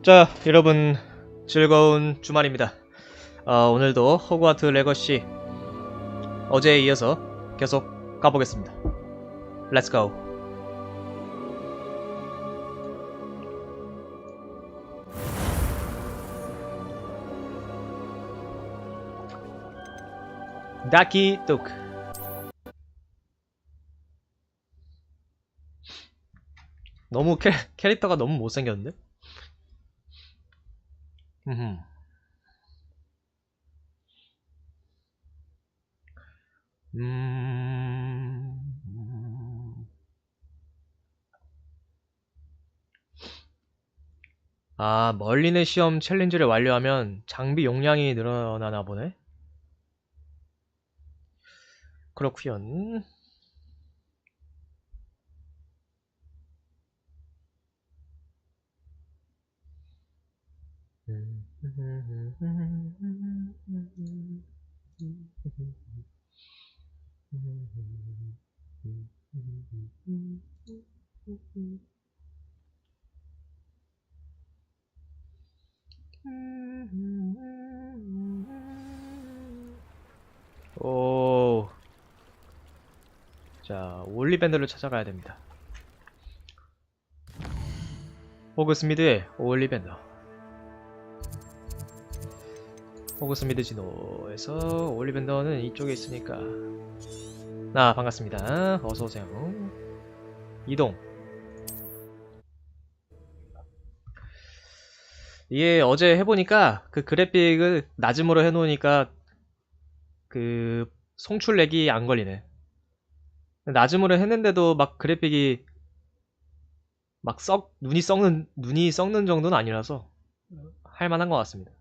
자, 여러분 즐거운 주말입니다. 오늘도 호그와트 레거시 어제에 이어서 계속 가보겠습니다. Let's go. 다키 뚝. 너무 캐릭터가 너무 못생겼는데? 아, 멀리내 시험 챌린지를 완료하면 장비 용량이 늘어나나 보네? 그렇구연. 오. 자, 올리밴드를 찾아가야 됩니다. 호그스미드의 올리밴드. 호그스미드 진호에서 올리밴더는 이쪽에 있으니까. 아, 반갑습니다. 어서오세요. 이동. 이게 어제 해보니까 그 그래픽을 낮음으로 해놓으니까 그 송출렉이 안 걸리네. 낮음으로 했는데도 막 그래픽이 막 눈이 썩는 정도는 아니라서 할만한 것 같습니다.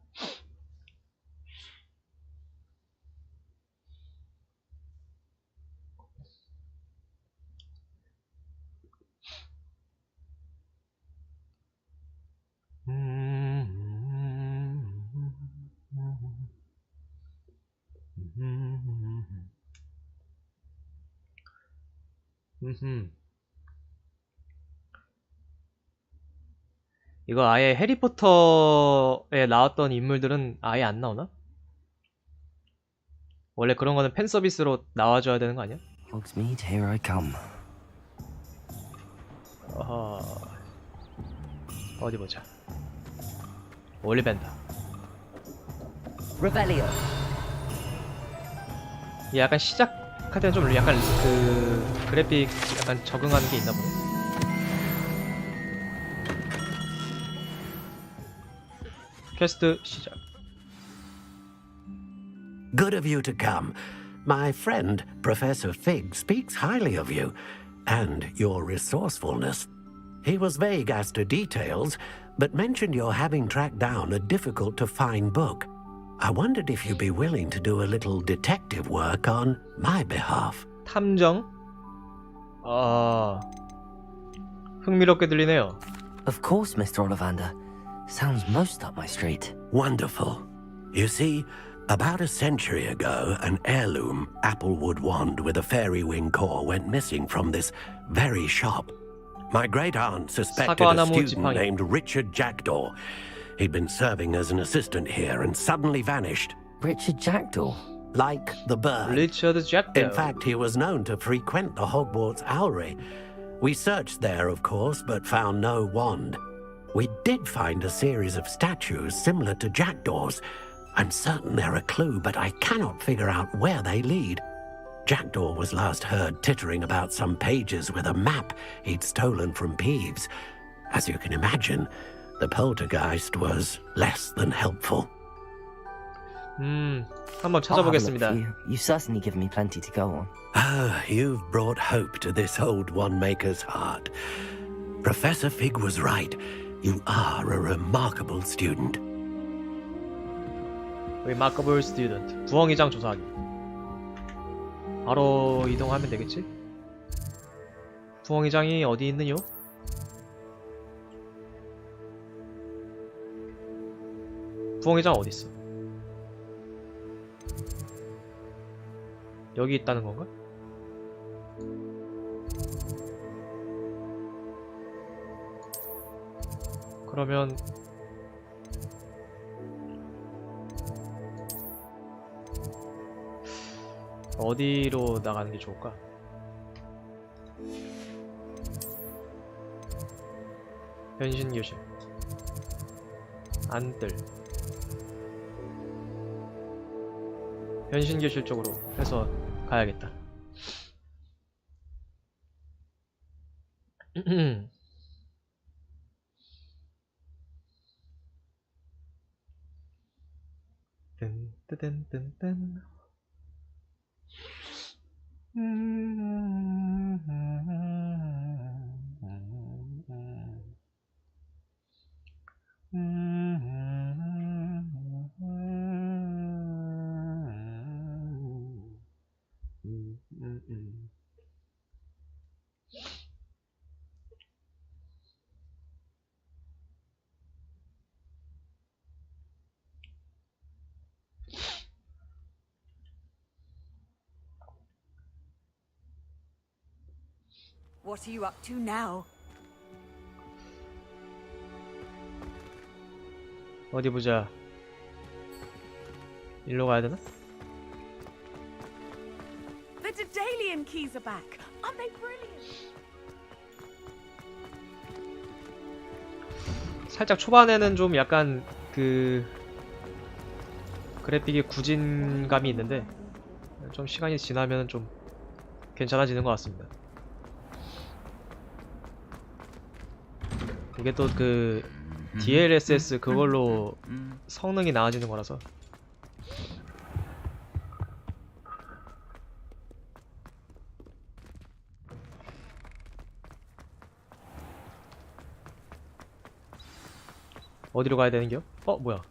이거 아예 해리포터에 나왔던 인물들은 아예 안 나오나? 원래 그런 거는 팬 서비스로 나와줘야 되는 거 아니야? Hogsmeade, here I come. 어디 보자. 올리밴드. Revelio. 얘 약간 시작할 때는 좀 약간 그 그래픽 약간 적응하는 게 있나 보네. 퀘스트 시작. Good of you to come. My friend, Professor Fig, speaks highly of you and your resourcefulness. He was vague as to details, but mentioned your having tracked down a difficult-to-find book. I wondered if you'd be willing to do a little detective work on my behalf. 탐정? 흥미롭게 들리네요. Of course, Mr. Ollivander. Sounds most up my street. Wonderful. You see, about a century ago, an heirloom applewood wand with a fairy wing core went missing from this very shop. My great-aunt suspected a student named Richard Jackdaw. He'd been serving as an assistant here and suddenly vanished. Richard Jackdaw? Like the bird. Richard Jackdaw. In fact, he was known to frequent the Hogwarts Owlery. We searched there, of course, but found no wand. We did find a series of statues similar to Jackdaw's. I'm certain they're a clue, but I cannot figure out where they lead. Jackdaw was last heard tittering about some pages with a map he'd stolen from Peeves. As you can imagine, the poltergeist was less than helpful. 한번 찾아보겠습니다. You've certainly given me plenty to go on. Ah, you've brought hope to this old one-maker's heart. Professor Fig was right. You are a remarkable student. Remarkable student. 부엉이장 조사하기. 바로 이동하면 되겠지? 부엉이장이 어디 있느뇨? 부엉이장 어디 있어? 여기 있다는 건가? 그러면 어디로 나가는 게 좋을까? 변신 교실 안뜰 변신 교실 쪽으로 해서 가야겠다. 뜬뜨뜬뜬뜬 What are you up to now? 어디 보자. 일로 가야 되나? The Daedalian keys are back. Aren't they brilliant? 살짝 초반에는 좀 약간 그 그래픽이 굳은 감이 있는데 좀 시간이 지나면 좀 괜찮아지는 것 같습니다. 이게 또 그 DLSS 그걸로 성능이 나아지는 거라서. 어디로 가야 되는겨? 뭐야?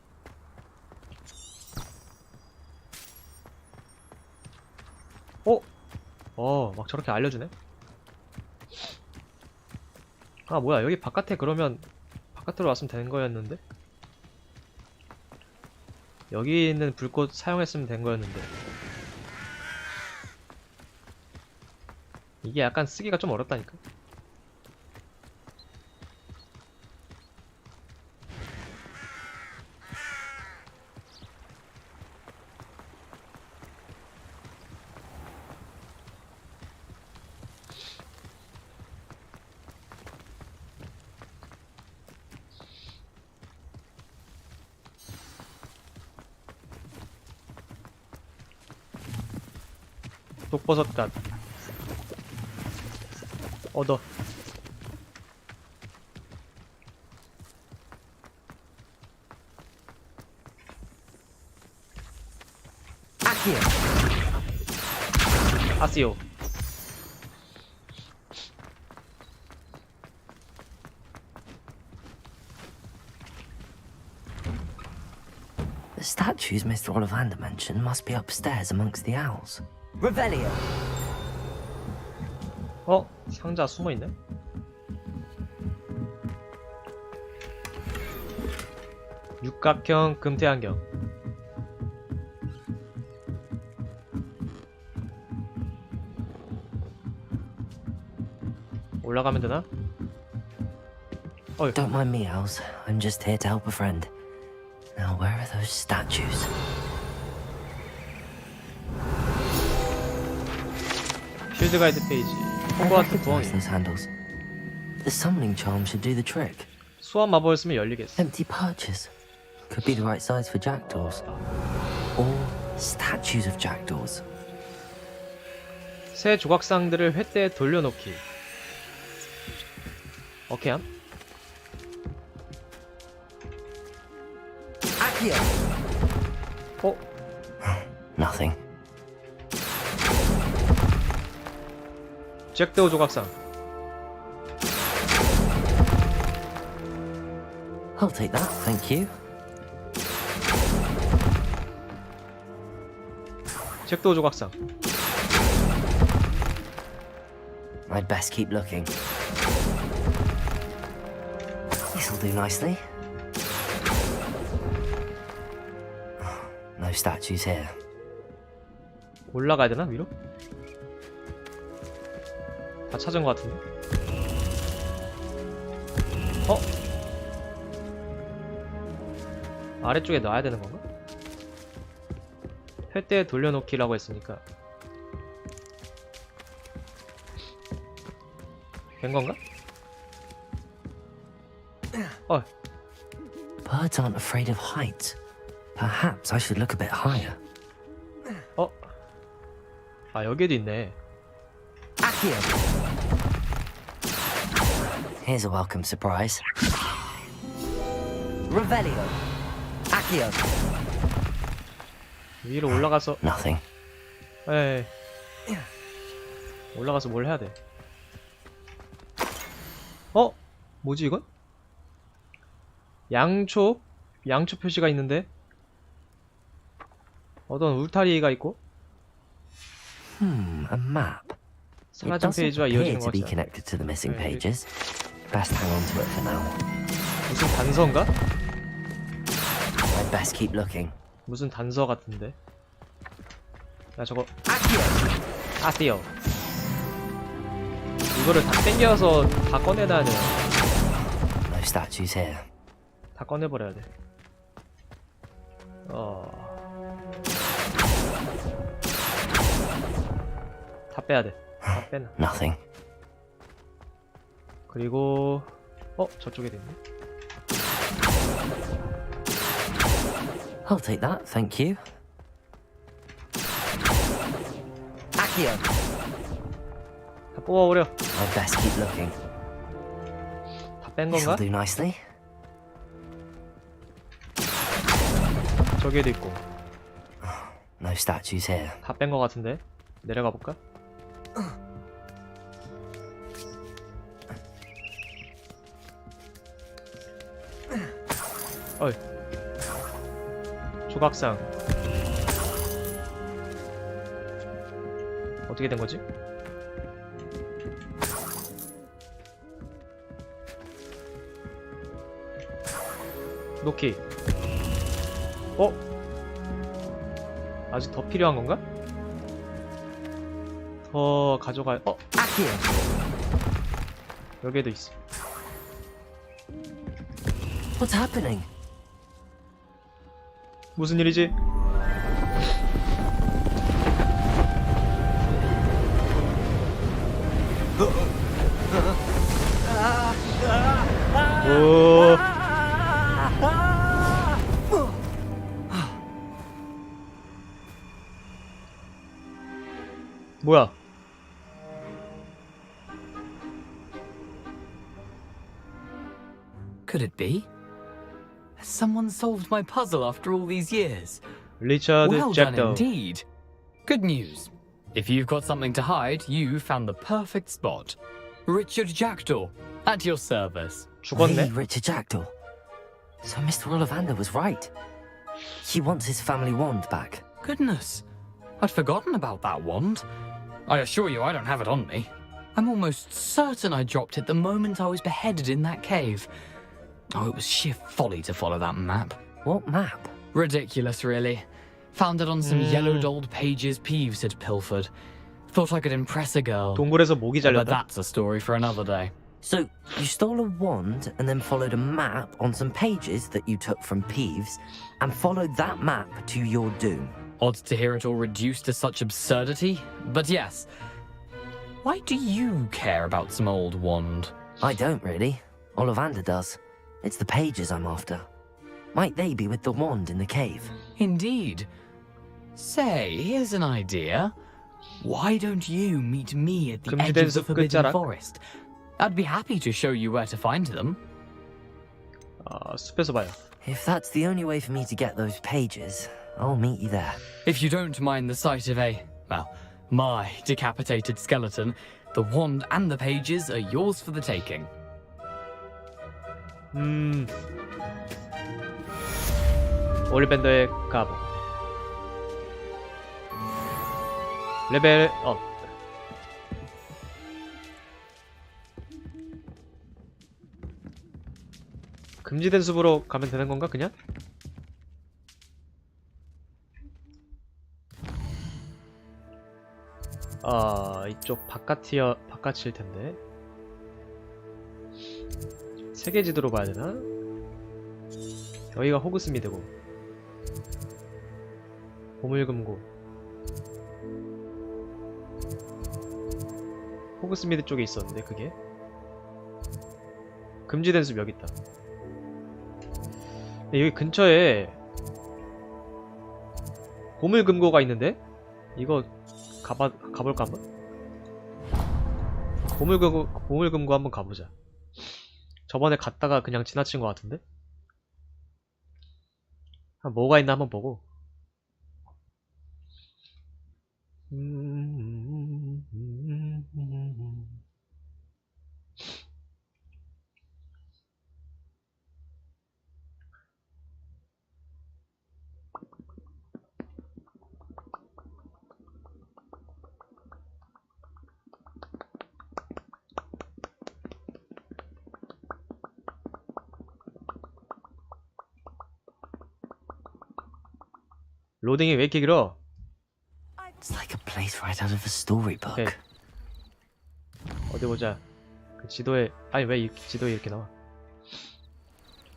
막 저렇게 알려주네? 아, 뭐야. 여기 바깥에 그러면 바깥으로 왔으면 되는 거였는데? 여기 있는 불꽃 사용했으면 된 거였는데. 이게 약간 쓰기가 좀 어렵다니까? 독버섯갓 얻어. 아시오. The statues Mr. Ollivander mentioned must be upstairs amongst the owls. Revelio. 상자 숨어있네? 육각형 금태안경. 올라가면 되나? Don't mind me, owls. I'm just here to help a friend. Now, where are those statues? 필드 가이드 페이지. I 호그와트 부엉이. recognize those handles. The summoning charm should do the trick. 수압 마법을 쓰면 열리겠어. Empty perches. Could be the right size for jackdaws. Or statues of jackdaws. 새 조각상들을 횃대에 돌려놓기. 오케이함? Nothing. 잭데오 조각상. I'll take that, thank you. 잭데오 조각상. I'd best keep looking. This'll do nicely. No statues here. 올라가야 되나 위로? 다 찾은 것 같은데. 어? 아래쪽에 놔야 되는 건가? 횃대에 돌려놓기라고 했으니까 된 건가? 어, Birds aren't afraid of heights. Perhaps I should look a bit higher. 어? 아 여기에도 있네. Accio! Here's a welcome surprise. Revelio! Accio! 위로 올라가서 Nothing. 에이 올라가서 뭘 해야 돼? 어? 뭐지 이건? 양초 표시가 있는데 어떤 울타리가 있고 A map. It 사라진 doesn't 페이지와 appear 이어지는 to be 거죠. connected to the missing 네, pages. Best hang on to it for now. 무슨 단서인가? I'd best keep looking. 무슨 단서 같은데. 나 저거 Accio! 아세요. 이거를 다 땡겨서 다 꺼내놔야 돼. No statues here. 다 꺼내버려야 돼. 다 빼야 돼. 다 빼놔. Nothing. 그리고 저쪽에도 있네. I'll take that, thank you. Accio! 다 뽑아버려. I'd best keep looking. 다 뺀 This'll 건가? do nicely. 저기에도 있고. No statues here. 다 뺀 거 같은데. 내려가 볼까? 어이. 조각상. 어떻게 된 거지? 놓기. 아직 더 필요한 건가? 더 가져가야. Accio! 여기에도 있어. What's happening? 무슨 일이지? 오. 뭐야? Could it be? Has someone solved my puzzle after all these years? 리처드 Well done 잭도. indeed. Good news. If you've got something to hide, you found the perfect spot. Richard Jackdaw, at your service. The 죽었네? Richard Jackdaw. So Mr. Ollivander was right. He wants his family wand back. Goodness, I'd forgotten about that wand. I assure you I don't have it on me. I'm almost certain I dropped it the moment I was beheaded in that cave. Oh, it was sheer folly to follow that map. What map? Ridiculous, really. Found it on some yellowed old pages Peeves had pilfered. Thought I could impress a girl. 동굴에서 모기 But 잘렸다. that's a story for another day. So, you stole a wand and then followed a map on some pages that you took from Peeves and followed that map to your doom. Odd to hear it all reduced to such absurdity, but yes. Why do you care about some old wand? I don't really. Ollivander does. It's the pages I'm after. Might they be with the wand in the cave? Indeed. Say, here's an idea. Why don't you meet me at the edge 금지된 of the 숲 Forbidden 끝자락. Forest? I'd be happy to show you where to find them. 숲에서 봐요. If that's the only way for me to get those pages, I'll meet you there. If you don't mind the sight of my decapitated skeleton, the wand and the pages are yours for the taking. 올리밴더의 가보. 레벨 업. 금지된 숲으로 가면 되는 건가 그냥? 이쪽 바깥일 텐데. 세계 지도로 봐야 되나? 여기가 호그스미드고. 보물금고. 호그스미드 쪽에 있었는데 그게. 금지된 숲 여기 있다. 근데 여기 근처에 보물금고가 있는데? 이거 가볼까 한번? 보물금고 한번 가보자. 저번에 갔다가 그냥 지나친 것 같은데? 뭐가 있나 한번 보고. 로딩이 왜 이렇게 길어? It's like a place right out of a storybook. 오케이. 어디 보자. 그 지도에 아니 왜 지도에 이렇게 나와?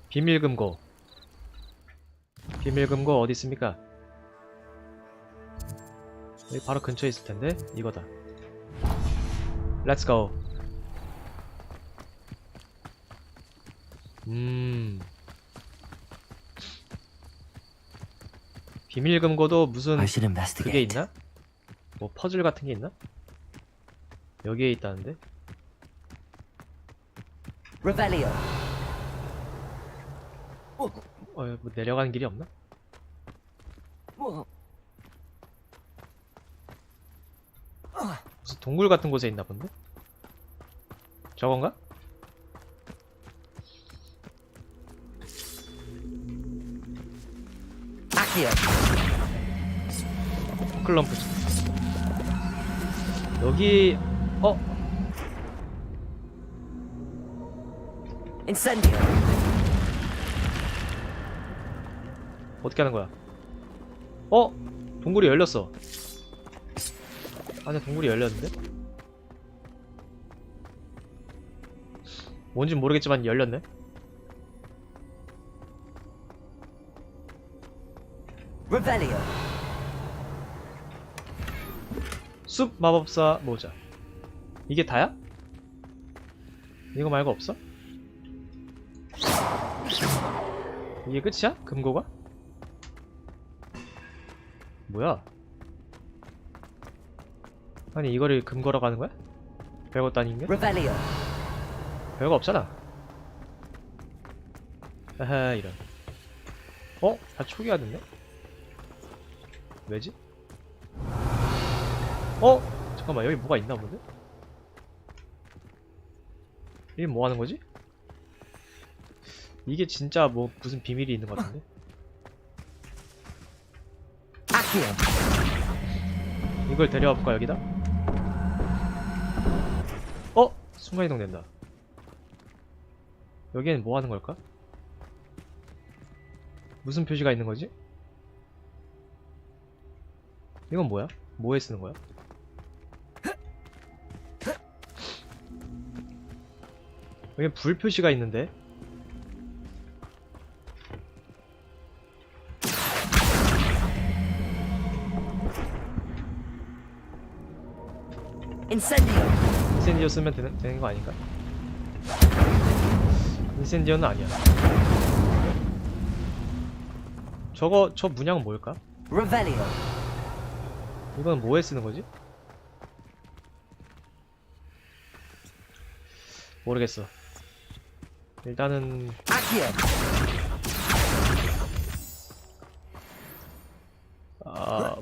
비밀금고. 비밀금고 어디 있습니까? 여기 바로 근처에 있을 텐데 이거다. Let's go. 비밀금고도 무슨 I should 그게 investigate. 있나? 뭐 퍼즐 같은 게 있나? 여기에 있다는데? Revelio. 뭐 내려가는 길이 없나? 무슨 동굴 같은 곳에 있나 본데? 저건가? Accio. 클럼프. 여기 Incendio. 어떻게 하는 거야? 동굴이 열렸어. 안에 동굴이 열렸는데? 뭔진 모르겠지만 열렸네. Revelio. 숲 마법사 모자. 이게 다야? 이거 말고 없어? 이게 끝이야? 금고가? 뭐야? 아니 이거를 금거러 가는 거야? 별것도 아닌 게? Revelio. 별거 없잖아. 아하 이런. 다 초기화됐네? 왜지? 잠깐만 여기 뭐가 있나 본데? 이게 뭐 하는 거지? 이게 진짜 뭐 무슨 비밀이 있는 것 같은데? Accio. 이걸 데려와 볼까 여기다? 순간이동 된다. 여기에는 뭐 하는 걸까? 무슨 표시가 있는 거지? 이건 뭐야? 뭐에 쓰는 거야? 여기 불 표시가 있는데? Incendio. 인센디오 쓰면 되는 거 아닌가? 인센디오는 아니야. 저 문양은 뭘까? Revelio. 이건 뭐에 쓰는 거지? 모르겠어. 일단은 Accio.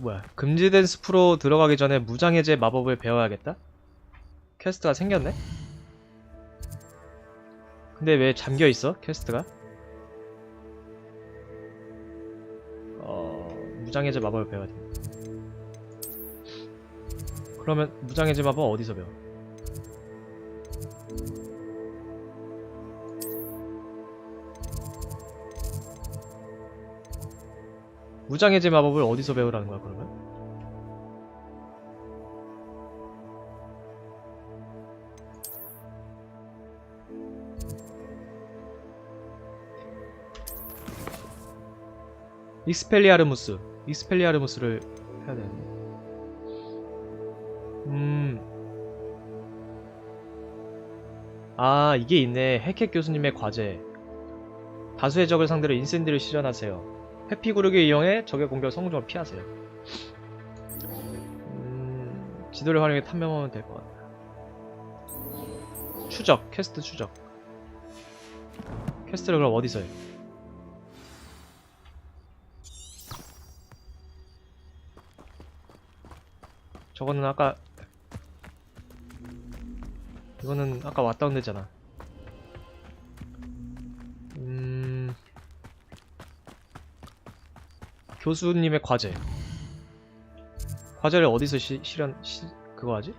뭐야? 금지된 숲으로 들어가기 전에 무장해제 마법을 배워야겠다? 퀘스트가 생겼네? 근데 왜 잠겨있어? 퀘스트가? 무장해제 마법을 배워야 돼. 그러면 무장해제 마법 어디서 배워? 무장해제 마법을 어디서 배우라는 거야 그러면? 익스펠리아르무스를 해야 되는데. 아, 이게 있네. 해켓 교수님의 과제. 다수의 적을 상대로 인센디를 실현하세요. 회피 구르기 이용해 적의 공격을 성공적으로 피하세요. 지도를 활용해 탐험하면 될 것 같다. 추적, 퀘스트 추적. 퀘스트를 그럼 어디서 해? 저거는 아까 이거는 아까 왔다 온 데잖아. 교수님의 과제. 과제를 어디서 그거 하지?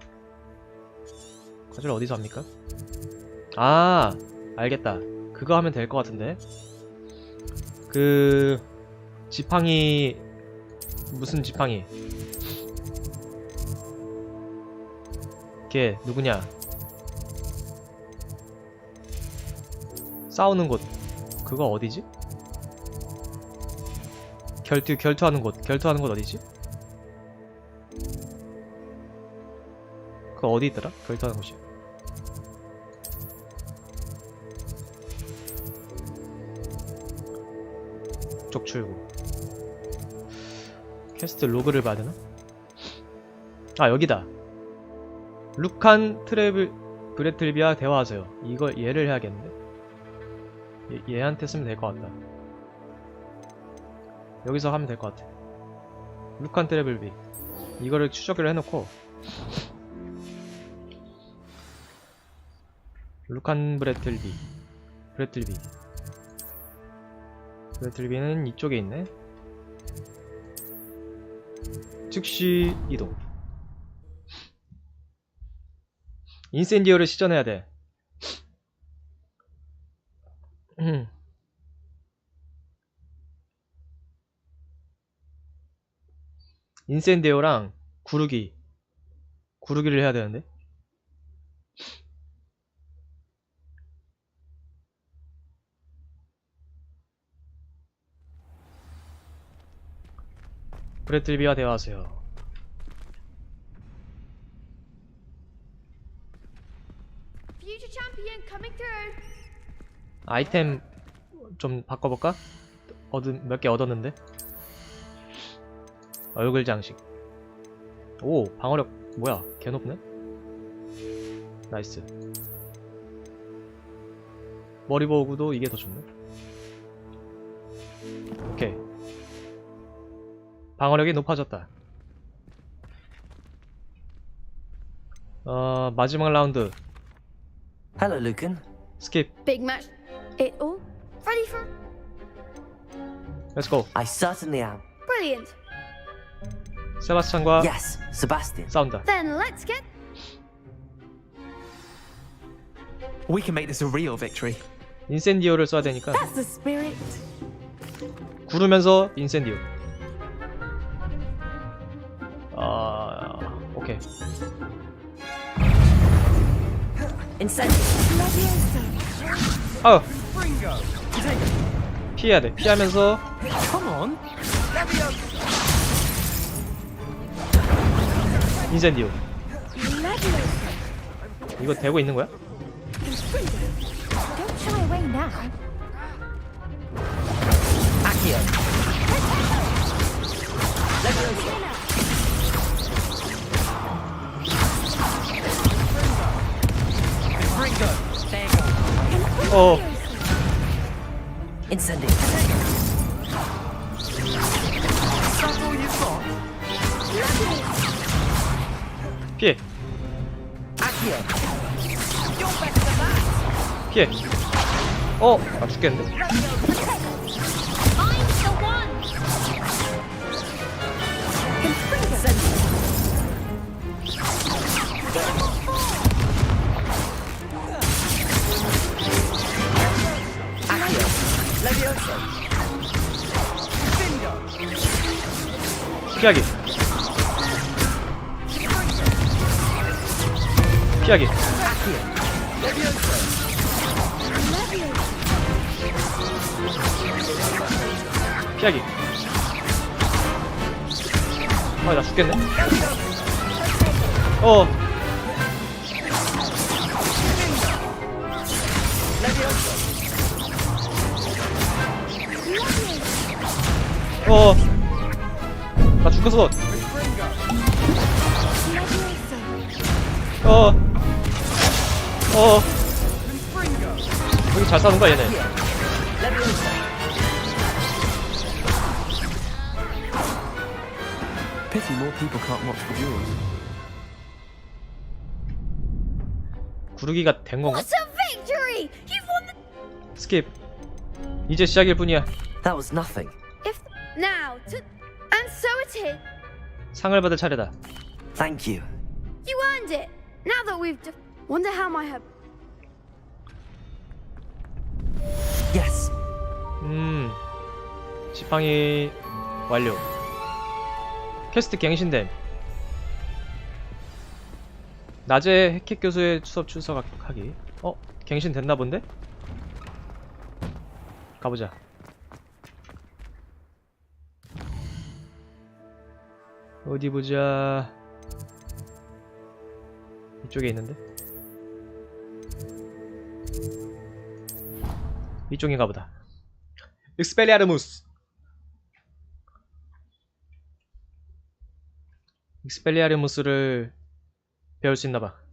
과제를 어디서 합니까? 아, 알겠다. 그거 하면 될 것 같은데. 그 지팡이 무슨 지팡이? 걔 누구냐? 싸우는 곳. 그거 어디지? 결투하는 곳 어디지? 그거 어디 있더라? 결투하는 곳이. 쪽 출구. 퀘스트 로그를 봐야 되나? 아, 여기다. 루칸 브레틀비와 대화하세요. 이거 얘를 해야겠는데? 얘한테 쓰면 될 것 같다. 여기서 하면 될 것 같아. 루칸 트래블비. 이거를 추적을 해놓고 루칸 브레틀비는 이쪽에 있네. 즉시 이동. 인센디어를 시전해야 돼. 인센디어랑 구르기를 해야 되는데. 브레틀비와 대화하세요. Future champion coming through. 아이템 좀 바꿔볼까? 몇 개 얻었는데. 얼굴 장식. 오, 방어력 뭐야? 개 높네? 나이스. 머리 보호구도 이게 더 좋네. 오케이. 방어력이 높아졌다. 마지막 라운드. Hello, Lucan. 스킵. Big match. It all ready for. 렛츠고. I certainly am. Brilliant. 세바스찬과 Yes, Sebastian. 싸운다. Then let's get. We can make this a real victory. 인센디오를 써야 되니까 That's the spirit. 구르면서 인센디오. 오케이. Incentive. 아우. 피해야 돼. 피하면서 Come on. 인센디오. 이거 되고 있는 거야? Don't shy away now. Accio. Incendio. That's all you've got. 피해. Accio. 피해. 아, 죽겠는데? I'm the one. Accio. Levioso. 피하기. 피하기. Accio. Levioso. 피하기. 나 죽겠네. 어. 어. 나 죽었어. 어. 어. 여기 잘 싸는 거야, 얘네. Pity more people can't watch the duels. 구르기가 된 건가? What a victory! You've won the... 스킵. 이제 시작일 뿐이야. That was nothing. If... Now, to... And so it is. 상을 받을 차례다. Thank you. You earned it. Now that we've... Wonder how my... Yes. 지팡이 완료. 퀘스트 갱신됨. 낮에 해켓 교수의 수업 출석하기. 갱신 됐나 본데? 가보자. 어디 보자. 이쪽에 있는데? 이쪽인가 보다. 익스펠리아르무스. 익스펠리아르무스를 배울 수 있나봐.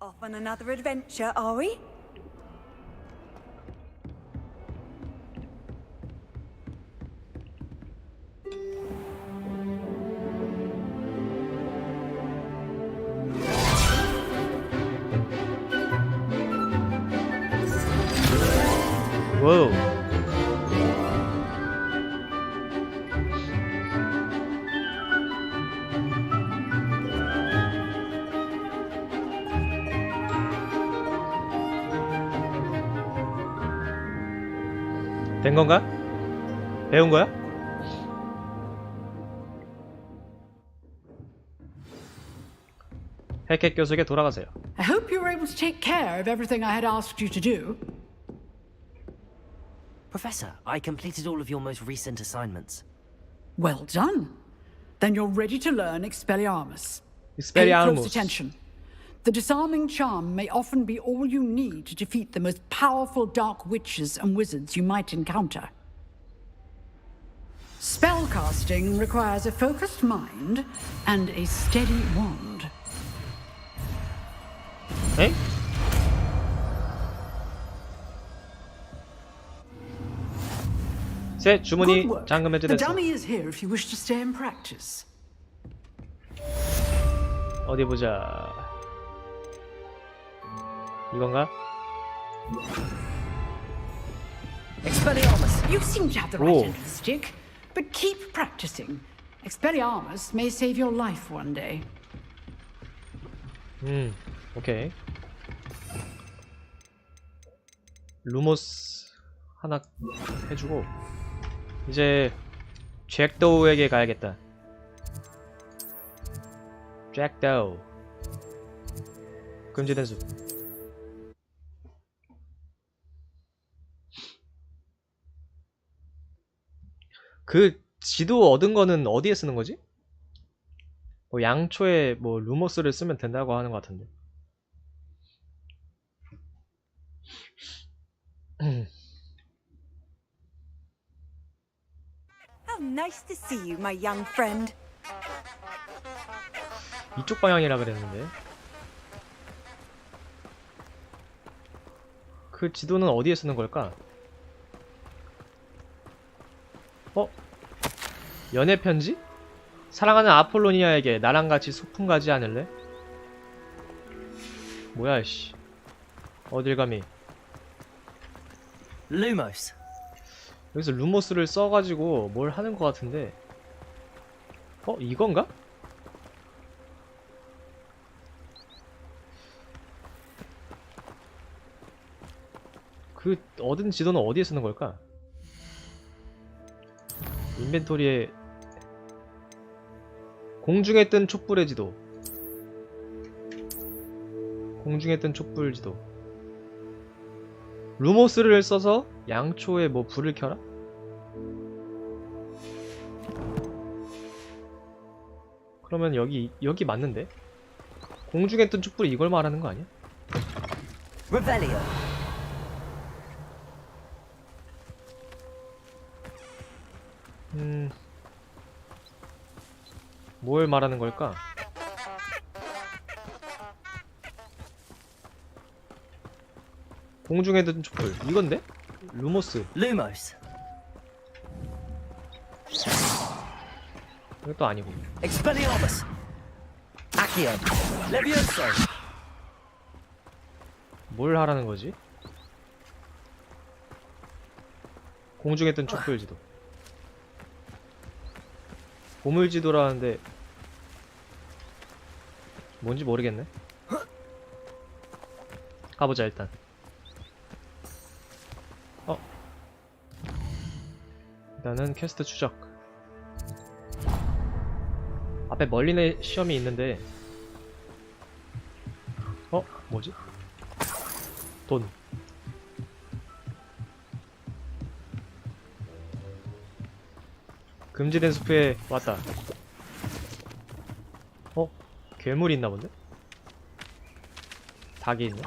Off on another adventure, are we? 와우. 된 건가? 배운 거야? 해켓 교수에게 돌아가세요. I hope you were able to take care of everything I had asked you to do. Professor, I completed all of your most recent assignments. Well done. Then you're ready to learn Expelliarmus. Pay 익스펠리아르무스. close attention. The disarming charm may often be all you need to defeat the most powerful dark witches and wizards you might encounter. Spellcasting requires a focused mind and a steady wand. 에? 셋, 주문이 Good work. 잠금 The 해제됐어. dummy is here if you wish to stay and practice. 어디 보자. 이건가? Expelliarmus! You seem to have the right Oh. end of the stick, but keep practicing. Expelliarmus may save your life one day. 오케이. 루모스 하나 해주고 이제 잭도우에게 가야겠다. 잭도우. 금지된 숲. 그 지도 얻은 거는 어디에 쓰는 거지? 뭐 양초에 뭐 루모스를 쓰면 된다고 하는 것 같은데. How nice to see you, my young friend. 이쪽 방향이라 그랬는데. 그 지도는 어디에 쓰는 걸까? 연애 편지? 사랑하는 아폴로니아에게 나랑 같이 소풍 가지 않을래? 뭐야 씨. 어딜 감히. Lumos. 여기서 루모스를 써가지고 뭘 하는 것 같은데. 이건가? 그 얻은 지도는 어디에 쓰는 걸까? 인벤토리에 공중에 뜬 촛불의 지도. 공중에 뜬 촛불 지도. 루모스를 써서 양초에 뭐 불을 켜라? 그러면 여기 맞는데? 공중에 뜬 촛불이 이걸 말하는 거 아니야? Revelio. 뭘 말하는 걸까? 공중에 뜬 촛불 이건데? 루모스. Lumos. 이것도 아니고. Expelliarmus. Accio. Levioso. 뭘 하라는 거지? 공중에 뜬 촛불 지도. 보물 지도라는데 뭔지 모르겠네. 가보자 일단. 일단은 퀘스트 추적. 앞에 멀리내 시험이 있는데 뭐지? 돈. 금지된 숲에 왔다. 괴물이 있나 본데? 닭이 있네.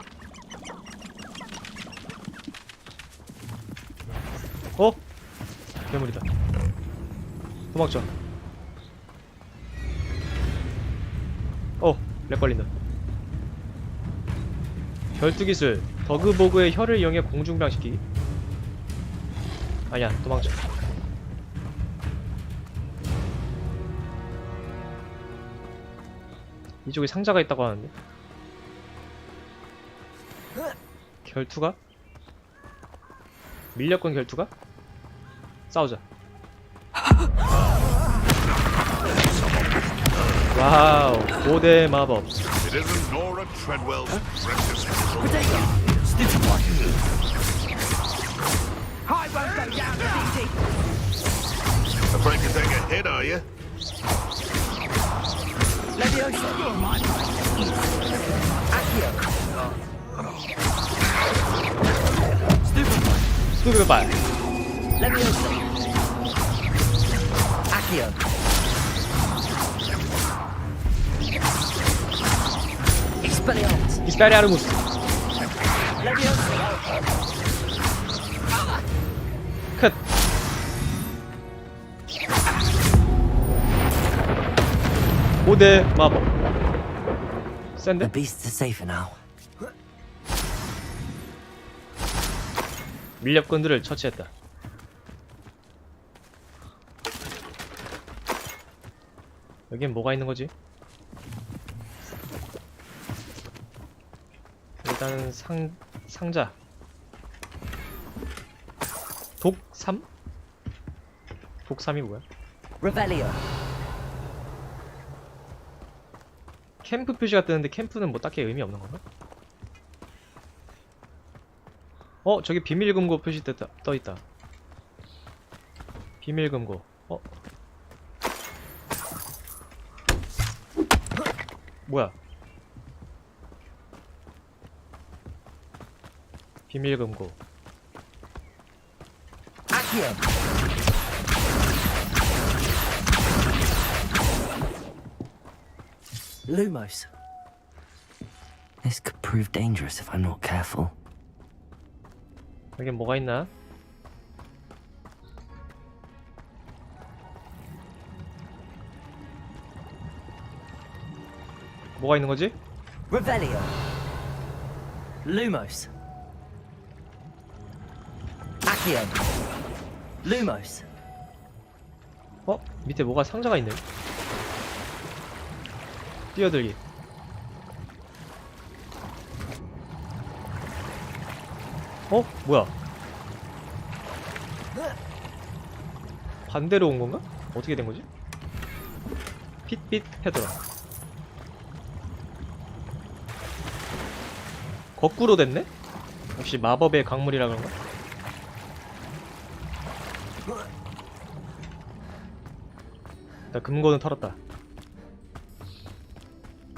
괴물이다. 도망쳐. 렉 걸린다. 결투기술 더그보그의 혀를 이용해 공중병시키기. 아니야, 도망쳐. 이쪽에 상자가 있다고 하는데. 결투가? 밀렵권 결투가? 싸우자. 와우, 고대 마법. It isn't Nora Treadwell's precious I won't go down as easy. Afraid to take a hit, are you? Levioso. Accio. 스투비발. Levioso. Accio. Expelliarmus. 이스페리아르무스. Levioso. 끝. 고대 마법. 센데? The beasts are safer now. 밀렵꾼들을 처치했다. 여긴 뭐가 있는 거지? 일단은 상자. 독3? 독3이 뭐야? Revelio. 캠프 표시가 뜨는데 캠프는 뭐 딱히 의미 없는 건가? 저기 비밀금고 표시 떠있다. 비밀금고. 뭐야? 비밀금고. Accio. Lumos. This could prove dangerous if I'm not careful. 여긴 뭐가 있나? 뭐가 있는 거지? Revelio. Lumos. Accio. Lumos. 밑에 뭐가 상자가 있네. 뛰어들기. 뭐야? 반대로 온 건가? 어떻게 된 거지? 핏빛 페도라. 거꾸로 됐네? 역시 마법의 강물이라 그런가? 일단 금고는 털었다.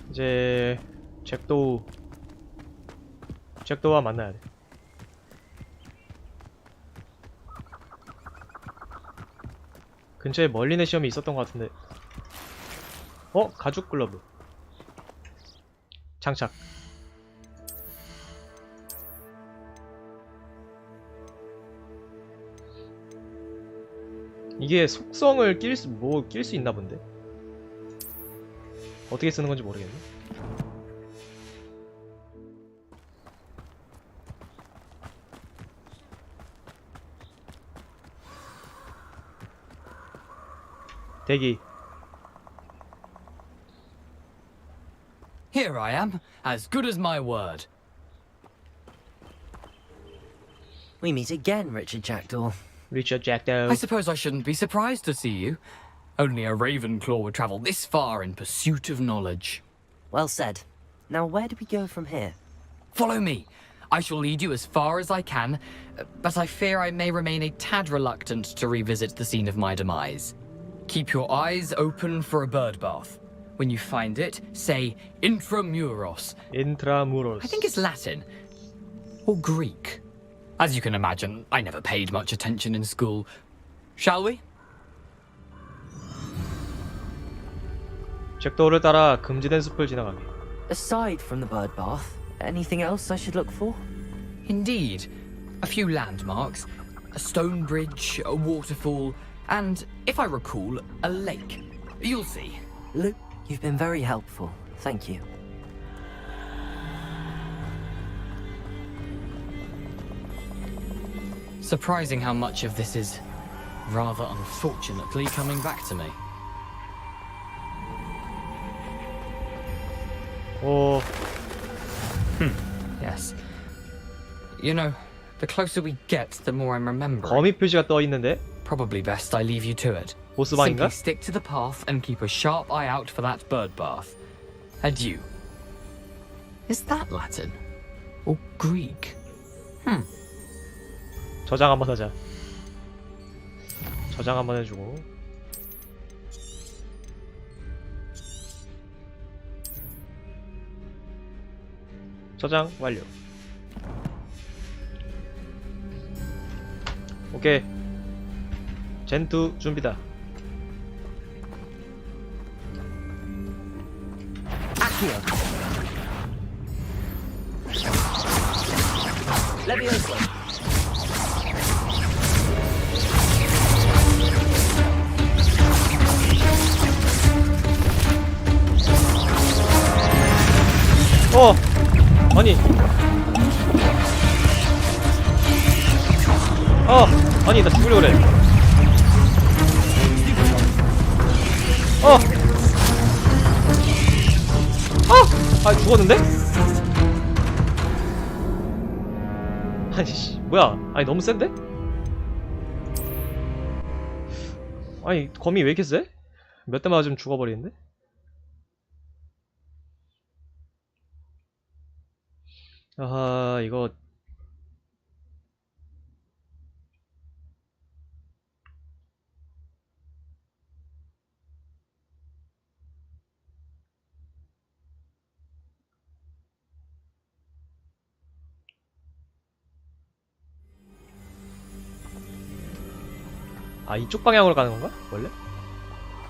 이제 잭도우와 만나야 돼. 근처에 멀리내 시험이 있었던 것 같은데. 가죽 글러브 장착. 이게 속성을 낄 수 있나 본데? 어떻게 쓰는 건지 모르겠네. 대기. Here I am, as good as my word. We meet again, Richard Jackdaw. 리처드 잭도우. I suppose I shouldn't be surprised to see you. Only a Ravenclaw would travel this far in pursuit of knowledge. Well said. Now, where do we go from here? Follow me. I shall lead you as far as I can, but I fear I may remain a tad reluctant to revisit the scene of my demise. Keep your eyes open for a bird bath. When you find it, say intramuros. 인트라무로스. I think it's Latin. Or Greek. As you can imagine, I never paid much attention in school. Shall we? 잭도우를 따라 금지된 숲을 지나가게. Aside from the bird bath, anything else I should look for? Indeed. A few landmarks, a stone bridge, a waterfall, and, if I recall, a lake. You'll see. Luke, you've been very helpful. Thank you. Surprising how much of this is, rather unfortunately, coming back to me. 오, Yes. You know, the closer we get, the more I'm remembering. 거미 표시가 떠 있는데 Probably best I leave you to it. 보스방인가? Simply stick to the path and keep a sharp eye out for that bird bath. Adieu. Is that Latin? Or Greek? 저장 한번 하자. 저장 한번 해주고. 저장 완료. 오케이. 젠투 준비다. Accio. Levioso. 아니. 아니 나 죽으려 그래. 죽었는데? 아니 씨 뭐야. 아니 너무 센데? 아니 거미 왜 이렇게 세? 몇 대 맞으면 죽어버리는데? 아하 이거 이쪽 방향으로 가는 건가? 원래?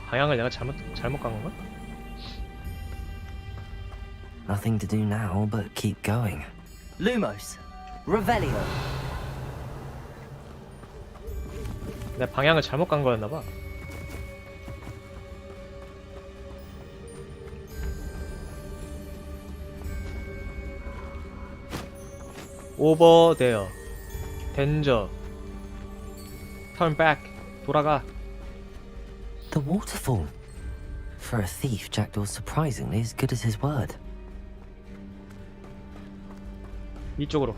방향을 내가 잘못 간 건가? Nothing to do now but keep going. Lumos. Revelio. 내가 방향을 잘못 간 거였나봐. 오버 데어 덴저 turn back 돌아가. The waterfall. For a thief, Jackdaw's surprisingly as good as his word. 이쪽으로.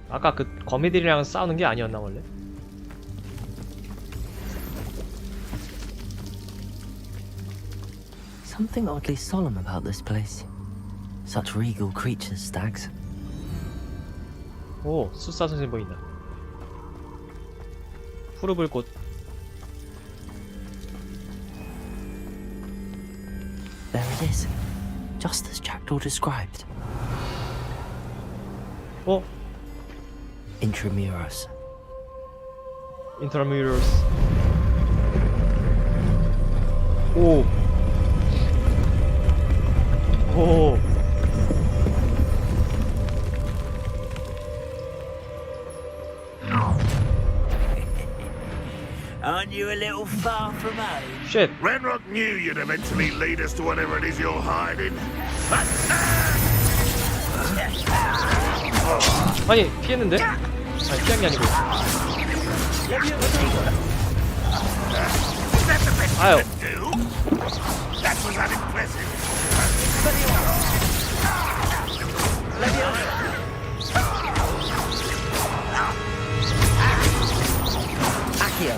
아까 그 거미들이랑 싸우는 게 아니었나 원래? something oddly solemn about this place. Such regal creatures, stags. 오, 숫사 선생님 보인다. 푸르불꽃. There it is, just as Jackdaw described. 어? Intramuros. 인트라뮤러스. 오. 오. Aren't you a little far from home? 쉣. Renrock knew you'd eventually lead us to whatever it is you're hiding. 아니, 피했는데? 아니, 피한 게 아니고. 아유. Do? That was unimpressive. Accio.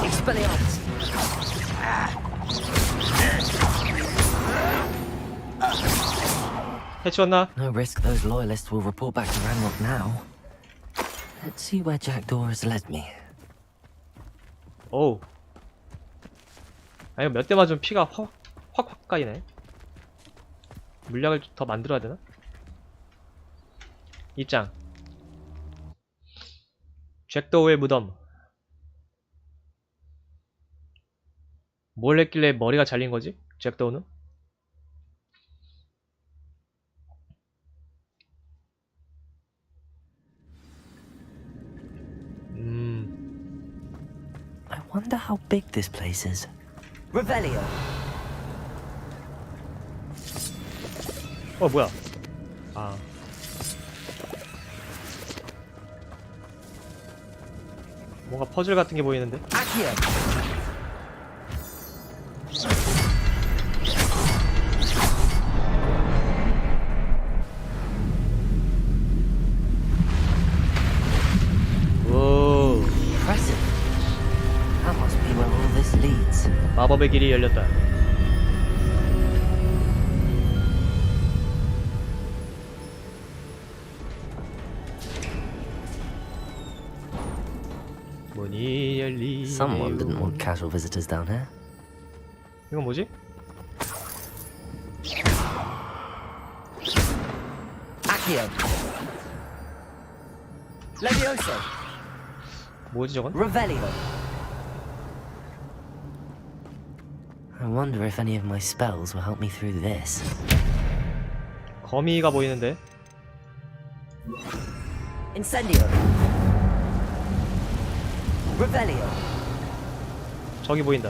Expelliarmus. 해치웠나? No risk those loyalists will report back to Ranrock now. Let's see where Jackdaw has led me. 오우. 아, 이거 몇 대 맞으면 피가 확 까이네. 물약을 더 만들어야 되나? 입장. 잭도우의 무덤. 뭘 했길래 머리가 잘린 거지? 잭도우는? I wonder how big this place is. Revelio. 어, 뭐야? 아. 뭔가 퍼즐 같은 게 보이는데? Accio. 오. Impressive. That must be where all this leads. 마법의 길이 열렸다. 문이 열리. Someone didn't want casual visitors down here. 이건 뭐지? Accio. Levioso. 뭐지 저건? Revelio. I wonder if any of my spells will help me through this. 거미가 보이는데? Incendio. Revelio. 저기 보인다.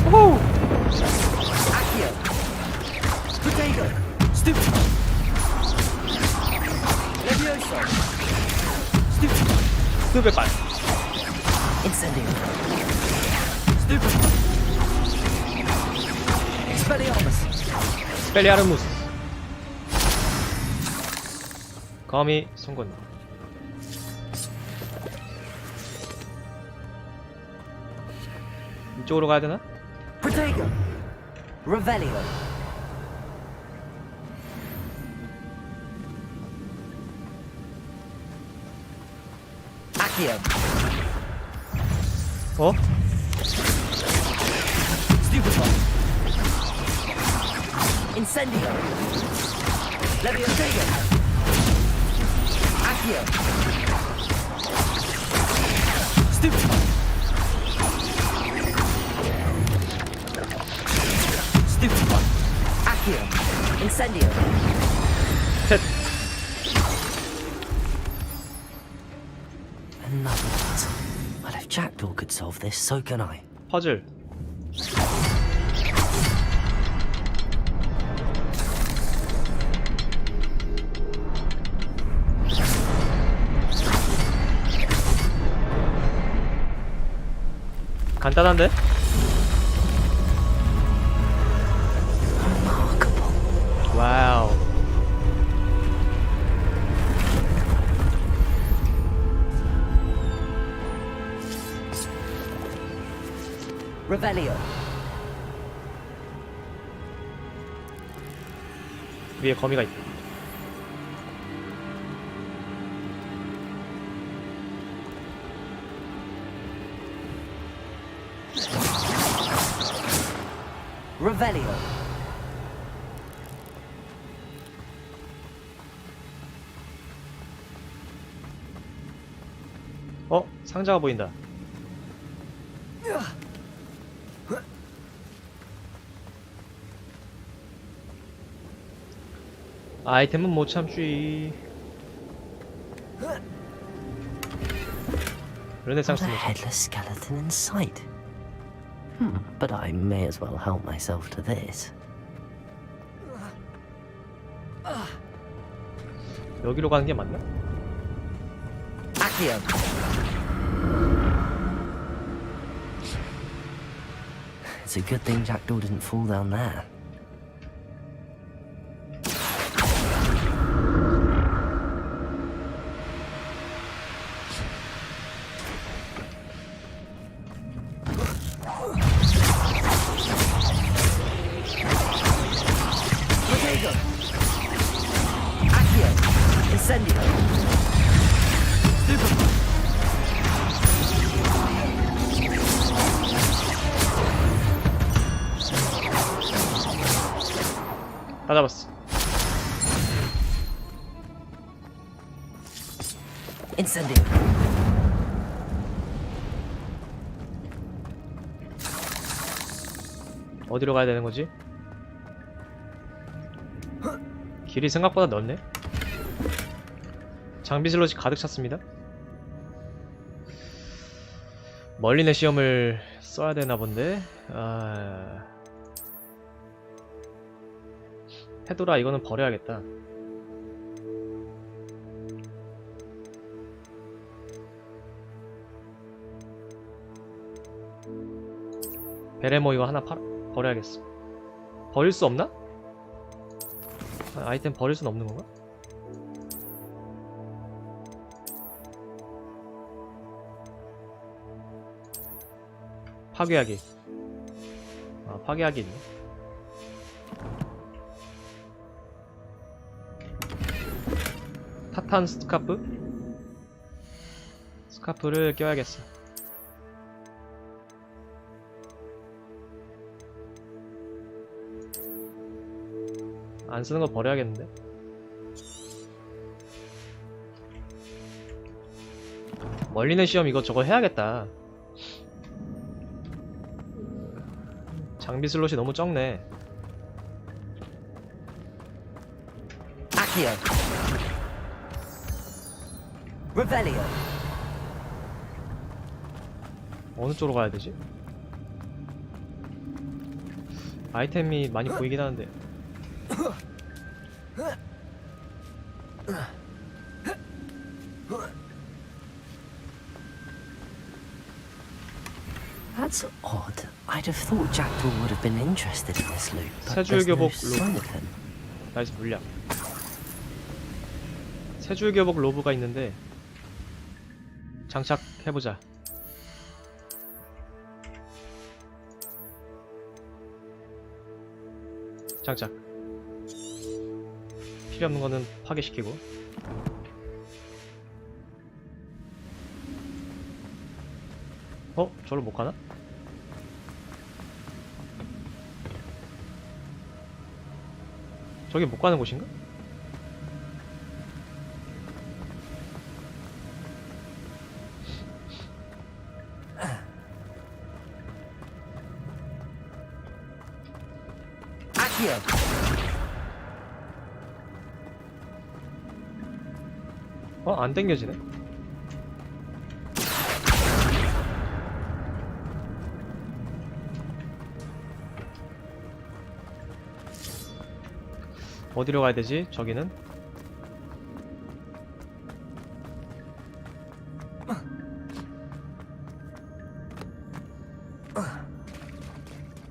오호! Accio. Potato. Stupid. Levioso. Stupid. 스베발. Incendio. Stupid. Expelliarmus. 스펠리아르무스. 거미 송곳니. 이쪽으로 가야 되나? Protego. Revelio. Accio. 어? Stupefy. Incendio. Leviotego. Accio. Stupefy. Stupefy. Accio. Incendio. 셋. Another puzzle. But if Jackdaw could solve this, so can I. 퍼즐. 간단한데? 와우. Revelio. 위에 거미가 있다. Revelio. 상자가 보인다. 아이템은 못 참지. 르네상스 Not a 모자. headless skeleton in sight. But I may as well help myself to this. 여기로 가는 게 맞나? Accio. It's a good thing Jackdaw didn't fall down there. Potato. Accio. Incendio. Super. 다 잡았어. Incendio. 어디로 가야 되는 거지? 길이 생각보다 넓네. 장비 슬롯이 가득 찼습니다. 멀리내 시험을 써야 되나 본데. 헤도라 이거는 버려야겠다. 베레모 이거 하나 버려야겠어. 버릴 수 없나? 아이템 버릴 수는 없는 건가? 파괴하기. 파괴하기 있네. 타탄 스카프? 스카프를 껴야겠어. 안 쓰는 거 버려야겠는데? 멀리는 시험 이거 저거 해야겠다. 장비 슬롯이 너무 적네. Accio. Revelio. 어느 쪽으로 가야 되지? 아이템이 많이 보이긴 하는데. That's odd. I'd have thought Jackdaw would have been interested in this loot, but 세줄 there's no 교복 sign 로브. of him. 나이스 물량. 세줄 교복 로브가 있는데 장착해보자. 장착. 필요 없는 거는 파괴시키고. 저로 못 가나? 저기 못 가는 곳인가? Accio. 안 당겨지네. 어디로 가야 되지? 저기는?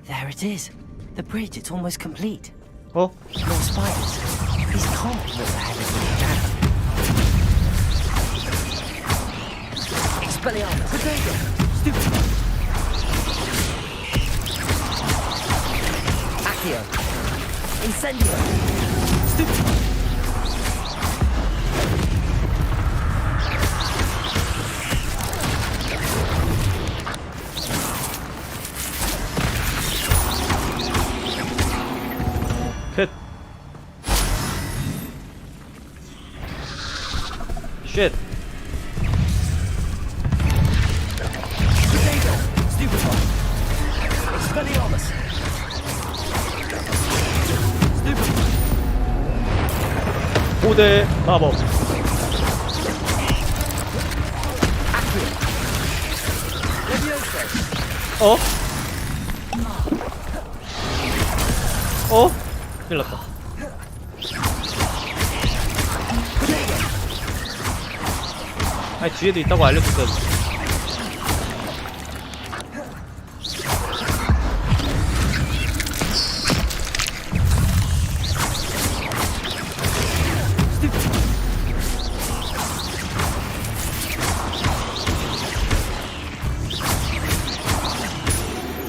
There it is. The bridge, it's almost complete. 어? More spiders. These can't be what's ahead of me now. Expelliarmus. Potato. Stupid. Accio. Incendio. Stupefy. 끝. 쉣. Stupefy. Expelliarmus. Stupefy. 고대 마법. Accio. Levioso. 어? 어? 큰일 났다. 아니 뒤에도 있다고 알려줬어야지.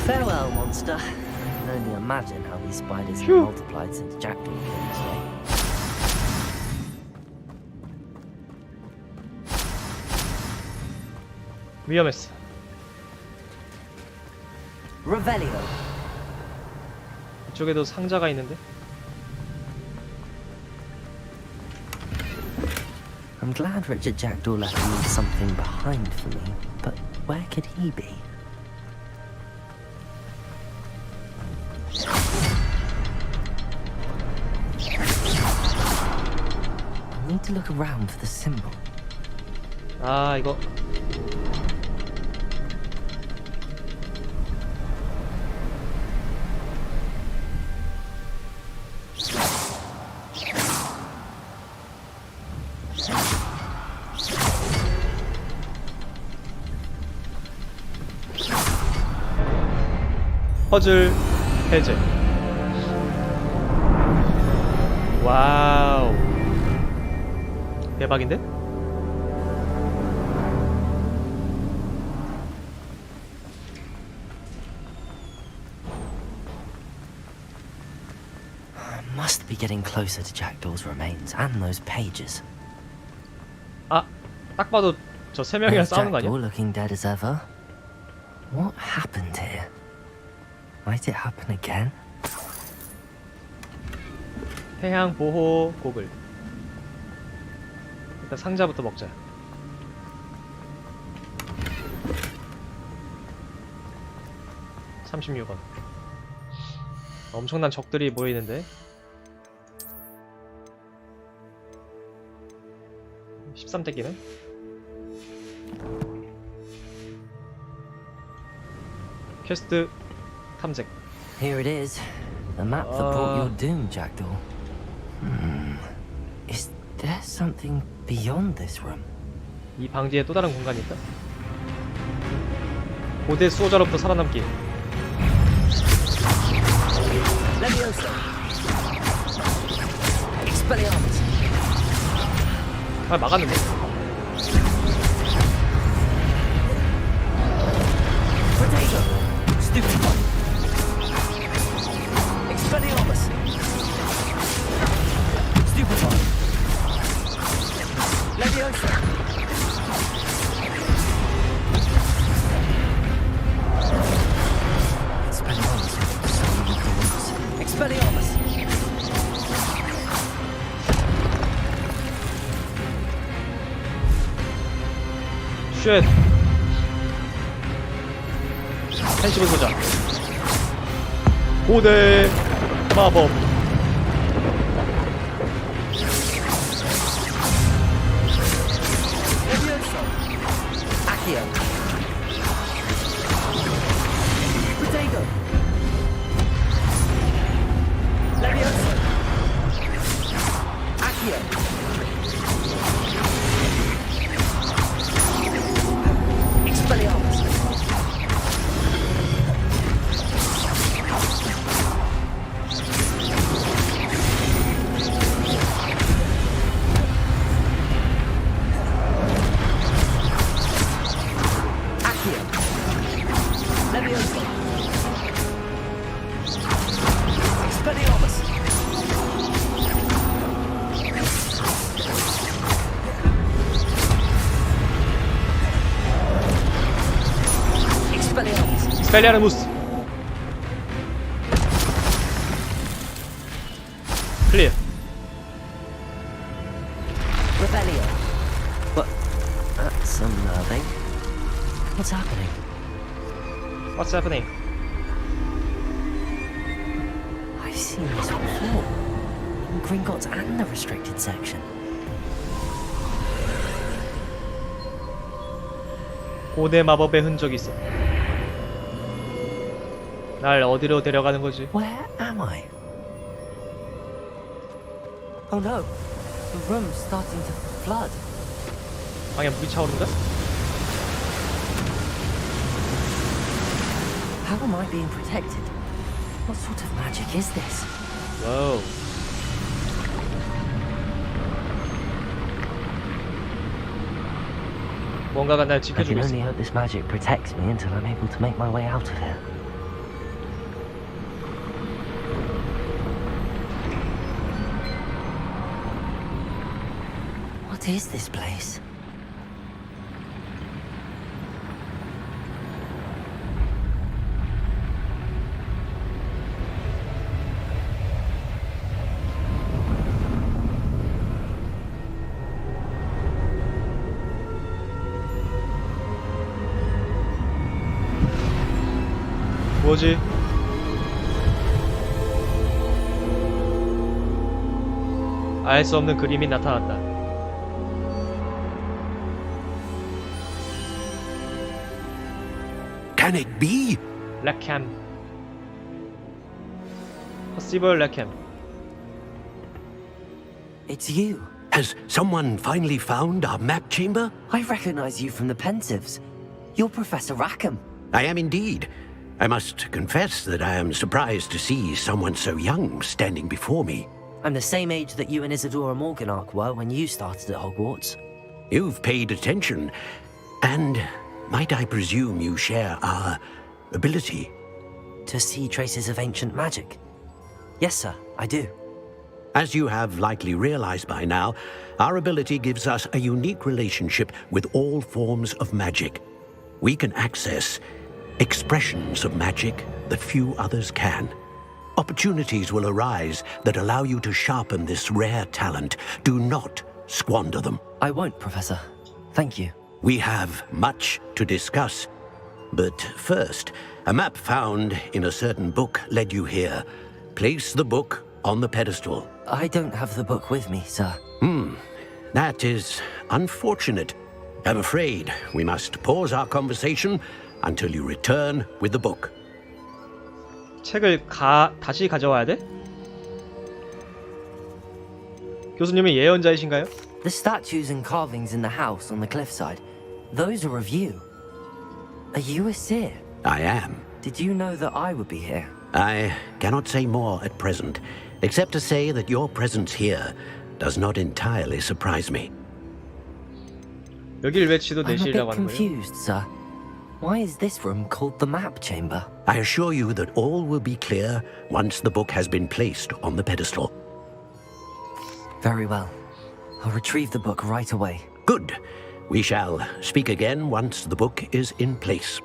Farewell, monster. I can only imagine how these spiders have Phew. multiplied since Jackdaw came this way. 위험했어. Revelio. 이쪽에도 상자가 있는데? I'm glad Richard Jackdaw left me something behind for me, but where could he be? I need to look around for the symbol. 아 이거 퍼즐 해제. 와우 대박인데? Must be getting closer to Jackdaw's remains and those pages. 아, 딱 봐도 저 세 명이랑 There's 싸우는 거 Jackdaw 아니야? looking dead as ever. What happened here? Might it happen again? 해양 보호 고글. 일단 상자부터 먹자. (36원) 엄청난 적들이 모이는데 13대기네? 퀘스트 탐색. Here it is. The map that brought your doom, Jackdaw. Is there something beyond this room? 이 방 뒤에 또 다른 공간이 있다? 고대 수호자로부터 살아남기. Levioso. Expelliarmus. 아 막았는데? Potato. Stupefy. Expelliarmus. Stupefy. Levioso. Expelliarmus. Expelliarmus. 쉣. 한식을 보자. 고대 마법. Levioso. Accio. Potato. Levioso. Accio. Expelliarmus. 익스펠리아르무스. 클리어. Rebellion. But that's unnerving. What's happening? What's happening? I've seen this before. In Gringotts and the restricted section. 고대 마법의 흔적이 있어. 날 어디로 데려가는 거지? Where am I? Oh no. The room's starting to flood. 방에 물이 차오른다? How am I being protected? What sort of magic is this? 와우. 뭔가가 날 I 지켜주고 can 있어. only hope this magic protects me until I'm able to make my way out of here. What is this place? 뭐지? 알 수 없는 그림이 나타났다. Can it be? 렉캠. 퍼시벌 렉캠. It's you. Has someone finally found our map chamber? I recognize you from the Pensives. You're Professor Rackham. I am indeed. I must confess that I am surprised to see someone so young standing before me. I'm the same age that you and Isadora Morganach were when you started at Hogwarts. You've paid attention, and might I presume you share our ability? To see traces of ancient magic. Yes, sir, I do. As you have likely realized by now, our ability gives us a unique relationship with all forms of magic. We can access expressions of magic that few others can. Opportunities will arise that allow you to sharpen this rare talent. Do not squander them. I won't, Professor. Thank you. We have much to discuss. But first, a map found in a certain book led you here. Place the book on the pedestal. I don't have the book with me, sir. That is unfortunate. I'm afraid we must pause our conversation until you return with the book. 책을 다시 가져와야 돼? 교수님은 예언자이신가요? The statues and carvings in the house on the cliffside, those are of you. Are you a seer? I am. Did you know that I would be here? I cannot say more at present, except to say that your presence here does not entirely surprise me. 여길 왜 지도 I'm a bit 내시려고 하는 거예요? confused, sir. Why is this room called the map chamber? I assure you that all will be clear once the book has been placed on the pedestal. Very well. I'll retrieve the book right away. Good. We shall speak again once the book is in place.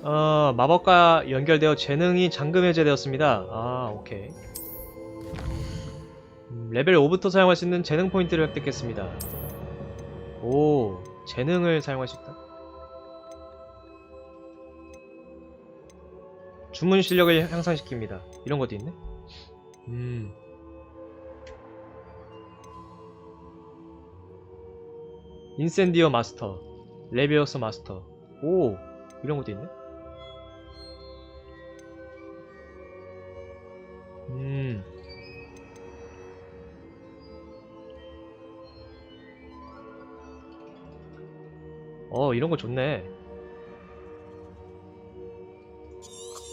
마법과 연결되어 재능이 잠금 해제되었습니다. 아, 오케이. 레벨 5부터 사용할 수 있는 재능 포인트를 획득했습니다. 오, 재능을 사용할 수 있다. 주문 실력을 향상시킵니다. 이런 것도 있네. 인센디어 마스터, 레비어스 마스터. 오, 이런 것도 있네. 이런 거 좋네.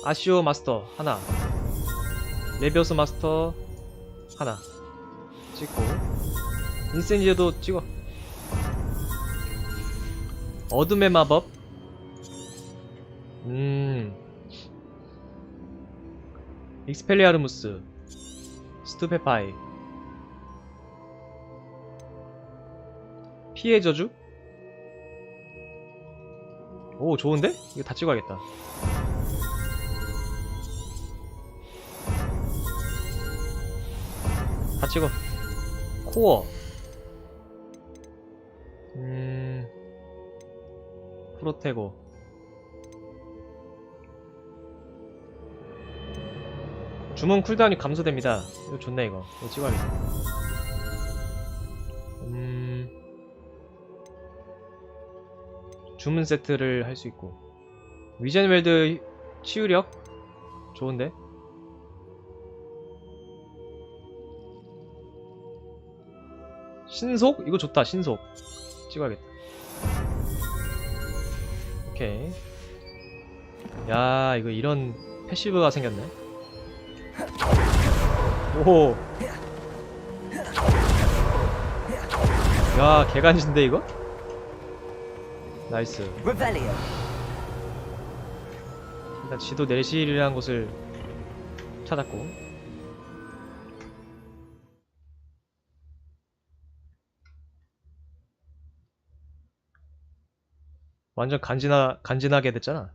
아시오 마스터 하나, 레비어스 마스터 하나 찍고, 인센디어도 찍어. 어둠의 마법. 익스펠리아르무스, 스투페파이, 피해 저주, 오, 좋은데? 이거 다 찍어야겠다. 다 찍어. 코어. 프로테고. 주문 쿨다운이 감소됩니다. 이거 좋네, 이거 찍어야겠다. 주문 세트를 할 수 있고. 위젠웰드 치유력 좋은데? 신속? 이거 좋다. 신속 찍어야겠다. 오케이. 야, 이거 이런 패시브가 생겼네. 오호. 야, 개간지인데 이거? 나이스. Revelio. 일단 지도 내실이라는 곳을 찾았고. 완전 간지나게 됐잖아.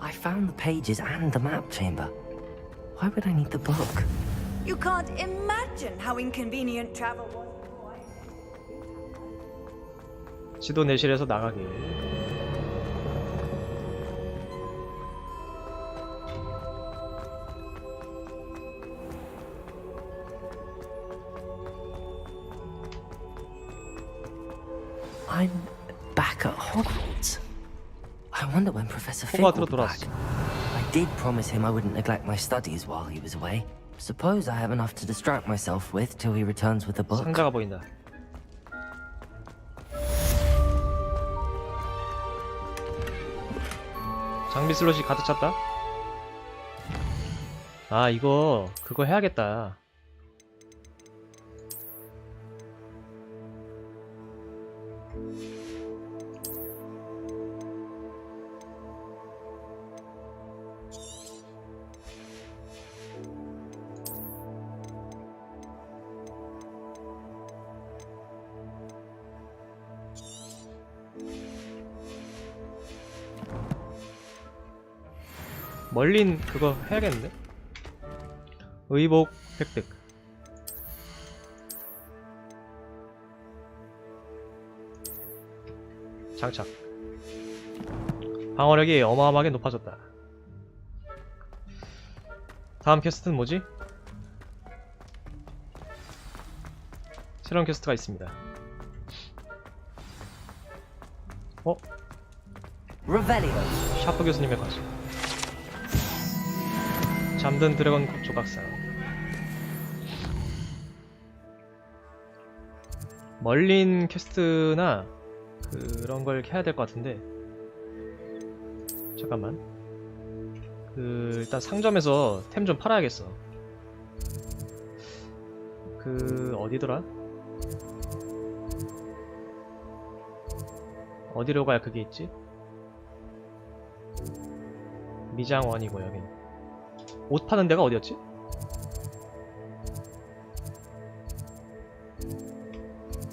I found the pages and the map chamber. Why would I need the book? You can't imagine how inconvenient travel was before I... 지도 내실에서 나가기. I'm back at Hogwarts. I wonder when Professor Fig 호그와트로 will be back. 돌아왔어. I did promise him I wouldn't neglect my studies while he was away. Suppose I have enough to distract myself with till he returns with the book. 상자가 보인다. 장비 슬롯이 가득 찼다. 아, 이거 그거 해야겠다. 멀린 그거 해야겠는데? 의복 획득. 장착. 방어력이 어마어마하게 높아졌다. 다음 퀘스트는 뭐지? 새로운 퀘스트가 있습니다. 어? Revelio. 샤프 교수님의 과수. 잠든 드래곤 조각상. 멀린 퀘스트나 그런 걸 해야 될 것 같은데. 잠깐만. 일단 상점에서 템 좀 팔아야겠어. 어디더라? 어디로 가야 그게 있지? 미장원이고 여긴. 옷 파는 데가 어디였지?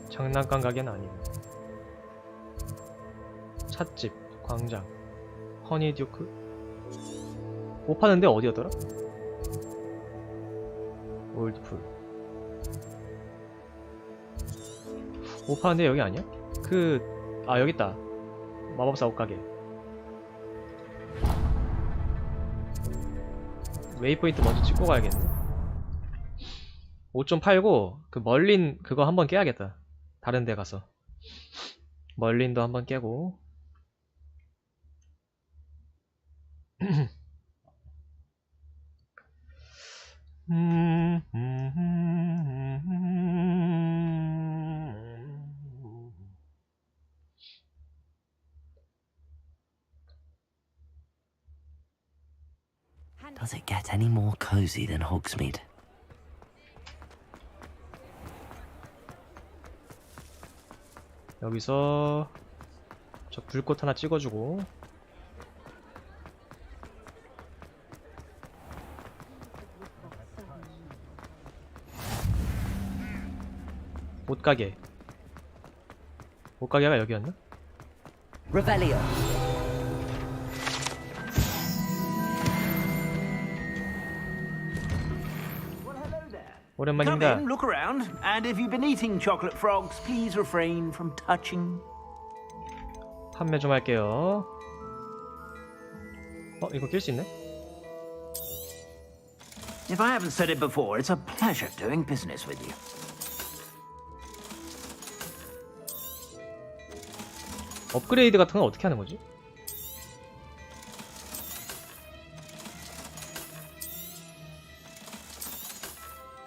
장난감 가게는 아니고. 찻집, 광장, 허니듀크. 옷 파는 데 어디였더라? 올드풀. 옷 파는 데 여기 아니야? 아, 여기 있다. 마법사 옷가게. 웨이포인트 먼저 찍고 가야겠네. 옷 좀 팔고 멀린 그거 한번 깨야겠다. 다른 데 가서 멀린도 한번 깨고. Does it get any more cozy than Hogsmeade? 여기서 저 불꽃 하나 찍어주고. 옷가게. 옷가게가 여기였나? Revelio. Come 오랜만입니다. in, look around, and if you've been eating chocolate frogs, please refrain from touching. 판매 좀 할게요. 이거 낄 수 있네? If I haven't said it before, it's a pleasure doing business with you. 업그레이드 같은 건 어떻게 하는 거지?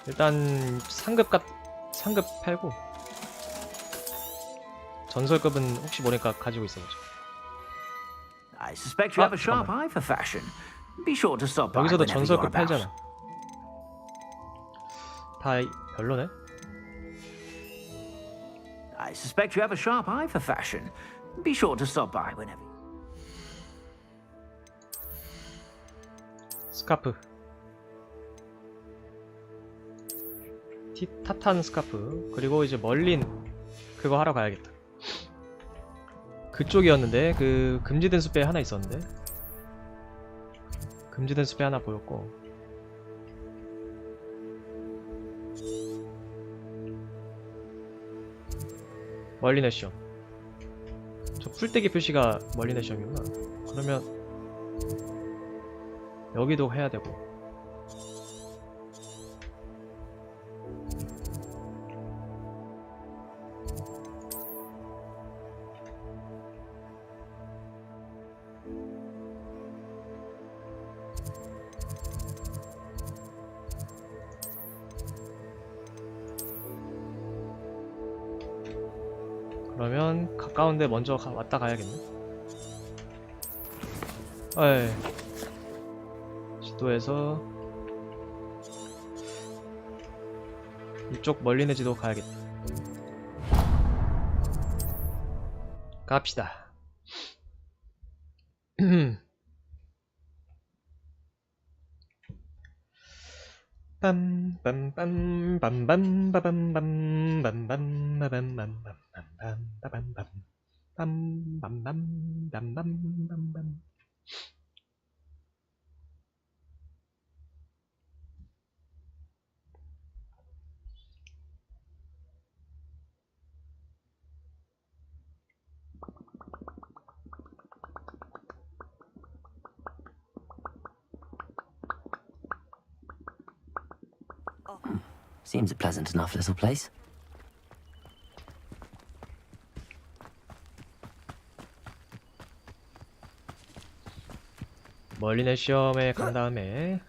일단 상급 팔고 전설급은 혹시 모르니까 가지고 있어보자. I suspect you have a sharp eye for fashion. Be sure to stop by 여기서도 whenever you're 전설급 about. 팔잖아. 다 별로네. I suspect you have a sharp eye for fashion. Be sure to stop by whenever. 스카프. 타탄 스카프. 그리고 이제 멀린 그거 하러 가야겠다. 그쪽이었는데 그 금지된 숲에 하나 있었는데 금지된 숲에 하나 보였고 멀린의 시험. 저 풀떼기 표시가 멀린의 시험이구나. 그러면 여기도 해야 되고 그러면 가까운데 먼저 왔다 가야겠네. 에이. 지도에서 이쪽 멀리네 지도 가야겠다. 갑시다. Seems a pleasant enough little place. 멀리네 시험에 간 다음에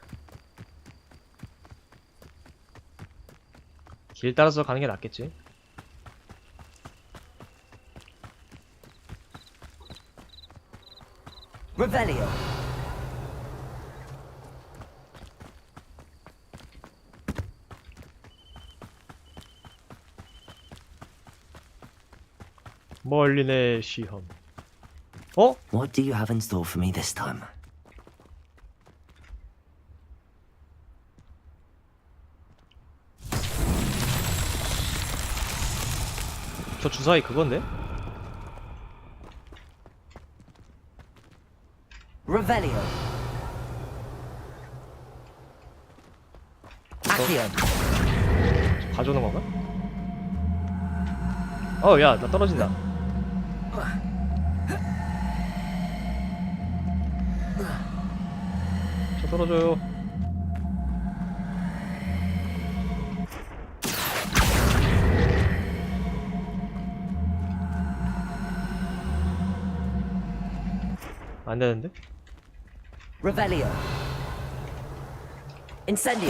길 따라서 가는 게 낫겠지. Revelio. 멀리네 시험. What do you have in store for me this time? 저 주사위 그건데? Revelio. Accio. 가져오는 건가? 야, 나 떨어진다. 저 떨어져요. 안 되는데? Revelio. Incendio.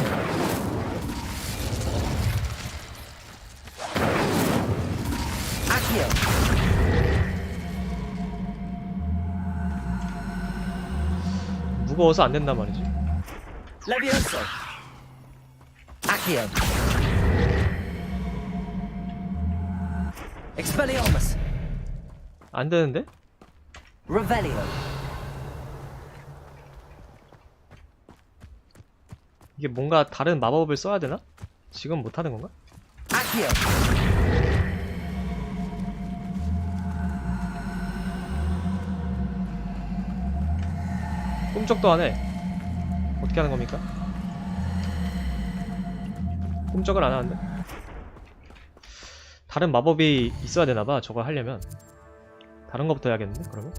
Accio. 무거워서 안 된단 말이지. Levioso. Accio. Expelliarmus. 안 되는데? Revelio. 이게 뭔가 다른 마법을 써야 되나? 지금 못 하는 건가? Accio. 꿈쩍도 안 해. 어떻게 하는 겁니까? 꿈쩍을 안 하는데? 다른 마법이 있어야 되나봐. 저걸 하려면 다른 거부터 해야겠는데? 그러면?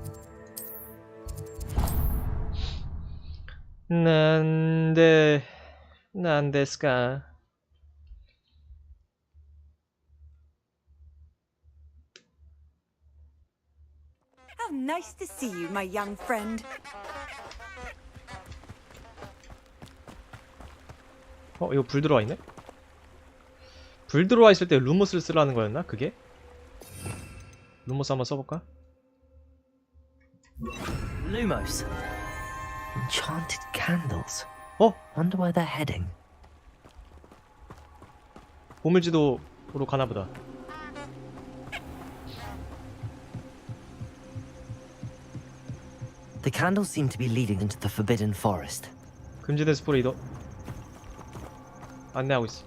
난데스까? How nice to see you, my young friend. 이거 불 들어와 있네? 불 들어와 있을 때 루모스를 쓰라는 거였나? 그게? 루모스 한번 써볼까? Lumos. Enchanted candles. 어? Wonder where they're heading. 보물지도로 가나보다. The candles seem to be leading into the Forbidden Forest. 금지된 숲으로 이동. 안내하고 있어.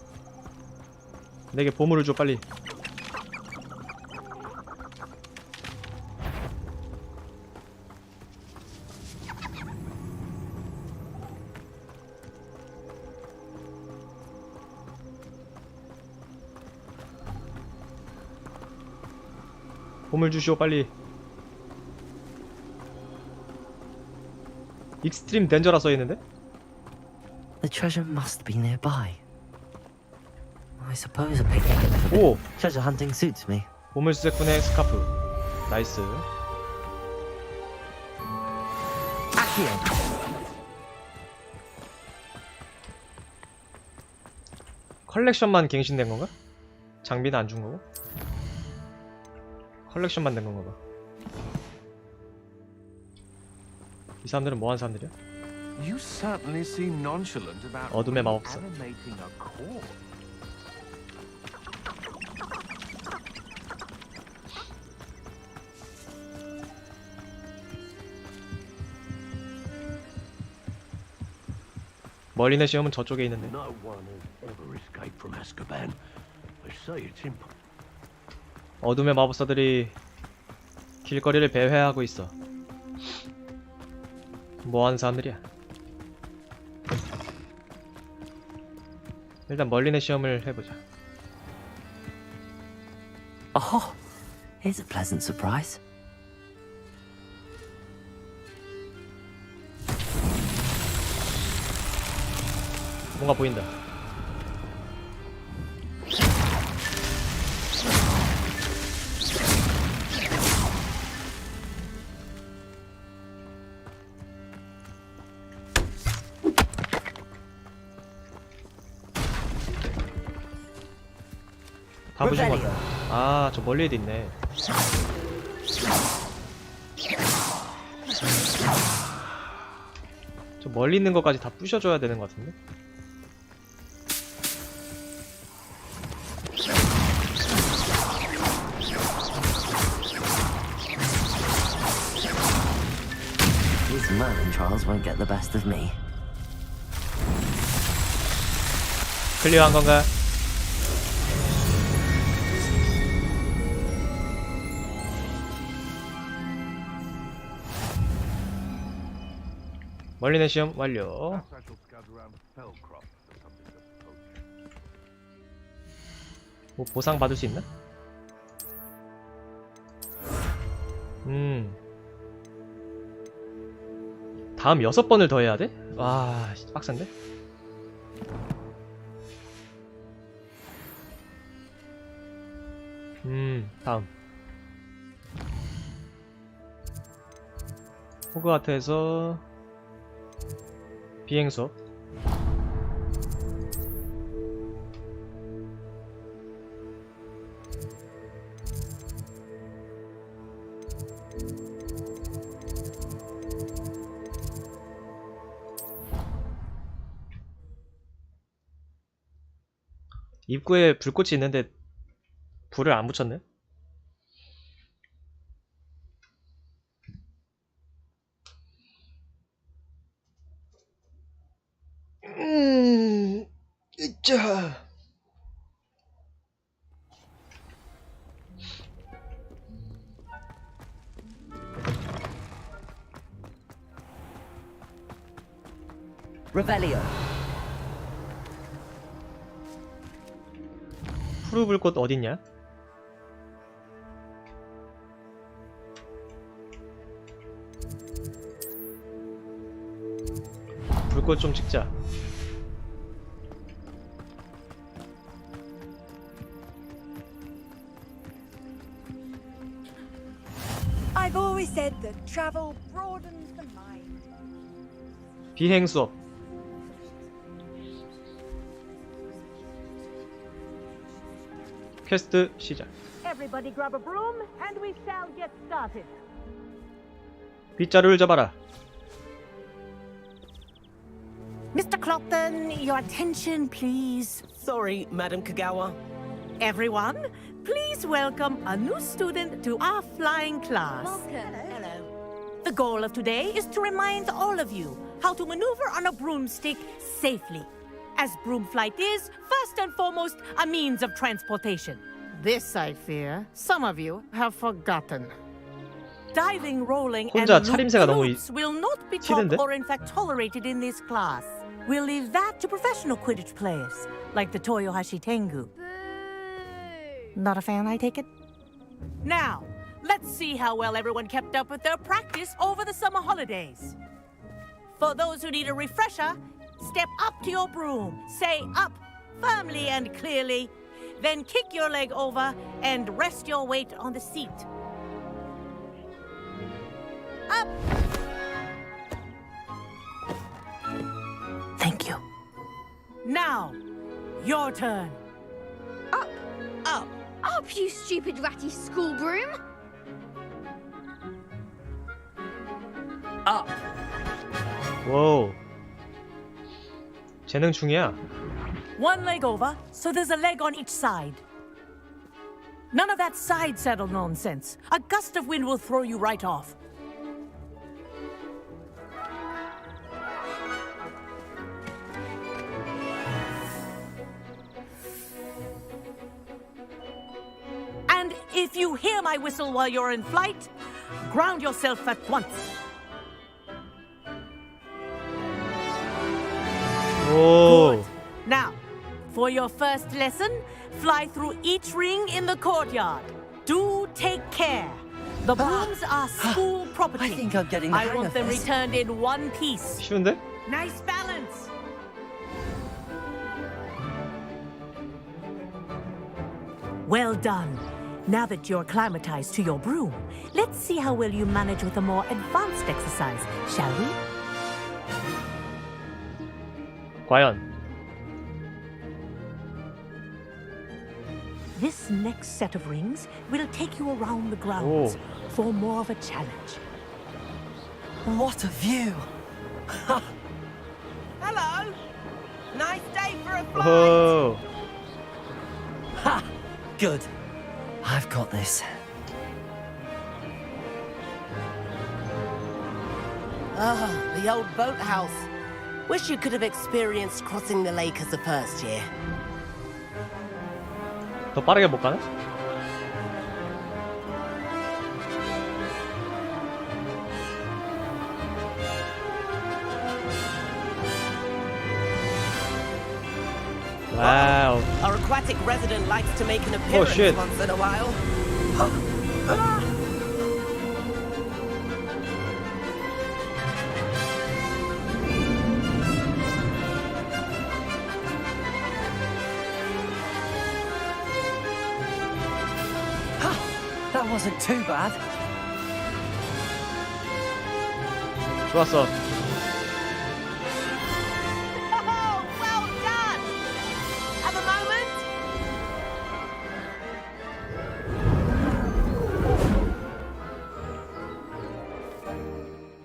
내게 보물을 줘 빨리. 보물 주시오 빨리. 익스트림 덴저라 써있는데? The treasure must be nearby. I suppose a picnic at the Forbidden 오! Treasure hunting suits me. 보물수색꾼의 스카프. 나이스. Accio. 컬렉션만 갱신된 건가? 장비는 안 준 거고? 컬렉션만 된 건가 봐. 이 사람들은 뭐 하는 사람들이야? You certainly seem nonchalant about 어둠의 마법사. animating a corpse. 멀리네 시험은 저쪽에 있는데. No one has ever escaped from Azkaban. They say it's impossible. 어둠의 마법사들이 길거리를 배회하고 있어. 뭐 하는 사람들이야? 일단 멀리네 시험을 해보자. Oh, here's a pleasant surprise. 뭔가 보인다. 다 부신 것 같아. 아, 저 멀리에도 있네. 저 멀리 있는 것까지 다 부셔줘야 되는 것 같은데? These Merlin trials won't get the best of me. 클리어한 건가? 멀리네 시험 완료. Perhaps I shall scout around Fellcroft for something to poach. 뭐 보상 받을 수 있나? 다음 6번을 더 해야 돼? 와, 빡센데? 다음 호그와트에서 비행 수업. 입구에 불꽃이 있는데 불을 안 붙였네? 있자. Revelio. 푸르불꽃 어딨냐? 불꽃 좀 찍자. I've always said that travel broadens the mind. 비행 수업. 퀘스트 시작. Everybody grab a broom and we shall get started. 빗자루를 잡아라. Mr. Clopton, your attention, please. Sorry, Madam Kagawa. Everyone, please welcome a new student to our flying class. Hello. The goal of today is to remind all of you how to maneuver on a broomstick safely, as broom flight is, first and foremost, a means of transportation. This, I fear, some of you have forgotten. Diving, rolling, and 혼자 차림새가 너무 loops will not be taught 튀는데? or in fact tolerated in this class. We'll leave that to professional Quidditch players, like the Toyohashi Tengu. Not a fan, I take it? Now, let's see how well everyone kept up with their practice over the summer holidays. For those who need a refresher, step up to your broom, say up firmly and clearly, then kick your leg over and rest your weight on the seat. Up! Thank you. Now, your turn. Up. Up. Up, you stupid ratty school broom. Up. 와우. 재능충이야. One leg over, so there's a leg on each side. None of that side saddle nonsense. A gust of wind will throw you right off. And if you hear my whistle while you're in flight, ground yourself at once. 오. Now, for your first lesson, fly through each ring in the courtyard. Do take care. The brooms are school property. I think I'm getting the I hang want of them this. returned in one piece. 쉬운데? Nice balance. Well done. Now that you're acclimatized to your broom, let's see how well you manage with a more advanced exercise, shall we? 과연. This next set of rings will take you around the grounds for more of a challenge. What a view! Hello. Nice day for a flight. 오. Ha! Good. I've got this. Ah, the old boathouse. Wish you could have experienced crossing the lake as a first year. 더 빠르게 못 가나? 와우. Our aquatic resident likes to make an appearance shit. once in a while. That wasn't too bad. 좋았어. Oh, well done! Have a moment?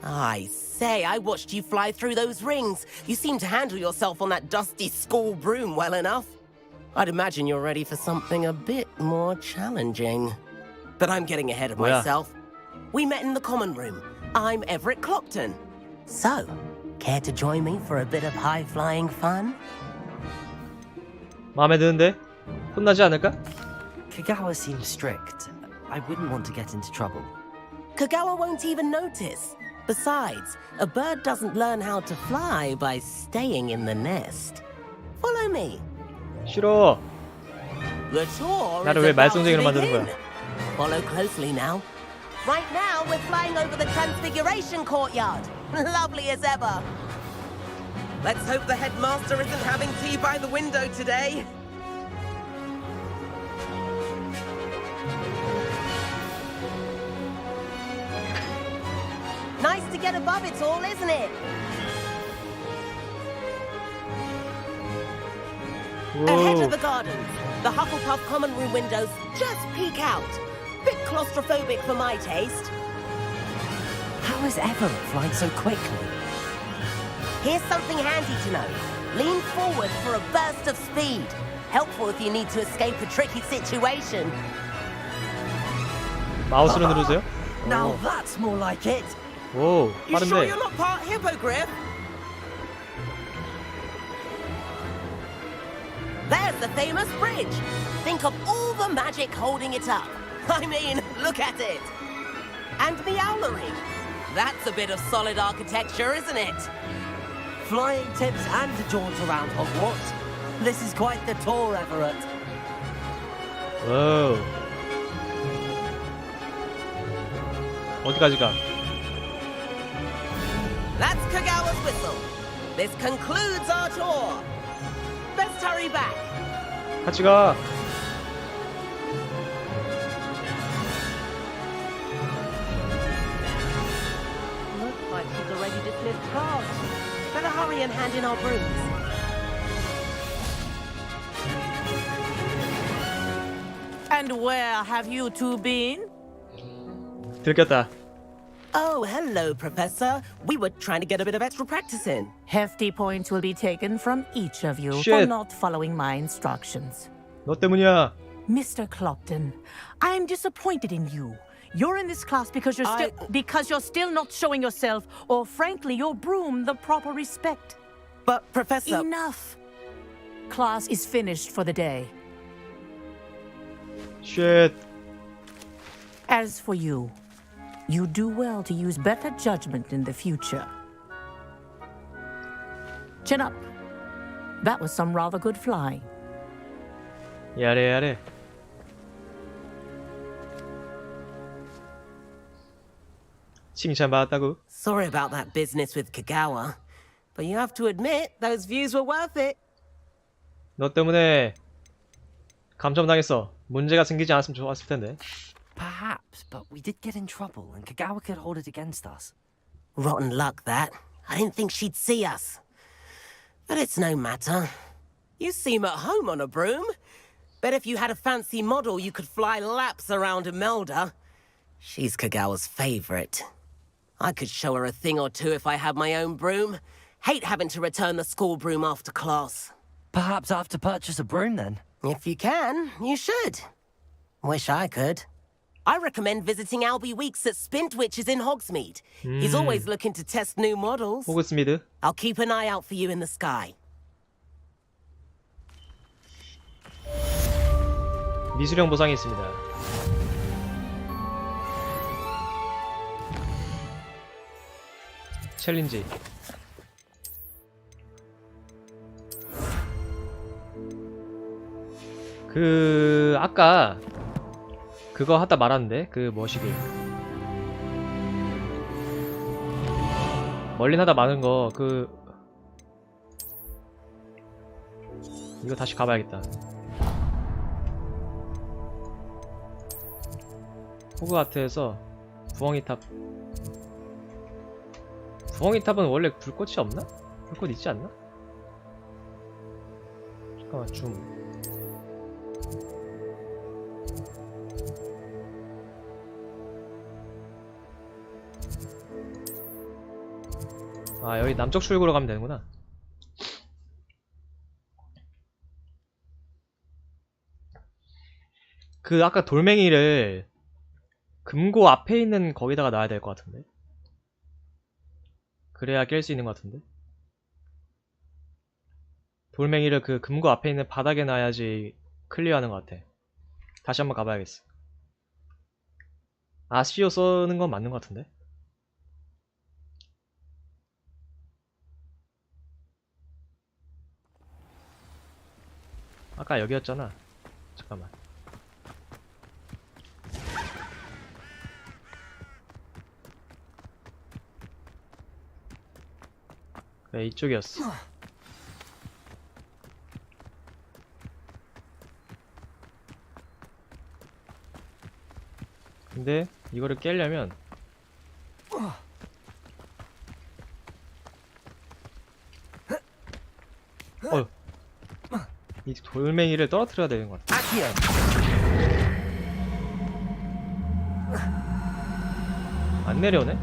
I say, I watched you fly through those rings. You seem to handle yourself on that dusty school broom well enough. I'd imagine you're ready for something a bit more challenging. But I'm getting ahead of 뭐야? myself. We met in the common room. I'm Everett Clopton. So, care to join me for a bit of high-flying fun? 마음에 드는데? 혼나지 않을까? Kagawa seems strict. I wouldn't want to get into trouble. Kagawa won't even notice. Besides, a bird doesn't learn how to fly by staying in the nest. Follow me. 싫어. The tour 나를 is 왜 about to 말썽쟁이로 만드는 begin. 거야? Follow closely now. Right now, we're flying over the Transfiguration Courtyard. Lovely as ever. Let's hope the headmaster isn't having tea by the window today. Nice to get above it all, isn't it? Ahead of the gardens, the Hufflepuff common room windows just peek out. Bit claustrophobic for my taste. How is Everett flying so quickly? Here's something handy to know. Lean forward for a burst of speed. Helpful if you need to escape a tricky situation. 마우스로 누르세요? Now that's more like it. 오, You sure 빠른데. you're not part hippogriff? There's the famous bridge. Think of all the magic holding it up. I mean, look at it. And the owlery. That's a bit of solid architecture, isn't it? Flying tips and a jaunt around Hogwarts. This is quite the tour, Everett. 와우. 어디까지 가? That's Kagawa's whistle. This concludes our tour. Let's hurry back. 같이 가. Looks like she's already dismissed class. Better hurry and hand in our brooms. And where have you two been? 들켰다. Oh, hello, Professor. We were trying to get a bit of extra practice in. Hefty points will be taken from each of you for Shit. not following my instructions. 너 때문이야. Mr. Clopton, I'm disappointed in you. You're in this class because you're still not showing yourself, or frankly, your broom the proper respect. But, Professor... Enough. Class is finished for the day. 쉣. As for you, you do well to use better judgment in the future. Chin up. That was some rather good flying. 야래 야래. 칭찬받았다고? Sorry about that business with Kagawa. But you have to admit, those views were worth it. 너 때문에 감점당했어. 문제가 생기지 않았으면 좋았을 텐데. Perhaps, but we did get in trouble, and Kagawa could hold it against us. Rotten luck, that. I didn't think she'd see us. But it's no matter. You seem at home on a broom. Bet if you had a fancy model, you could fly laps around Imelda. She's Kagawa's favorite. I could show her a thing or two if I had my own broom. Hate having to return the school broom after class. Perhaps I have to purchase a broom then. If you can, you should. Wish I could. I recommend visiting Albie Weeks at Spintwitches in Hogsmeade. He's always looking to test new models. 호그스미드. I'll keep an eye out for you in the sky. 미수령 보상이 있습니다. 챌린지. 아까 그거 하다 말았는데, 뭐시기. 멀린 하다 많은 거, 이거 다시 가봐야겠다. 호그와트에서 부엉이탑. 부엉이탑은 원래 불꽃이 없나? 불꽃 있지 않나? 잠깐만, 줌. 아, 여기 남쪽 출구로 가면 되는구나. 아까 돌멩이를 금고 앞에 있는 거기다가 놔야 될 것 같은데. 그래야 깰 수 있는 것 같은데. 돌멩이를 금고 앞에 있는 바닥에 놔야지 클리어하는 것 같아. 다시 한번 가봐야겠어. 아시오 써는 건 맞는 것 같은데. 아까 여기였잖아. 잠깐만. 그래, 이쪽이었어. 근데 이거를 깨려면 이 돌멩이를 떨어뜨려야 되는 것 같아. 안 내려오네?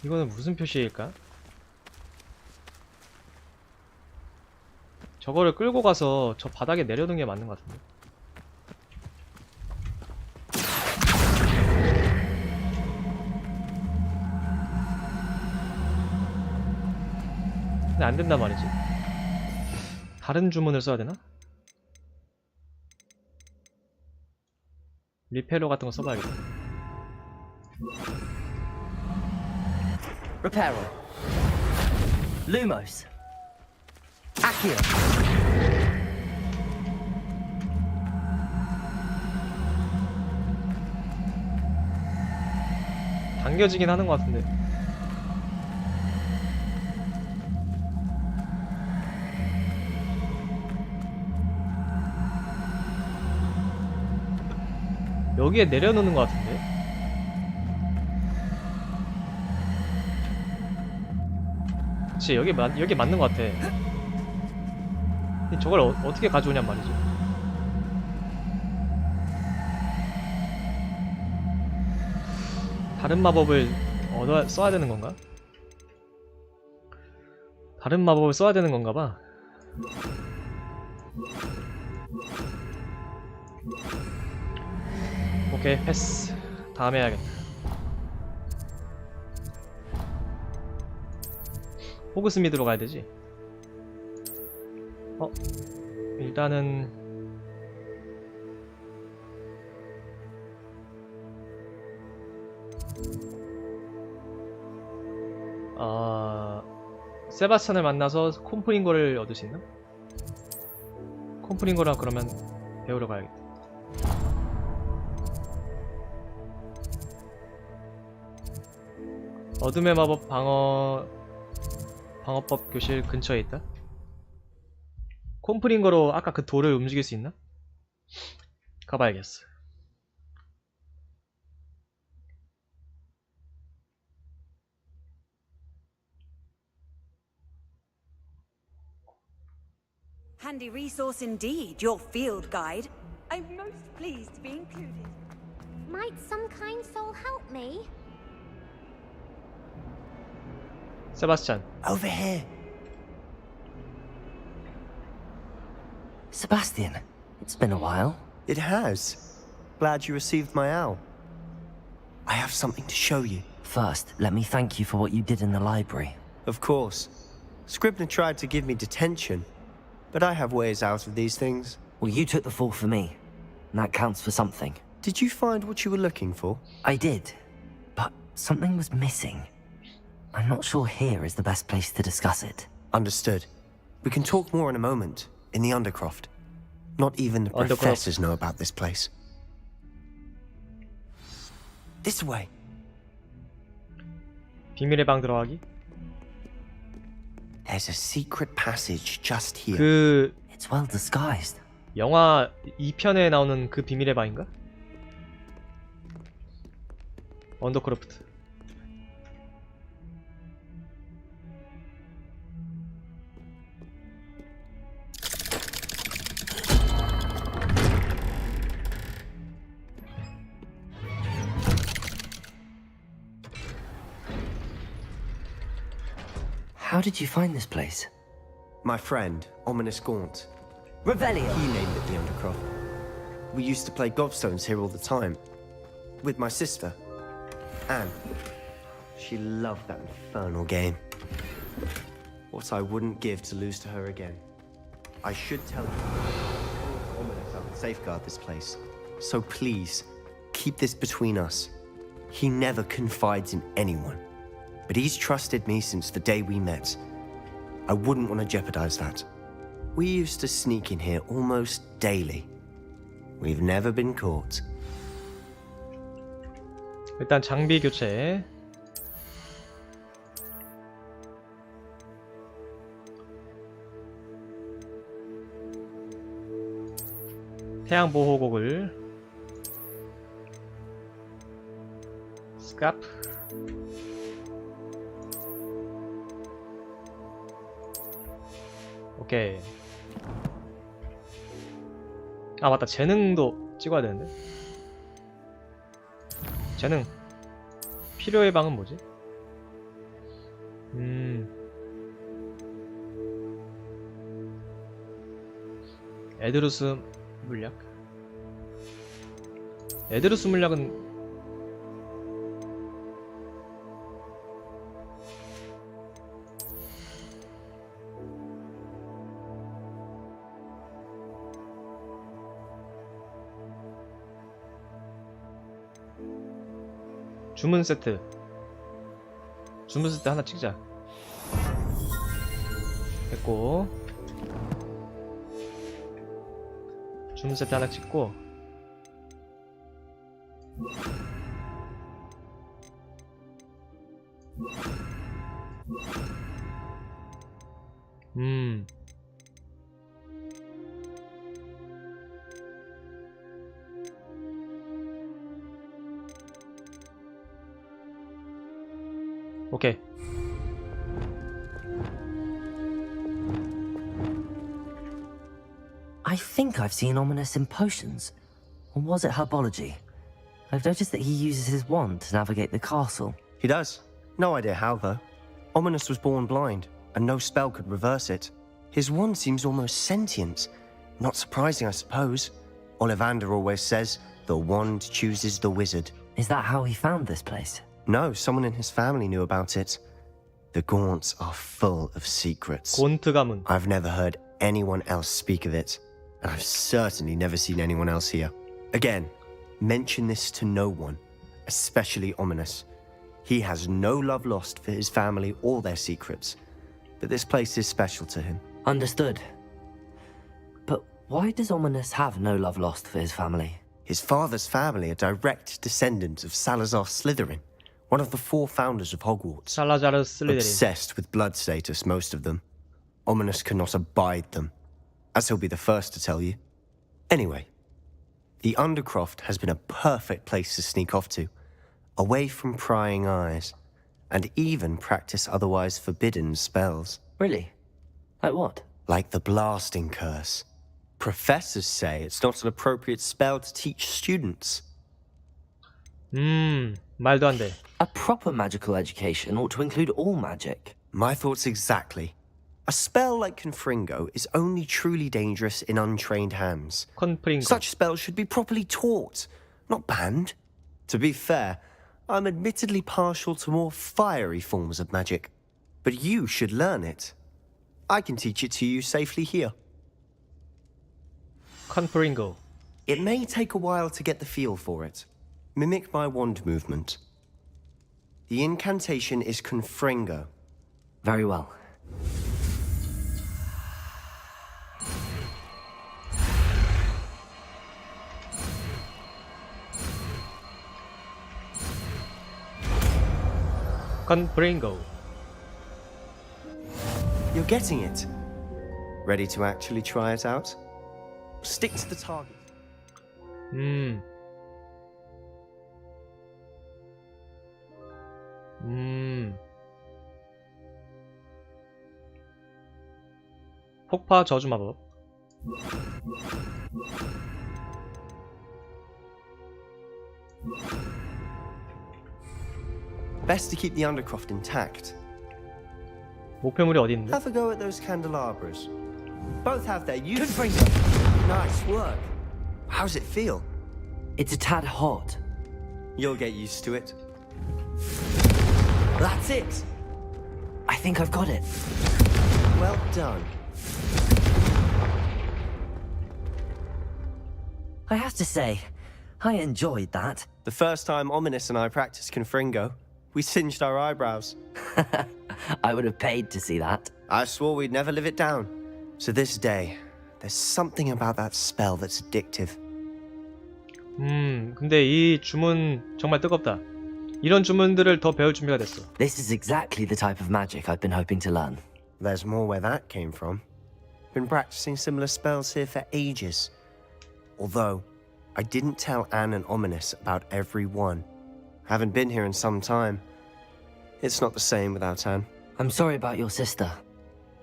이거는 무슨 표시일까? 저거를 끌고 가서 저 바닥에 내려놓는 게 맞는 것 같은데. 근데 안 된단 말이지. 다른 주문을 써야 되나? 리페러 같은 거 써봐야겠다. Reparo. Lumos. Accio. 당겨지긴 하는 것 같은데. 여기에 내려놓는 것 같은데. 그치, 여기 맞는 것 같아. 근데 저걸 어떻게 가져오냔 말이지. 다른 마법을 써야 되는 건가? 다른 마법을 써야 되는 건가 봐. 오케이, 패스. 다음에 해야겠다. 호그스미드로 가야 되지. 일단은 세바스찬을 만나서 콤프링거를 얻을 수 있나? 콤프링거라 그러면 배우러 가야겠다. 어둠의 마법 방어법 교실 근처에 있다? 콤프링거로 아까 그 돌을 움직일 수 있나? 가봐야겠어. Handy resource indeed, your field guide. I'm most pleased to be included. Might some kind soul help me? 세바스찬. Over here. Sebastian, it's been a while. It has. Glad you received my owl. I have something to show you. First, let me thank you for what you did in the library. Of course. Scribner tried to give me detention, but I have ways out of these things. Well, you took the fall for me, and that counts for something. Did you find what you were looking for? I did, but something was missing. I'm not sure here is the best place to discuss it. Understood. We can talk more in a moment, in the Undercroft. Not even the professors know about this place. This way. 비밀의 방 들어가기? There's a secret passage just here. It's well disguised. 영화 2편에 나오는 그 비밀의 방인가? 언더크로프트. How did you find this place? My friend, Ominous Gaunt. Revelio. He named it the Undercroft. We used to play gobstones here all the time. With my sister, Anne. She loved that infernal game. What I wouldn't give to lose to her again. I should tell you, Ominous I would safeguard this place. So please, keep this between us. He never confides in anyone. but he's trusted me since the day we met. I wouldn't want to jeopardize that. We used to sneak in here almost daily. We've never been caught. 일단 장비 교체. 태양 보호곡을 스카프. 오케이. 아 맞다, 재능도 찍어야 되는데. 재능 필요의 방은 뭐지? 에드루스 물약. 에드루스 물약은 주문 세트. 주문 세트 하나 찍자. 됐고, 주문 세트 하나 찍고, 오케이. I think I've seen Ominous in potions. Or was it herbology? I've noticed that he uses his wand to navigate the castle. He does. No idea how, though. Ominous was born blind, and no spell could reverse it. His wand seems almost sentient. Not surprising, I suppose. Ollivander always says, the wand chooses the wizard. Is that how he found this place? No, someone in his family knew about it. The Gaunts are full of secrets. 곤트 가문. I've never heard anyone else speak of it, and I've certainly never seen anyone else here. Again, mention this to no one, especially Ominous. He has no love lost for his family or their secrets, but this place is special to him. Understood. But why does Ominous have no love lost for his family? His father's family are direct descendants of Salazar Slytherin, one of the 4 founders of Hogwarts. 살라자르 슬리데린. Obsessed with blood status, most of them. Ominous cannot abide them, as he'll be the first to tell you. Anyway, the Undercroft has been a perfect place to sneak off to, away from prying eyes, and even practice otherwise forbidden spells. Really? Like what? Like the Blasting Curse. Professors say it's not an appropriate spell to teach students. 말도 안 돼. A proper magical education ought to include all magic. My thoughts exactly. A spell like Confringo is only truly dangerous in untrained hands. 컨프링고. Such spells should be properly taught, not banned. To be fair, I'm admittedly partial to more fiery forms of magic, but you should learn it. I can teach it to you safely here. 컨프링고. It may take a while to get the feel for it. Mimic my wand movement. The incantation is Confringo. Very well. 컨프링고. You're getting it. Ready to actually try it out? Stick to the target. 폭파 저주 마법. Best to keep the Undercroft intact. 목표물이 어디 있는데? Have a go at those candelabras. Both have their use. Nice work. How's it feel? It's a tad hot. You'll get used to it. That's it! I think I've got it. Well done. I have to say, I enjoyed that. The first time Ominous and I practiced Confringo, We singed our eyebrows. I would have paid to see that. I swore we'd never live it down. So this day, there's something about that spell that's addictive. 근데 이 주문 정말 뜨겁다. 이런 주문들을 더 배울 준비가 됐어. This is exactly the type of magic I've been hoping to learn. There's more where that came from. Been practicing similar spells here for ages. Although, I didn't tell Anne and Ominous about every one. Haven't been here in some time. It's not the same without Anne. I'm sorry about your sister.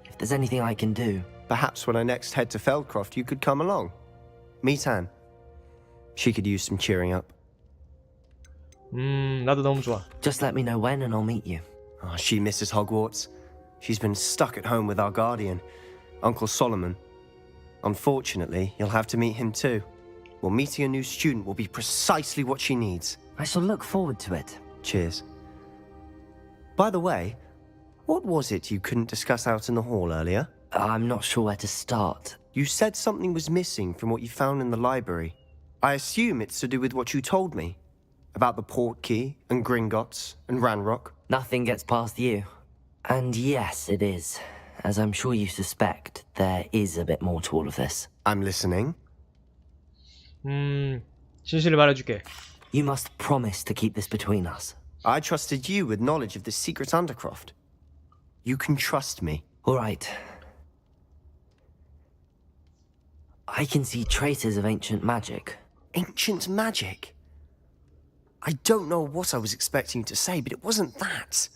If there's anything I can do... Perhaps when I next head to Feldcroft, you could come along. Meet Anne. She could use some cheering up. 나도 너무 좋아. Just let me know when and I'll meet you. Oh, she misses Hogwarts. She's been stuck at home with our guardian, Uncle Solomon. Unfortunately, you'll have to meet him too. Well, meeting a new student will be precisely what she needs. I shall look forward to it. Cheers. By the way, what was it you couldn't discuss out in the hall earlier? I'm not sure where to start. You said something was missing from what you found in the library. I assume it's to do with what you told me. About the Portkey, and Gringotts, and Ranrock. Nothing gets past you. And yes, it is. As I'm sure you suspect, there is a bit more to all of this. I'm listening. 진실을 말해줄게. You must promise to keep this between us. I trusted you with knowledge of the secret Undercroft. You can trust me. All right. I can see traces of ancient magic. Ancient magic? I don't know what I was expecting you to say, but it wasn't that.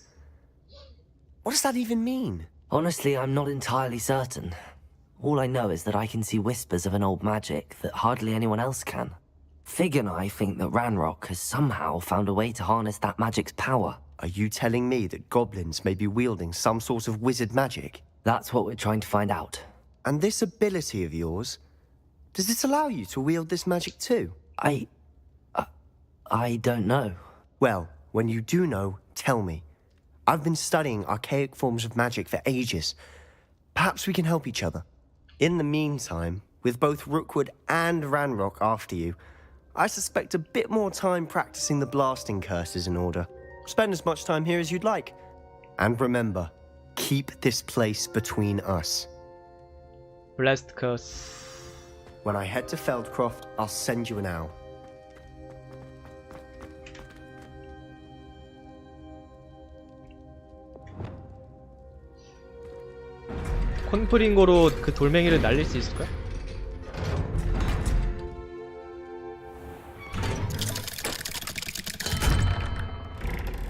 What does that even mean? Honestly, I'm not entirely certain. All I know is that I can see whispers of an old magic that hardly anyone else can. Fig and I think that Ranrock has somehow found a way to harness that magic's power. Are you telling me that goblins may be wielding some sort of wizard magic? That's what we're trying to find out. And this ability of yours, does it allow you to wield this magic too? I don't know. Well, when you do know, tell me. I've been studying archaic forms of magic for ages. Perhaps we can help each other. In the meantime, with both Rookwood and Ranrock after you, I suspect a bit more time practicing the blasting curse is in order. Spend as much time here as you'd like. And remember, keep this place between us. Blast curse. When I head to Feldcroft, I'll send you an owl. 콘프링고로 그 돌멩이를 날릴 수 있을까?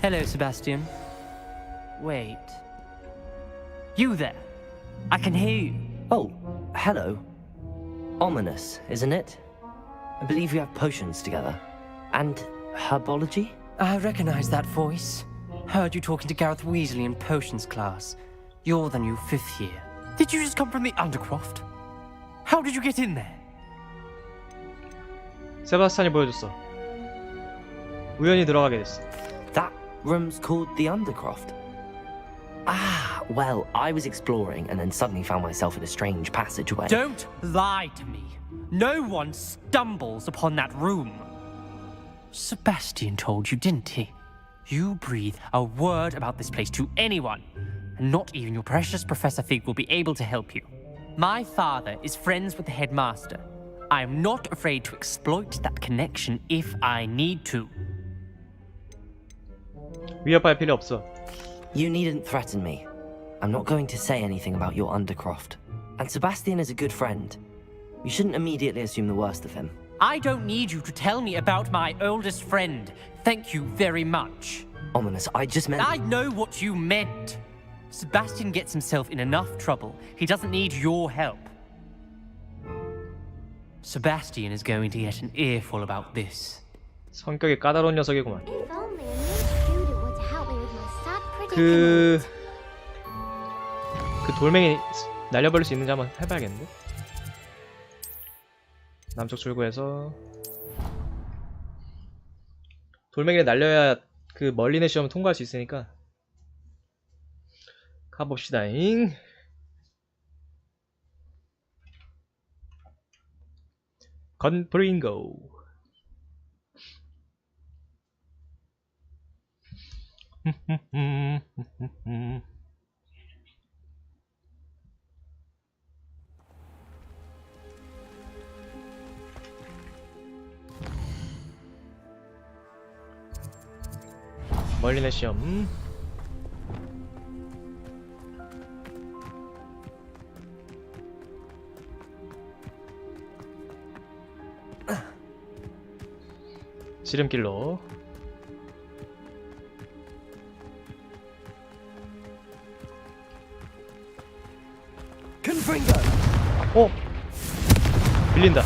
Hello, Sebastian. Wait. You there? I can hear you. Oh, hello. Ominous, isn't it? I believe you have potions together. And herbology? I recognize that voice. Heard you talking to Gareth Weasley in potions class. You're the new 5th year. Did you just come from the Undercroft? How did you get in there? 세바스찬이 보여줬어. 우연히 들어가게 됐어. That room's called the Undercroft. Ah, well, I was exploring and then suddenly found myself in a strange passageway. Don't lie to me. No one stumbles upon that room. Sebastian told you, didn't he? You breathe a word about this place to anyone, and not even your precious Professor Fig will be able to help you. My father is friends with the headmaster. I am not afraid to exploit that connection if I need to. 위협할 필요 없어. You needn't threaten me. I'm not going to say anything about your Undercroft. And Sebastian is a good friend. You shouldn't immediately assume the worst of him. I don't need you to tell me about my oldest friend. Thank you very much. Ominous, I just meant... I know what you meant. Sebastian gets himself in enough trouble. He doesn't need your help. Sebastian is going to get an earful about this. 성격이 까다로운 녀석이구만. If only a new student were to help me with my sad 그 predicament. 돌멩이 날려버릴 수 있는지 한번 해봐야겠는데? 남쪽 출구에서 돌멩이를 날려야 그 멀리 있는 시험을 통과할 수 있으니까 가봅시다잉. 건프링고. 멀리내 시험. 지름길로. 어? 밀린다.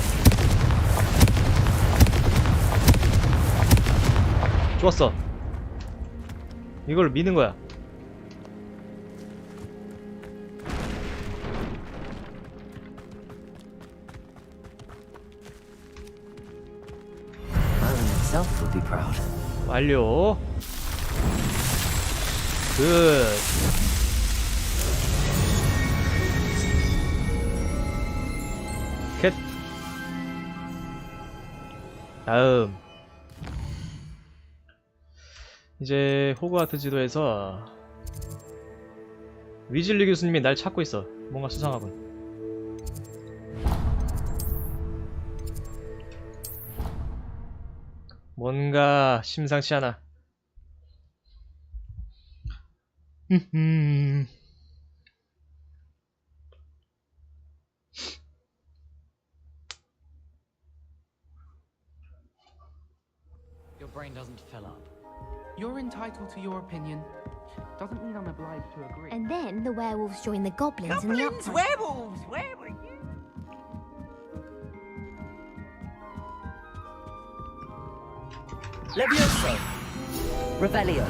좋았어. 이걸 미는 거야. 완료. 굿. 캣. 다음. 이제 호그와트 지도에서 위즐리 교수님이 날 찾고 있어. 뭔가 수상하군. 뭔가 심상치 않아. Your brain doesn't fill up. You're entitled to your opinion. Doesn't mean I'm obliged to agree. And then the werewolves join the goblins in the Goblins, uproar. werewolves, where were you? Levioso. Revelio.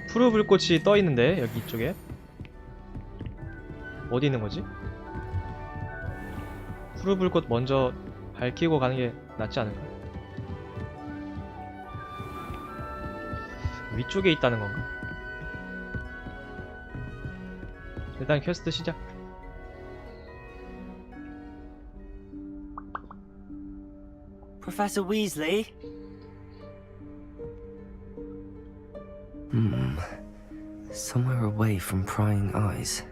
푸르 불꽃이 떠 있는데 여기 이쪽에 어디 있는 거지? 푸르 불꽃 먼저 밝히고 가는 게 낫지 않을까? 위쪽에 있다는 건가? 일단 퀘스트 시작. Professor Weasley? Somewhere away from prying eyes.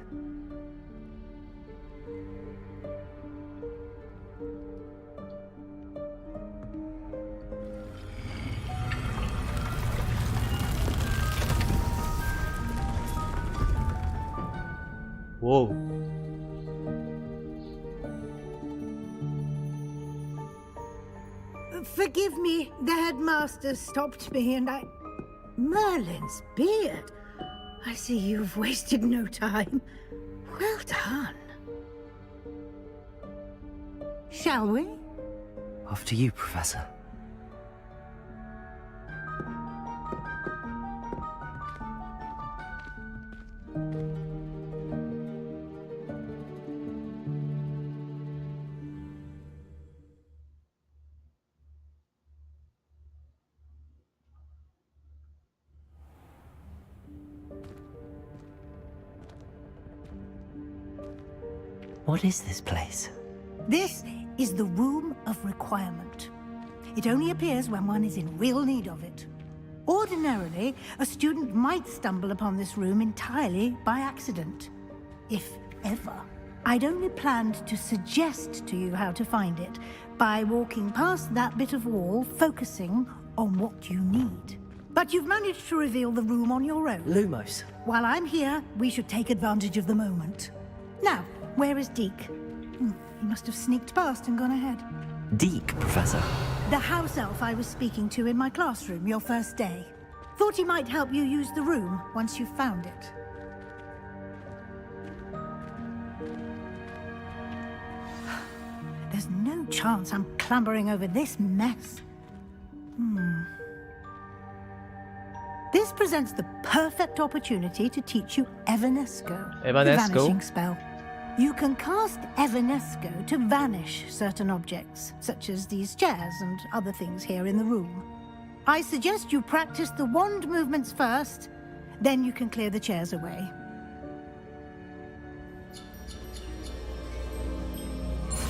Whoa. Forgive me, the headmaster stopped me and I... Merlin's beard. I see you've wasted no time. Well done. Shall we? After you, Professor. What is this place? This is the Room of Requirement. It only appears when one is in real need of it. Ordinarily, a student might stumble upon this room entirely by accident, if ever. I'd only planned to suggest to you how to find it by walking past that bit of wall, focusing on what you need. But you've managed to reveal the room on your own. Lumos. While I'm here, we should take advantage of the moment. Now, where is Deke? He must have sneaked past and gone ahead. Deke, Professor. The house elf I was speaking to in my classroom your first day. Thought he might help you use the room once you've found it. There's no chance I'm clambering over this mess. This presents the perfect opportunity to teach you Evanesco, the vanishing spell. You can cast Evanesco to vanish certain objects, such as these chairs and other things here in the room. I suggest you practice the wand movements first, then you can clear the chairs away.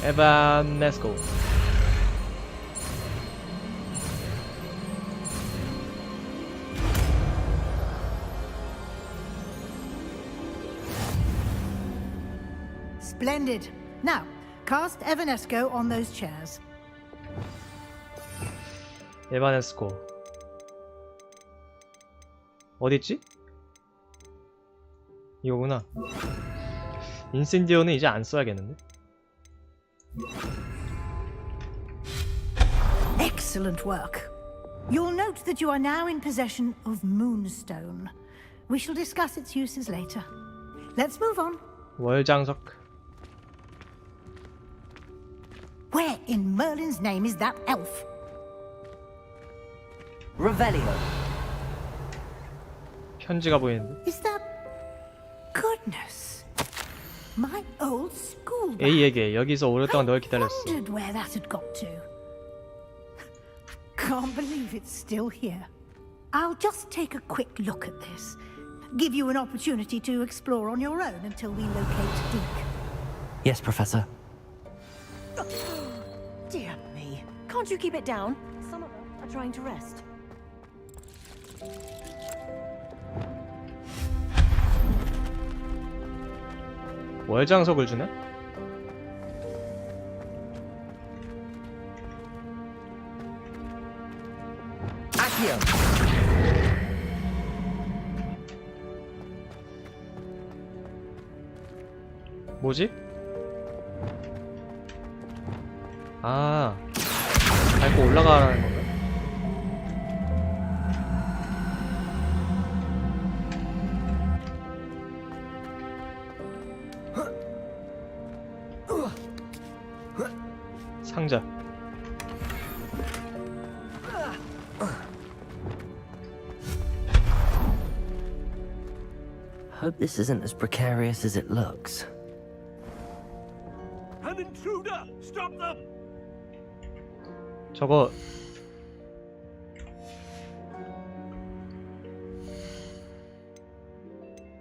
Evanesco. Splendid. Now, cast Evanesco on those chairs. 에바네스코. 어딨지? 이거구나. 인센디오는 이제 안 써야겠는데? Excellent work. You'll note that you are now in possession of Moonstone. We shall discuss its uses later. Let's move on. 월장석. Where in Merlin's name is that elf? Revelio. 편지가 보이는데? Is that... Goodness. My old school bag. A에게 여기서 오랫동안 널 기다렸어. Wondered where that had got to. Can't believe it's still here. I'll just take a quick look at this. Give you an opportunity to explore on your own until we locate Deke. Yes, Professor. Dear me. Can't you keep it down? Some of us are trying to rest. 월장석을 주네? Accio. 뭐지? 아, 밟고 올라가라는 건가? 상자. Hope this isn't as precarious as it looks. An intruder! Stop them! 저거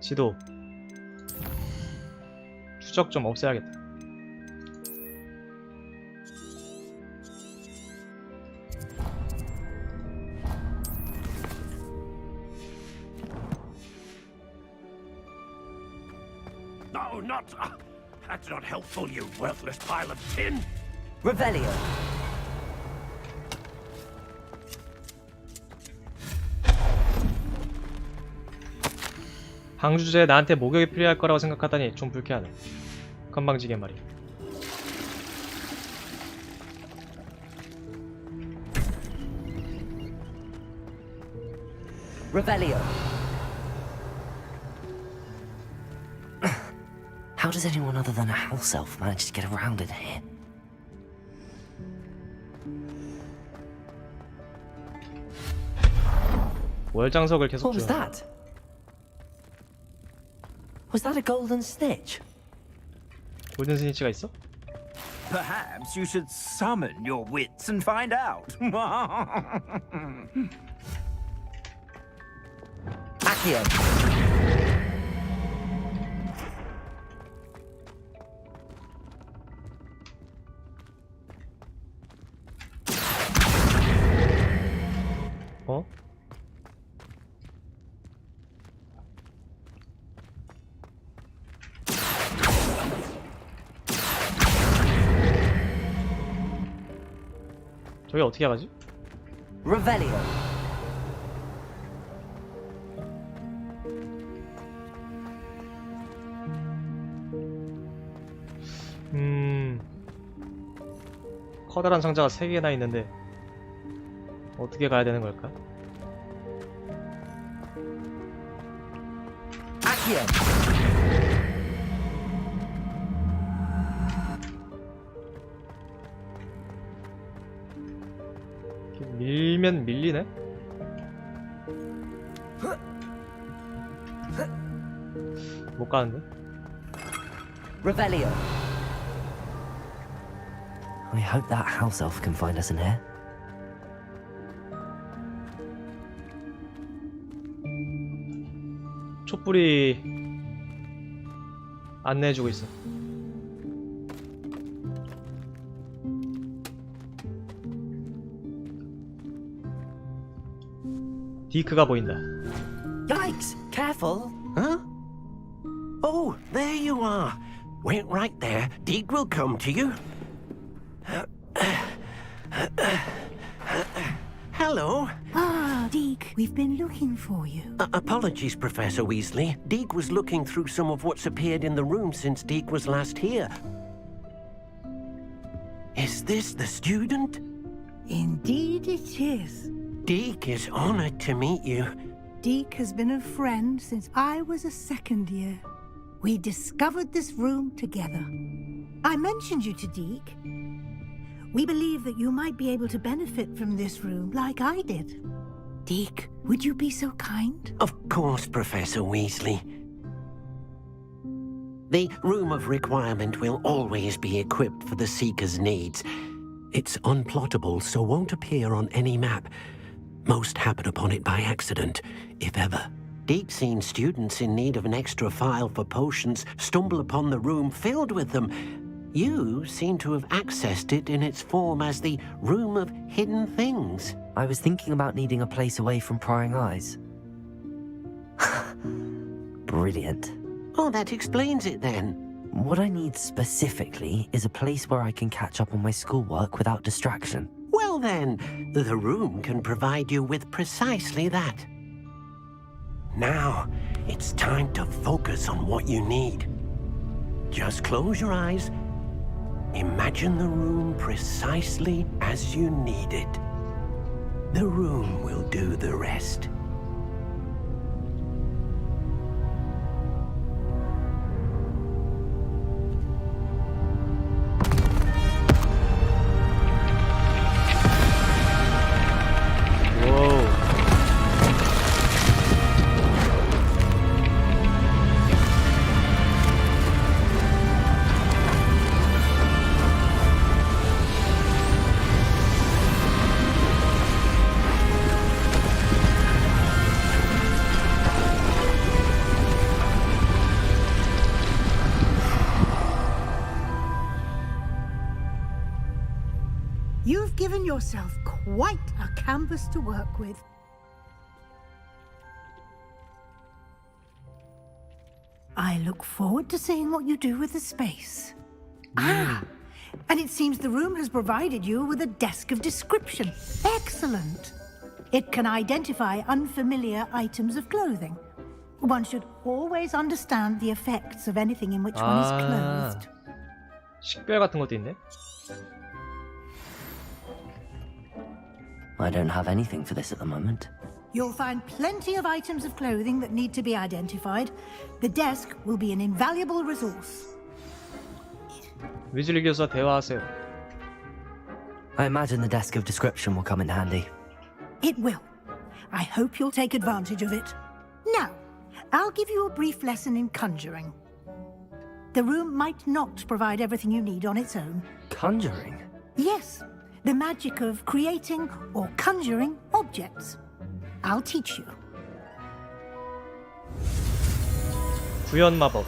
지도 추적 좀 없애야겠다. No, not... that's not helpful, you worthless pile of tin! Revelio. 방주제 나한테 목욕이 필요할 거라고 생각하다니 좀 불쾌하네. 건방지게 말이. Revelio. How does anyone other than a house elf manage to get around in here? 월장석을 계속 What was 줘. that? Was that a golden snitch? 골든 스니치가 있어? Perhaps you should summon your wits and find out. Accio. 어? 저기 어떻게 가지? Revelio. 커다란 상자가 3개나 있는데 어떻게 가야 되는 걸까? Accio. 밀면 밀리네? 못 가는데? Revelio. I hope that house elf can find us in here. 촛불이 안내해주고 있어. 디크가 보인다. Yikes! Careful! Huh? Oh, there you are. Wait right there. Deke will come to you. Hello. Ah, Deke, we've been looking for you. Apologies, Professor Weasley. Deke was looking through some of what's appeared in the room since Deke was last here. Is this the student? Indeed it is. Deke is honored to meet you. Deke has been a friend since I was a second year. We discovered this room together. I mentioned you to Deke. We believe that you might be able to benefit from this room like I did. Deke, would you be so kind? Of course, Professor Weasley. The Room of Requirement will always be equipped for the Seeker's needs. It's unplottable, so won't appear on any map. Most happen upon it by accident, if ever. Deke's seen students in need of an extra file for potions stumble upon the room filled with them. You seem to have accessed it in its form as the Room of Hidden Things. I was thinking about needing a place away from prying eyes. Brilliant. Oh, that explains it then. What I need specifically is a place where I can catch up on my schoolwork without distraction. Well then, the room can provide you with precisely that. Now, it's time to focus on what you need. Just close your eyes. Imagine the room precisely as you need it. The room will do the rest. You've given yourself quite a canvas to work with. I look forward to seeing what you do with the space. Ah, and it seems the room has provided you with a desk of description. Excellent. It can identify unfamiliar items of clothing. One should always understand the effects of anything in which one is clothed. 식별 같은 것도 있네. I don't have anything for this at the moment. You'll find plenty of items of clothing that need to be identified. The desk will be an invaluable resource. 위즐리 교수와 대화하세요. I imagine the desk of description will come in handy. It will. I hope you'll take advantage of it. Now, I'll give you a brief lesson in conjuring. The room might not provide everything you need on its own. Conjuring? Yes, the magic of creating or conjuring objects. I'll teach you. 구현 마법.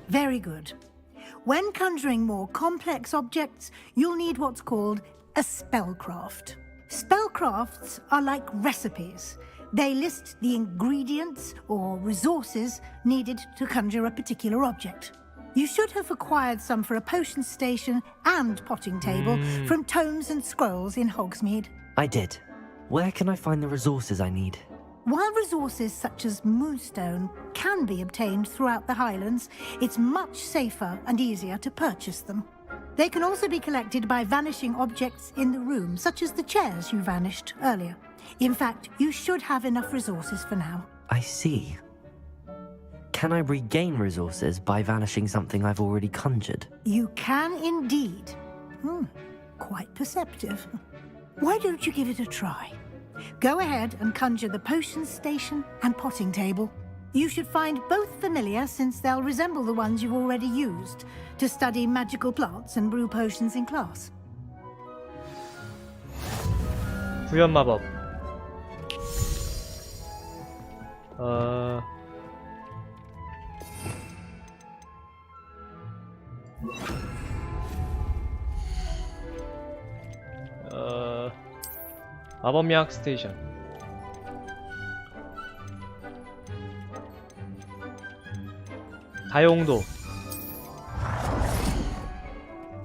Very good. When conjuring more complex objects, you'll need what's called a spellcraft. Spellcrafts are like recipes. They list the ingredients or resources needed to conjure a particular object. You should have acquired some for a potion station and potting table from tomes and scrolls in Hogsmeade. I did. Where can I find the resources I need? While resources such as moonstone can be obtained throughout the Highlands, it's much safer and easier to purchase them. They can also be collected by vanishing objects in the room, such as the chairs you vanished earlier. In fact, you should have enough resources for now. I see. Can I regain resources by vanishing something I've already conjured? You can indeed. Quite perceptive. Why don't you give it a try? Go ahead and conjure the potion station and potting table. You should find both familiar, since they'll resemble the ones you've already used to study magical plants and brew potions in class. 구현 마법. 마법약 스테이션. 다용도.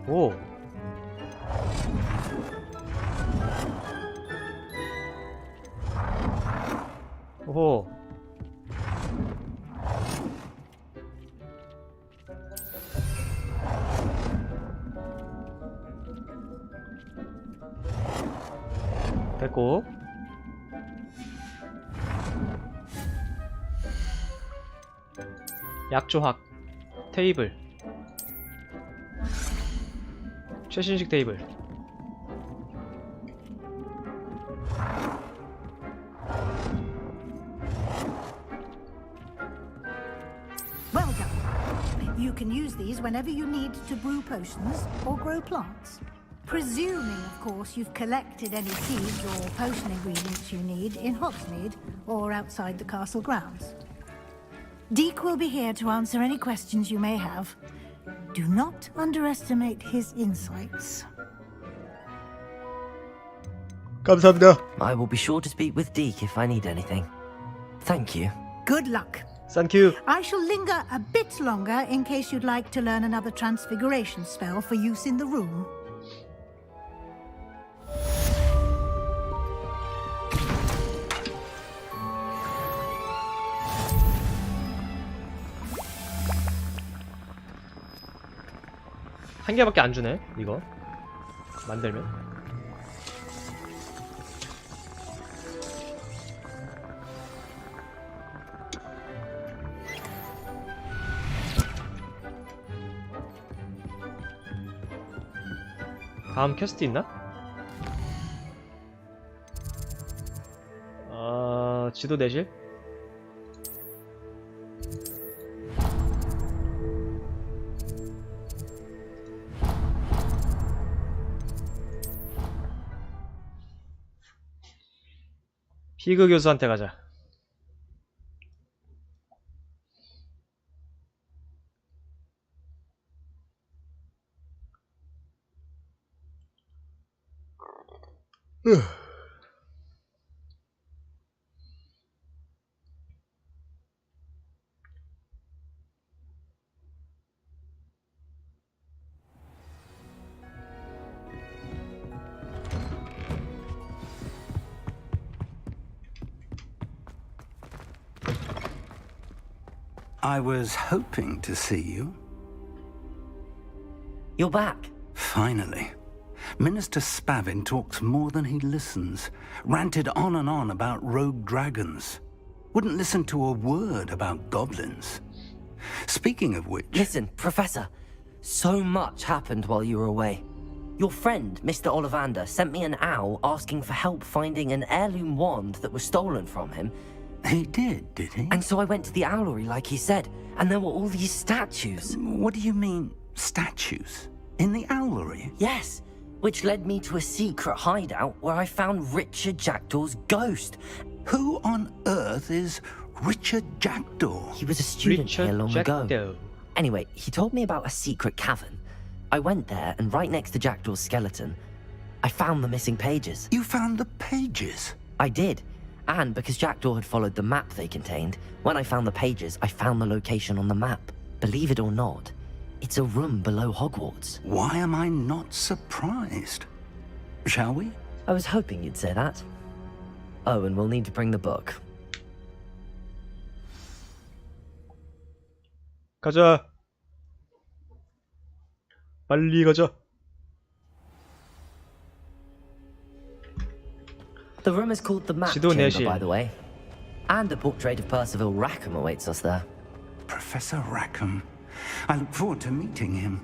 오. 오호. 됐고. 약조학 테이블. 최신식 테이블. Well done. You can use these whenever you need to brew potions or grow plants. Presuming, of course, you've collected any seeds or potion ingredients you need in Hogsmeade or outside the castle grounds. Deke will be here to answer any questions you may have. Do not underestimate his insights. 감사합니다. I will be sure to speak with Deke if I need anything. Thank you. Good luck. Thank you. I shall linger a bit longer in case you'd like to learn another transfiguration spell for use in the room. 한 개밖에 안 주네, 이거. 만들면. 다음 퀘스트 있나? 지도 내실? 피그 교수한테 가자. I was hoping to see you. You're back. Finally. Minister Spavin talks more than he listens. Ranted on and on about rogue dragons. Wouldn't listen to a word about goblins. Speaking of which... Listen, Professor. So much happened while you were away. Your friend, Mr. Ollivander, sent me an owl asking for help finding an heirloom wand that was stolen from him. He did he? And so I went to the owlery like he said, and there were all these statues. What do you mean, statues? In the owlery? Yes, which led me to a secret hideout where I found Richard Jackdaw's ghost. Who on earth is Richard Jackdaw? He was a student here long ago. Anyway, he told me about a secret cavern. I went there, and right next to Jackdaw's skeleton, I found the missing pages. You found the pages? I did. And because Jackdaw had followed the map they contained, when I found the pages, I found the location on the map. Believe it or not, it's a room below Hogwarts. Why am I not surprised? Shall we? I was hoping you'd say that. Oh, and we'll need to bring the book. 가자. 빨리 가자. The room is called the Map Chamber, by the way. And a portrait of Percival Rackham awaits us there. Professor Rackham. I look forward to meeting him.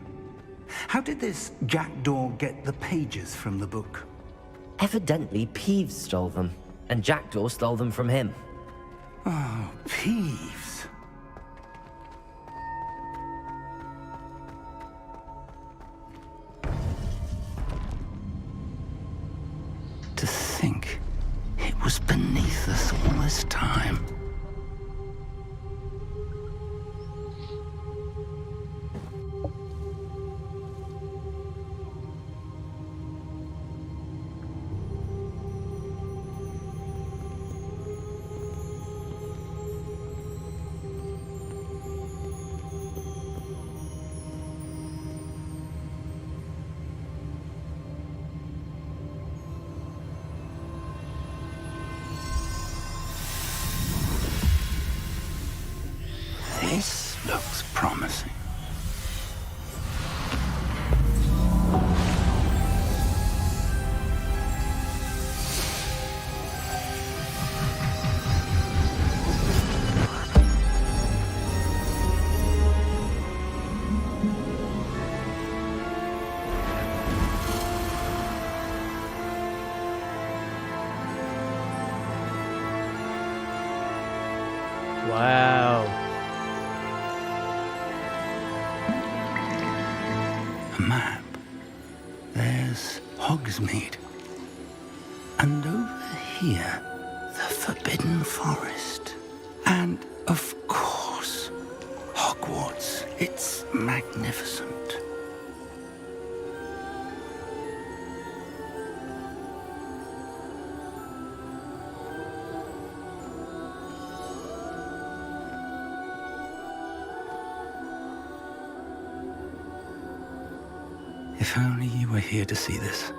How did this jackdaw get the pages from the book? Evidently, Peeves stole them, and Jackdaw stole them from him. Oh, Peeves. To think it was beneath us all this time. This looks promising. Wow. A map. There's Hogsmeade. And over here, the Forbidden Forest. And, of course, Hogwarts. It's magnificent. If only you were here to see this.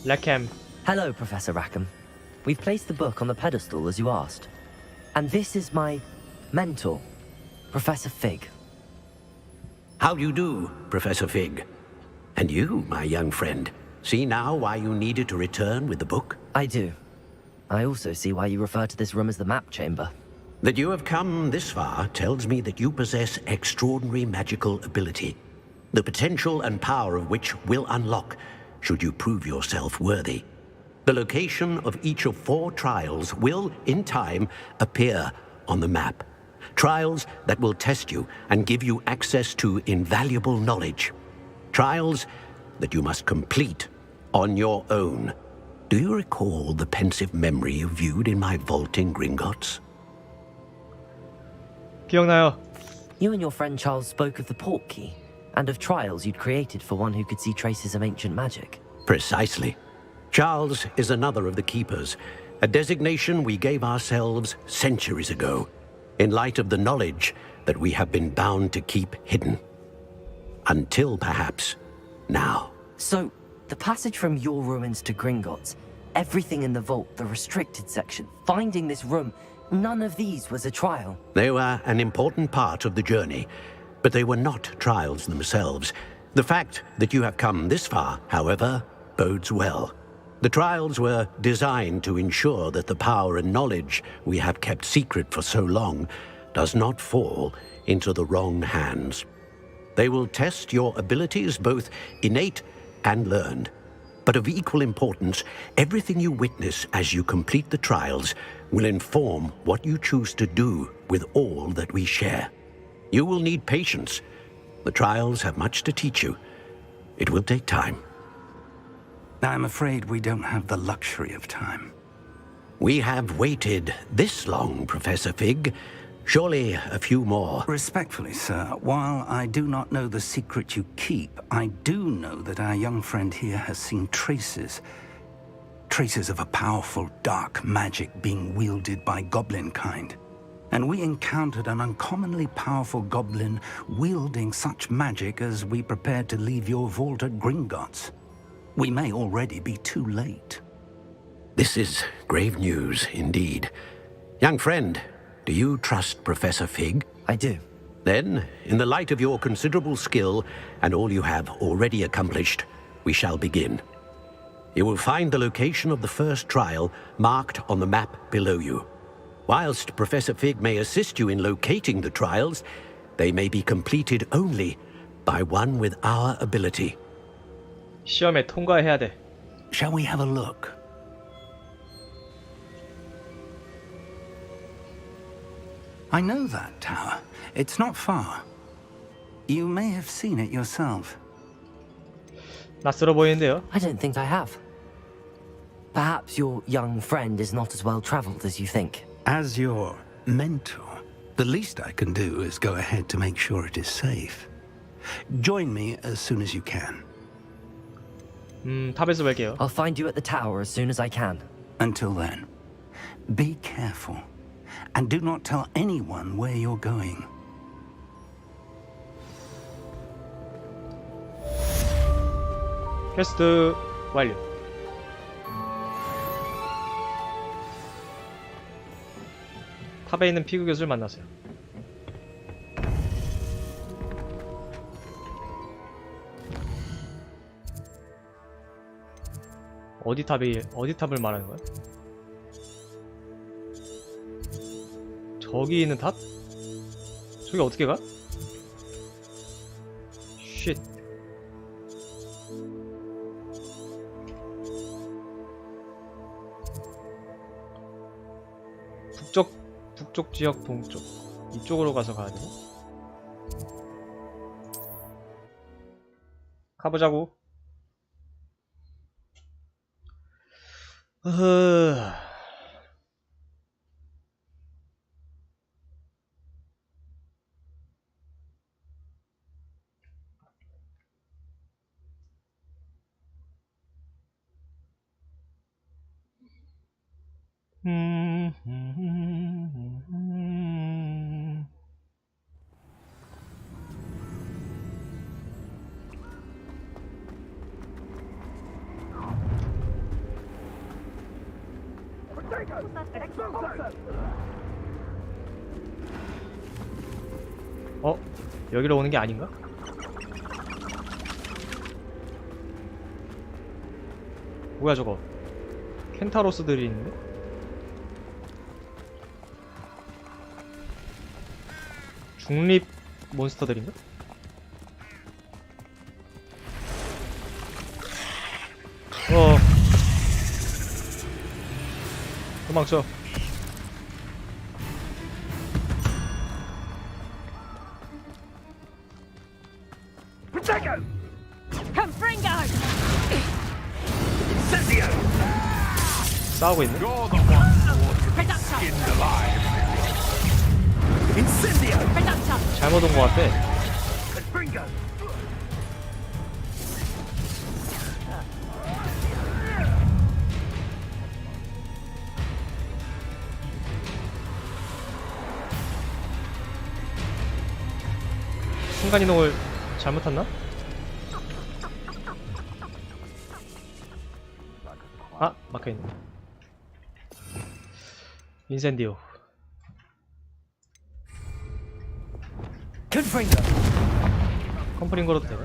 Rackham. Hello, Professor Rackham. We've placed the book on the pedestal as you asked. And this is my mentor, Professor Fig. How do you do, Professor Fig? And you, my young friend, see now why you needed to return with the book? I do. I also see why you refer to this room as the map chamber. That you have come this far tells me that you possess extraordinary magical ability, the potential and power of which will unlock should you prove yourself worthy. The location of each of 4 trials will, in time, appear on the map. Trials that will test you and give you access to invaluable knowledge. Trials that you must complete on your own. Do you recall the pensive memory you viewed in my vault in Gringotts? 기억나요. You and your friend Charles spoke of the portkey, and of trials you'd created for one who could see traces of ancient magic. Precisely. Charles is another of the Keepers, a designation we gave ourselves centuries ago, in light of the knowledge that we have been bound to keep hidden. Until, perhaps, now. So, the passage from your ruins to Gringotts, everything in the vault, the restricted section, finding this room, none of these was a trial. They were an important part of the journey, but they were not trials themselves. The fact that you have come this far, however, bodes well. The trials were designed to ensure that the power and knowledge we have kept secret for so long does not fall into the wrong hands. They will test your abilities, both innate and learned. But of equal importance, everything you witness as you complete the trials will inform what you choose to do with all that we share. You will need patience. The trials have much to teach you. It will take time. I'm afraid we don't have the luxury of time. We have waited this long, Professor Fig. Surely a few more. Respectfully, sir, while I do not know the secret you keep, I do know that our young friend here has seen traces of a powerful dark magic being wielded by goblin kind. And we encountered an uncommonly powerful goblin wielding such magic as we prepared to leave your vault at Gringotts. We may already be too late. This is grave news indeed. Young friend, do you trust Professor Fig? I do. Then, in the light of your considerable skill and all you have already accomplished, we shall begin. You will find the location of the first trial marked on the map below you. Whilst Professor Fig may assist you in locating the trials, they may be completed only by one with our ability. 시험에 통과해야 돼. Shall we have a look? I know that tower. It's not far. You may have seen it yourself. 낯설어 보이는데요. I don't think I have. Perhaps your young friend is not as well traveled as you think. As your mentor, the least I can do is go ahead to make sure it is safe. Join me as soon as you can. 탑에서 뵐게요. I'll find you at the tower as soon as I can. Until then, be careful and do not tell anyone where you're going. 퀘스트 완료. 탑에 있는 피그 교수를 만나세요. 어디 탑을 말하는 거야? 저기 있는 탑? 저기 어떻게 가? 쉿. 북쪽 지역 동쪽. 이쪽으로 가서 가야 되나? 가보자고. 여기로 오는 게 아닌가? 뭐야 저거? 켄타로스들이 있는데? 중립 몬스터들인가? 도망쳐. 싸우고 있네. 잘못 온 것 같아. 순간이동을 잘못했나? 아, 막혀있네. 인센디오. 컴프링 걸어도 되나?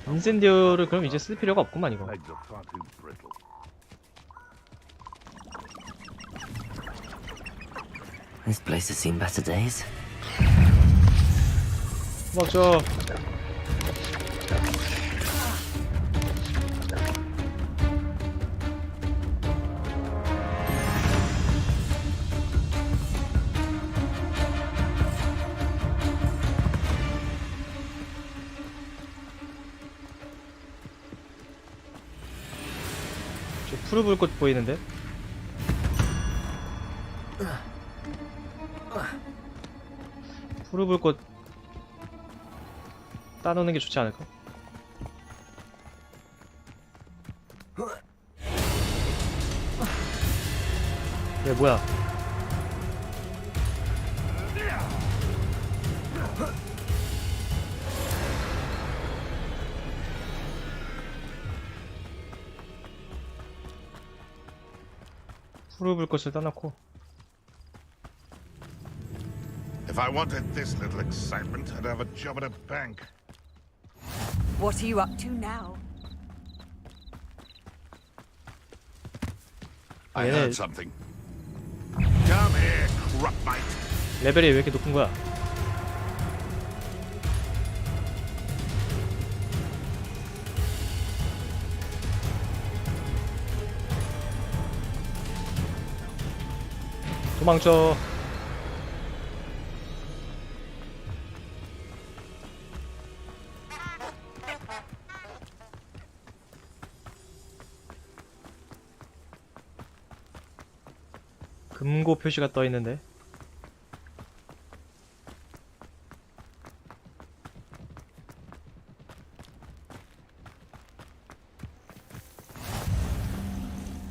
인센디오를 그럼 이제 쓸 필요가 없구만 이거. This place has seen better days. 맞죠. 저 푸르불꽃 보이는데? 푸르불꽃 따놓는 게 좋지 않을까? 얘 뭐야? 푸르불꽃을 따놓고. If I wanted this little excitement, I'd have a job at a bank. What are you up to now? I heard something. Come here, crupmite. 레벨이 왜 이렇게 높은 거야? 도망쳐. 금고 표시가 떠 있는데.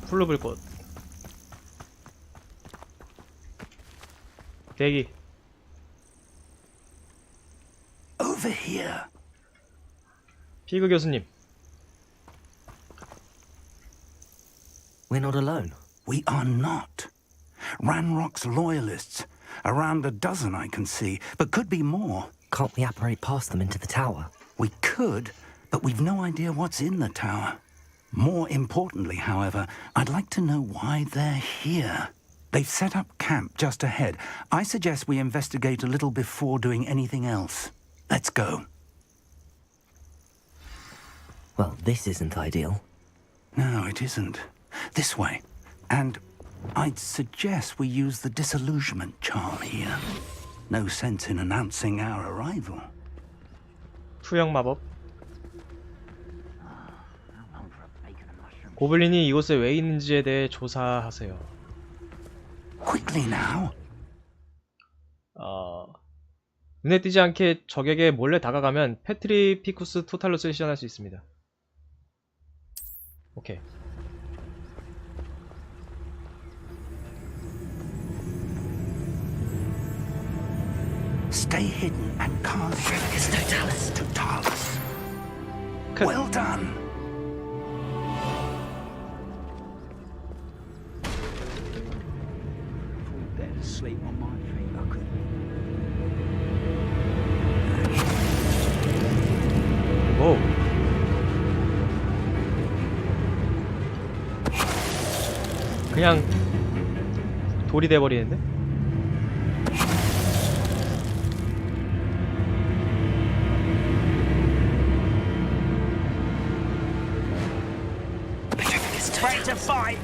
풀로불꽃. 대기. Over here. 피그 교수님. We're not alone. We are not. Ranrock's loyalists. Around a dozen I can see, but could be more. Can't we apparate past them into the tower? We could, but we've no idea what's in the tower. More importantly, however, I'd like to know why they're here. They've set up camp just ahead. I suggest we investigate a little before doing anything else. Let's go. Well, this isn't ideal. No, it isn't. This way. And I'd suggest we use the disillusionment charm here. No sense in announcing our arrival. 투영 마법. 고블린이 이곳에 왜 있는지에 대해 조사하세요. Quickly now. 눈에 띄지 않게 적에게 몰래 다가가면 페트리피쿠스 토탈로스를 시전할 수 있습니다. 오케이. Stay hidden and can't. Totalis. Totalis. Well done. Better sleep on my feet, I could. 오. 그냥 돌이 돼버리는데? Ready to fight!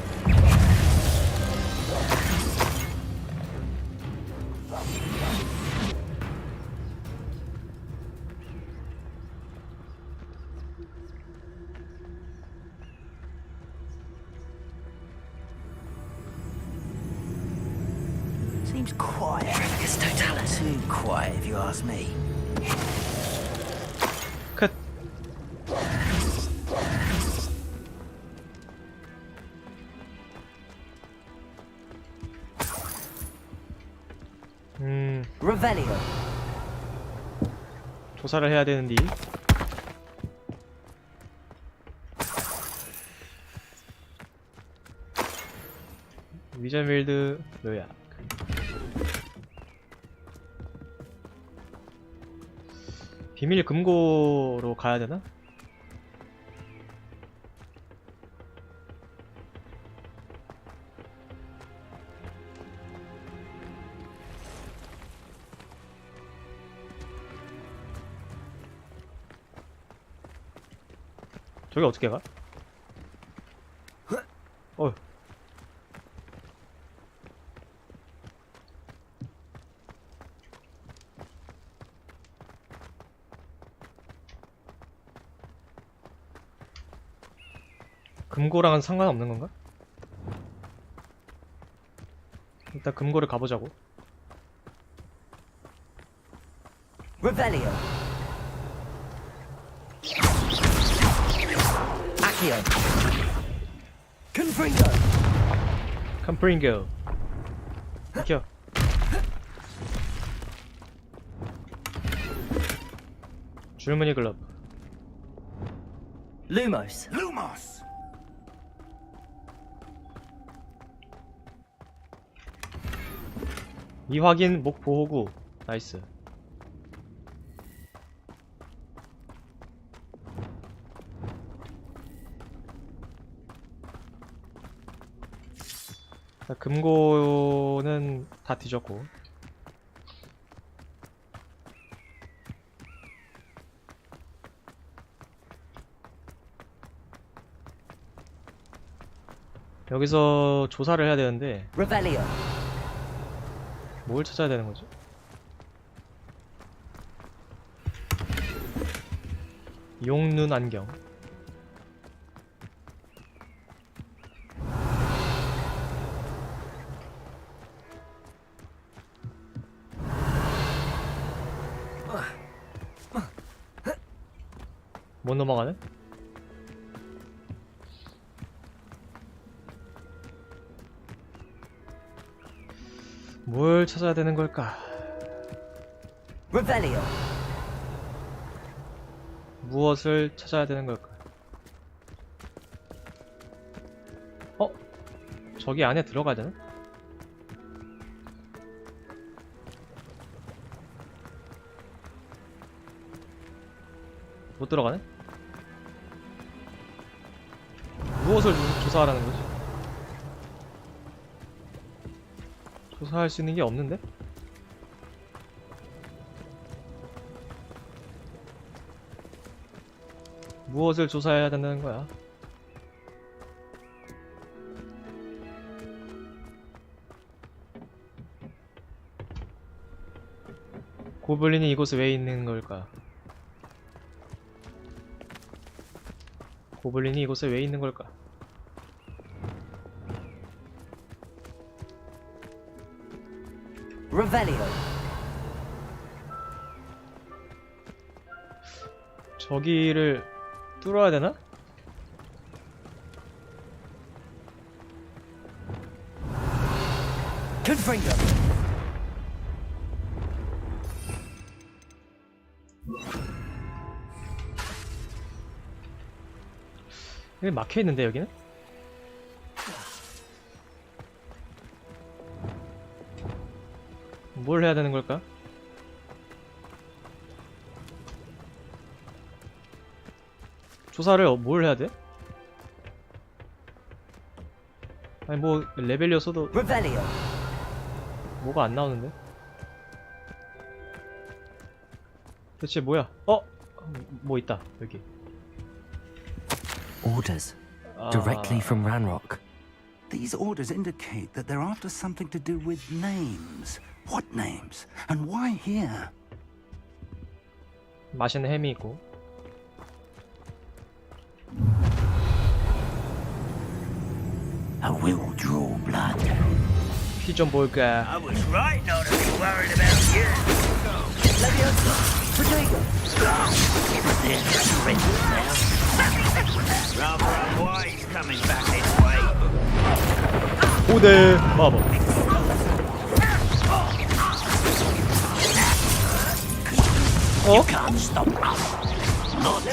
Seems quiet. It's Totalis. Too quiet, if you ask me. 끝. Revelio. 조사를 해야 되는데. 위저밀드 요약. 비밀 금고로 가야 되나? 저기 어떻게 가? 금고랑은 상관없는 건가? 일단 금고를 가보자고. Revelio. Accio. Confringo. 컴프링고. 비켜. 줄무늬 글러브. Lumos. Lumos. 미확인 목 보호구. 나이스. 금고는 다 뒤졌고. 여기서 조사를 해야 되는데 Revelio. 뭘 찾아야 되는 거지? 용눈 안경. 못 넘어가네? 뭘 찾아야 되는 걸까? Revelio. 무엇을 찾아야 되는 걸까? 어? 저기 안에 들어가야 되나? 못 들어가네? 무엇을 조사하라는 거지? 조사할 수 있는 게 없는데? 무엇을 조사해야 된다는 거야? 고블린이 이곳에 왜 있는 걸까? 고블린이 이곳에 왜 있는 걸까? Revelio. 저기를 뚫어야 되나? Confringo. 여기 막혀있는데 여기는? 뭘 해야 되는 걸까? 조사를 뭘 해야 돼? 아니 뭐 레벨이었어도 Revelio. 뭐가 안 나오는데? 대체 뭐야? 어? 뭐 있다 여기. Orders. Directly from Ranrock. These orders indicate that they're after something to do with names. What names? And why here? 맛있는 햄이 있고. I will draw blood. 피 좀 볼까? I was right not to be worried about you. Rather unwise coming back this way. 5대 마법. You can't stop us. Not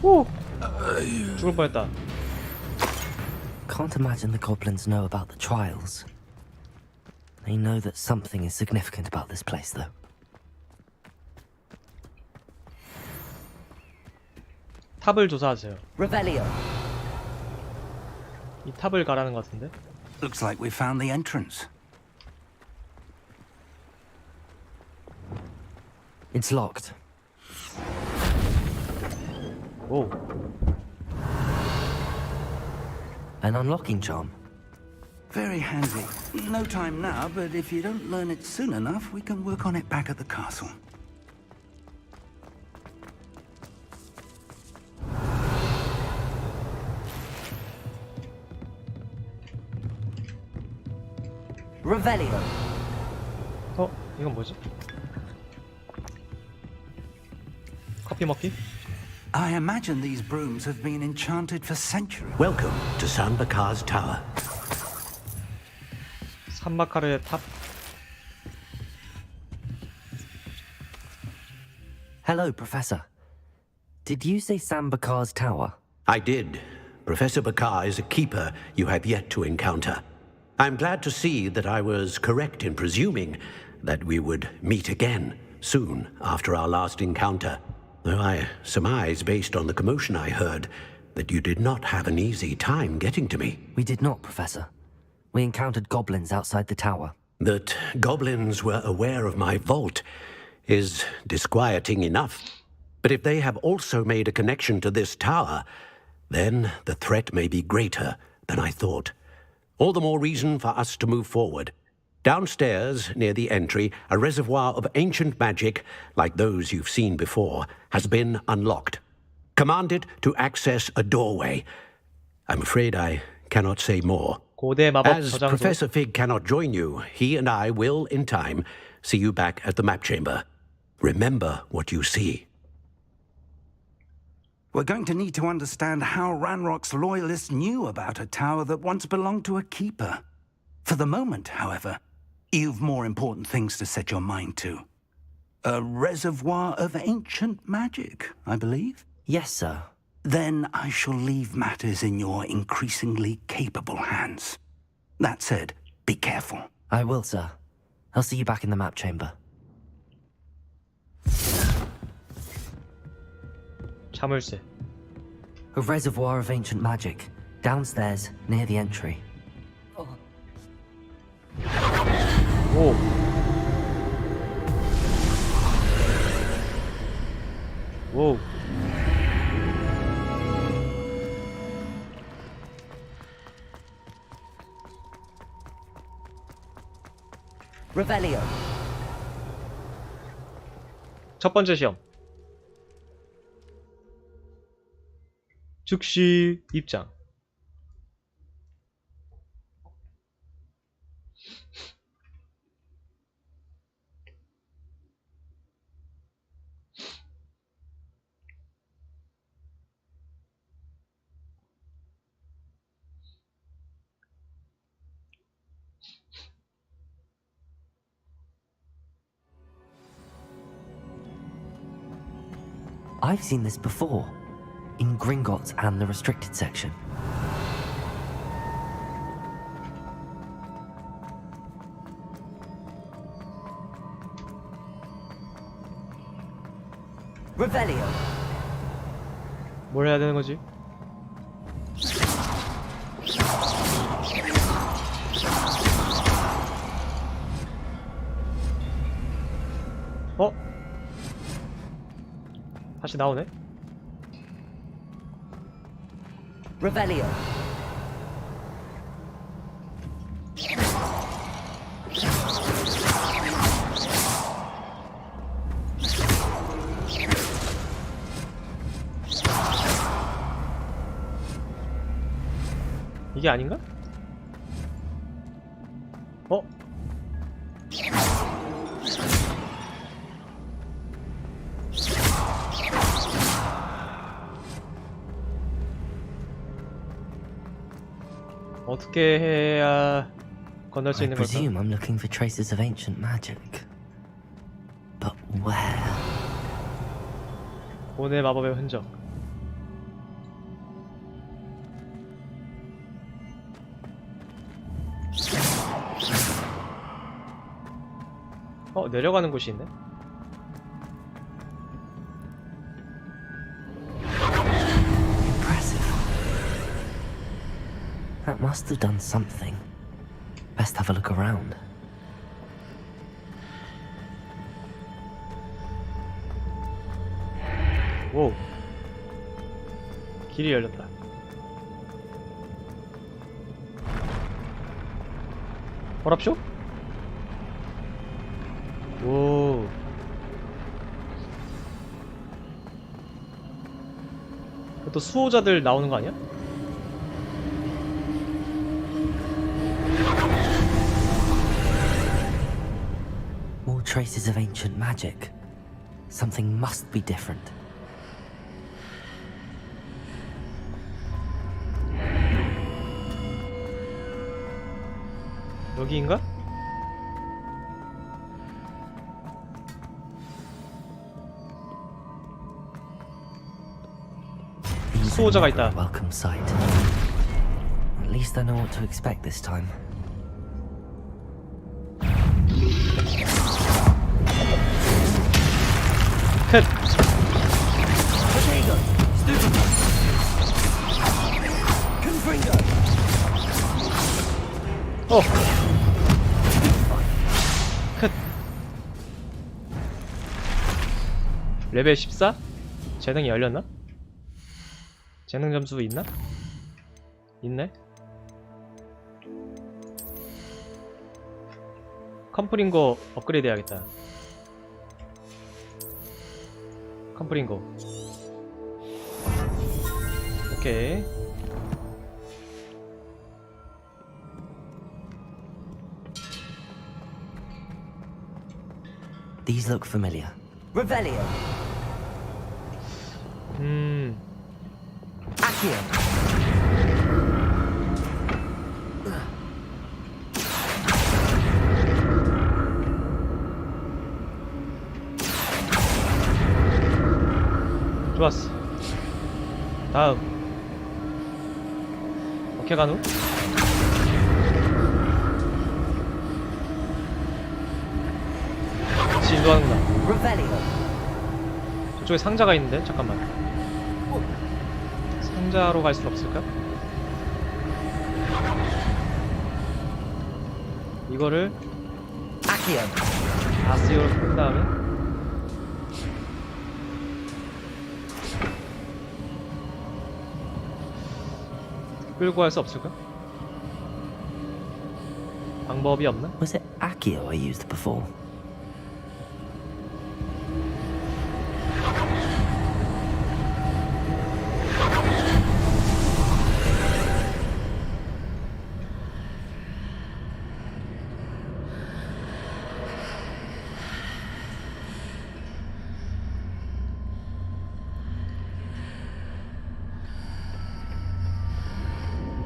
오! 죽을 뻔했다. Can't imagine the goblins know about the trials. They know that something is significant about this place, though. 탑을 조사하세요. Revelio. 이 탑을 가라는 것 같은데? Looks like we found the entrance. It's locked. 오. An unlocking charm. Very handy. No time now, but if you don't learn it soon enough, we can work on it back at the castle. Revelio. 어? 이건 뭐지? 커피 먹기? I imagine these brooms have been enchanted for centuries. Welcome to Sambakar's Tower. 산마카르의 탑? Hello, Professor. Did you say Sambakar's Tower? I did, Professor Bakar is a keeper you have yet to encounter. I'm glad to see that I was correct in presuming that we would meet again soon after our last encounter, though I surmise, based on the commotion I heard, that you did not have an easy time getting to me. We did not, Professor. We encountered goblins outside the tower. That goblins were aware of my vault is disquieting enough. But if they have also made a connection to this tower, then the threat may be greater than I thought. All the more reason for us to move forward. Downstairs, near the entry, a reservoir of ancient magic, like those you've seen before, has been unlocked. Command it to access a doorway. I'm afraid I cannot say more. 고대 마법 As 저장소. Professor Fig cannot join you, he and I will, in time, see you back at the map chamber. Remember what you see. We're going to need to understand how Ranrock's loyalists knew about a tower that once belonged to a keeper. For the moment, however, you've more important things to set your mind to. A reservoir of ancient magic, I believe? Yes, sir. Then I shall leave matters in your increasingly capable hands. That said, be careful. I will, sir. I'll see you back in the map chamber. 자물쇠. A reservoir of ancient magic. Downstairs, near the entry. 오. 오. Revelio. 첫 번째 시험. 즉시 입장. I've seen this before. In Gringotts and the restricted section. Revelio. 뭘 해야 되는 거지? 어? 다시 나오네? Revelio. 이게 아닌가? 어? 어떻게 해야 건널 수 I 있는 걸까? presume I'm looking for traces of ancient magic. But where? 고대 마법의 흔적. 내려가는 곳이 있네? Impressive. That must have done something. Best have a look around. 오. 길이 열렸다. 허랍쇼? 오. 또 수호자들 나오는 거 아니야? More traces of ancient magic. Something must be different. 여기인가? These 수호자가 있다. Welcome sight. At least I know what to expect this time. 컷. Potato. Stupid. Confringo. 컷. 레벨 14? 재능이 열렸나? 재능 점수 있나? 있네? 컴프링고 업그레이드 해야겠다. 컴프링고. 오케이. These look familiar. Revelio. Accio. 좋았어. 다음. 어케 가누? 같이 인도하는구나. Revelio. 저쪽에 상자가 있는데? 잠깐만. 상자로 갈 순 없을까? 이거를 Accio. 아스이오로 끈 다음에 끌고 갈 수 없을까? 방법이 없나? Was it Accio I used before?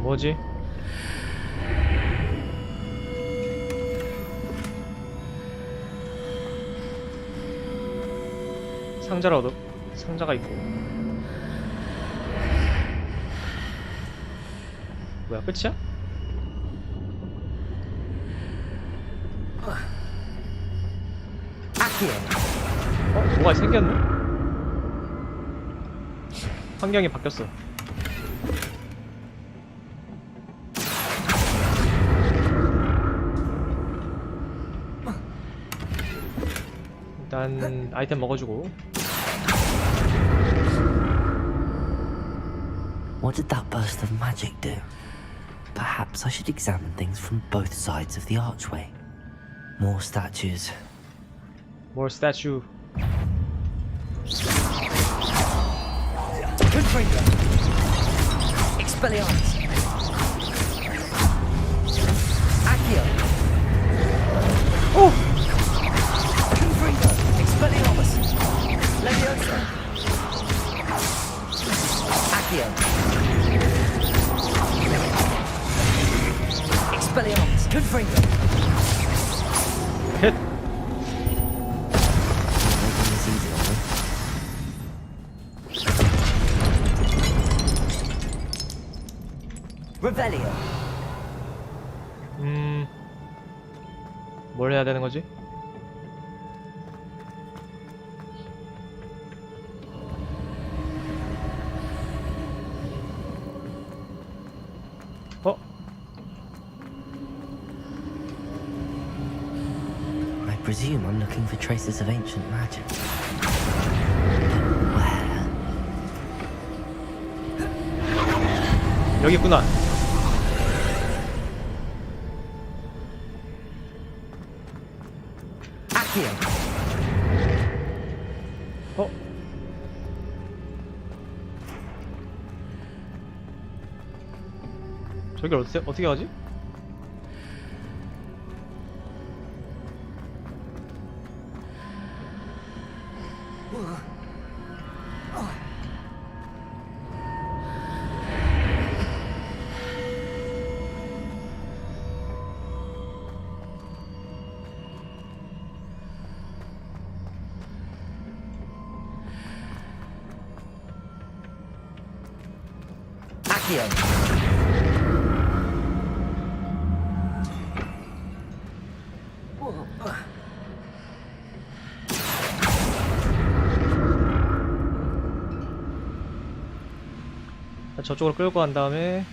뭐지? 상자를 얻어. 상자가 있고. 뭐야, 끝이야? 뭐가 생겼네? 환경이 바뀌었어. 일단 아이템 먹어주고. What did that burst of magic do? Perhaps I should examine things from both sides of the archway. More statues. More statue. Confringo. Expelliarmus. Accio. Oh! Confringo. Expelliarmus. Leviosa. Accio. Expelliarmus. Confringo. Hit. Revelio. 뭘 해야 되는 거지? 어? I presume I'm looking for traces of ancient magic. 여기 있구나. Accio. 어? 저기 어떻게 가지? 저쪽으로 끌고 간 다음에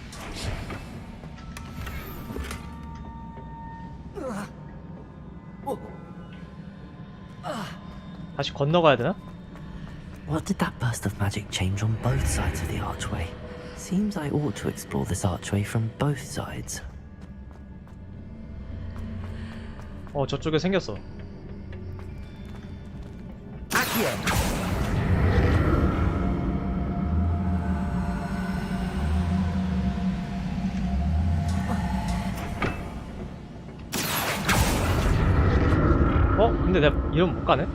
다시 건너가야 되나? What did that burst of magic change on both sides of the archway? Seems I ought to explore this archway from both sides. 저쪽에 생겼어. 근데 내가 이러면 못 가네?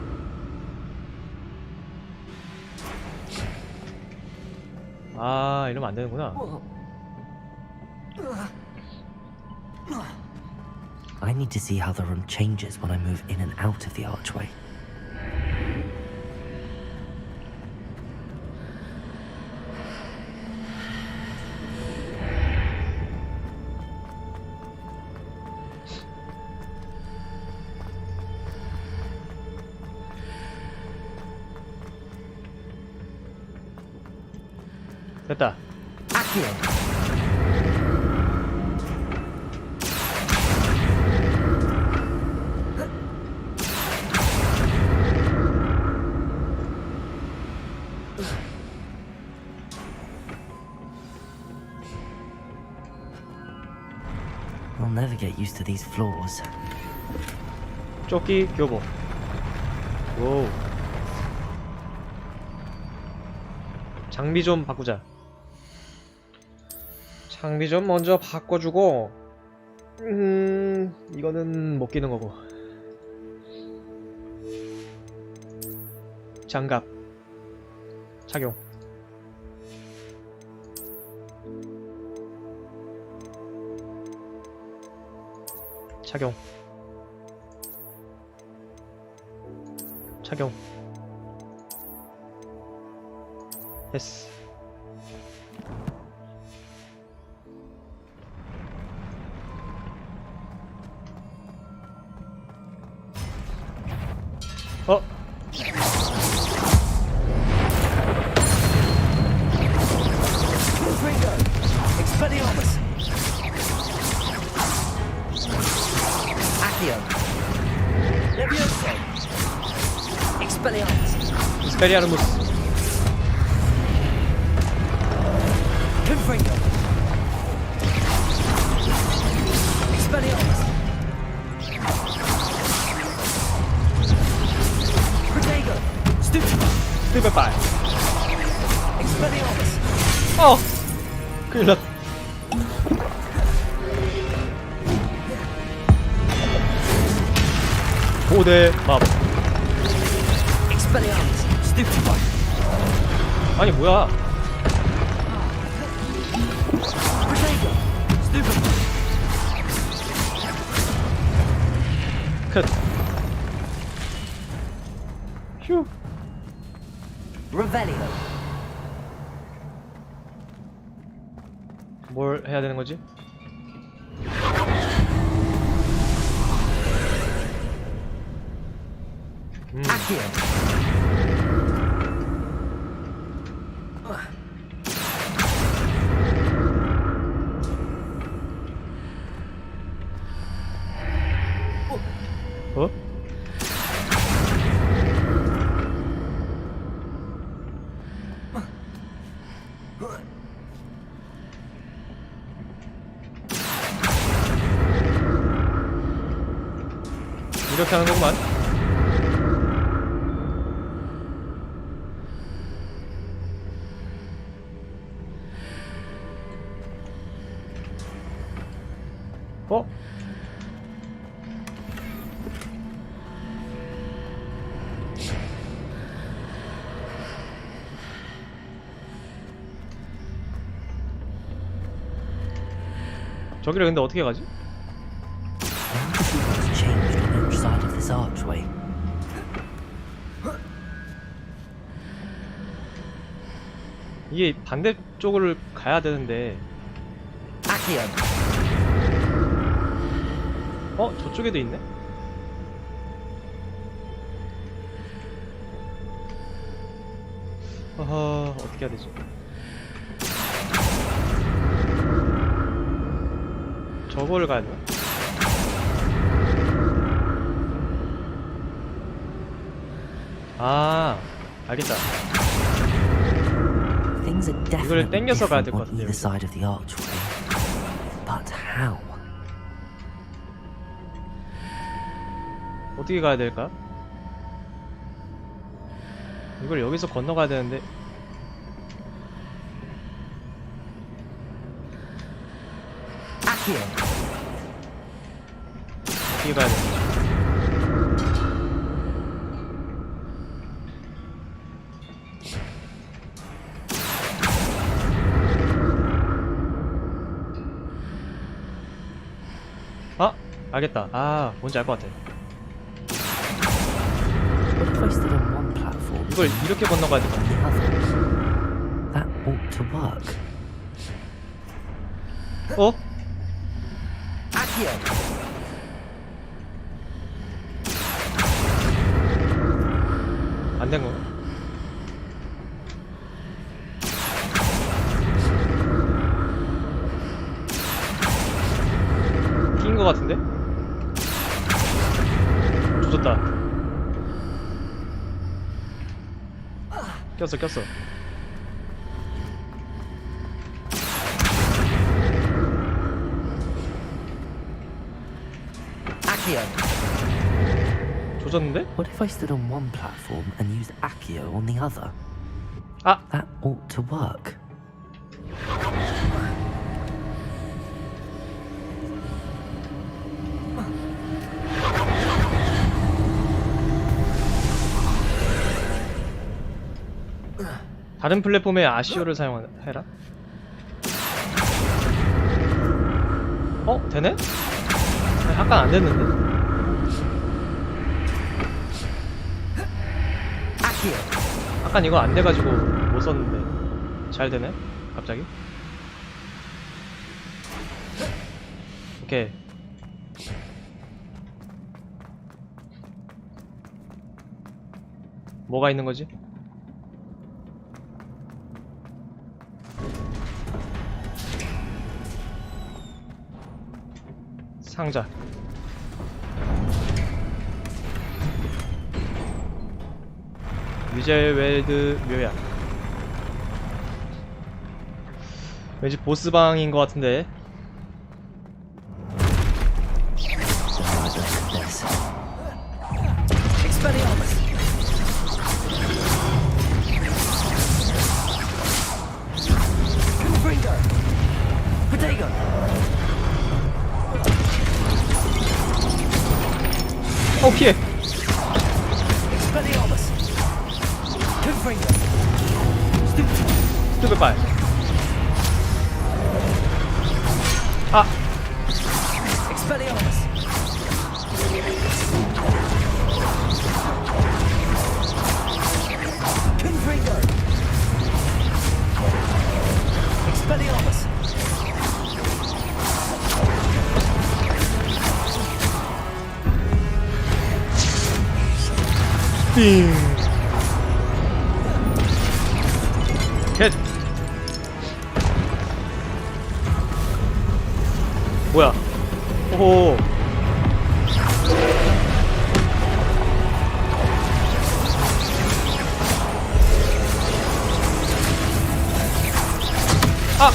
아, 이러면 안 되는구나. I need to see how the room changes when I move in and out of the archway. 됐다. I'll never get used to these floors. 조끼 교복. 오. 장비 좀 바꾸자. 장비 좀 먼저 바꿔주고, 이거는 못 끼는 거고. 장갑 착용. 착용. 착용. 됐어. Expelliarmus. Stupefy. 큰일 났. 고대 마법. 아니 뭐야? 컷. 휴. 뭘 해야 되는 거지? 어? 이렇게 하는 거구만. 어? 저기를 근데 어떻게 가지? Changed on each side of this archway. 이게 반대쪽을 가야 되는데. 저쪽에도 있네? 어떻게 해야 되지? 저거를 가야 되나? 아, 알겠다. Things are 이걸 definitely 땡겨서 가야 될 것 different on 같은데. either side of the archway. But how? 어떻게 가야 될까? 이걸 여기서 건너가야 되는데. 어떻게 가야 되지? 아! 알겠다. 아, 뭔지 알 것 같아. Placed on one platform. 이걸 이렇게 건너가야 될 것 같아. That ought to work. 어? 안 된 건가? 낀 거 같은데? 조졌다. 꼈어. 조졌는데? What if I stood on one platform and used Accio on the other? Ah. That ought to work. 다른 플랫폼에 아시오를 사용해라. 되네? 아니, 아까 안 됐는데? 아깐 이거 안 돼가지고 못 썼는데 잘 되네? 갑자기? 오케이. 뭐가 있는 거지? 상자. 위젤웰드 묘약. 왠지 보스방인 것 같은데. 피해. 스튜드 발. 아. 띵. 겟. 뭐야? 오호. 아.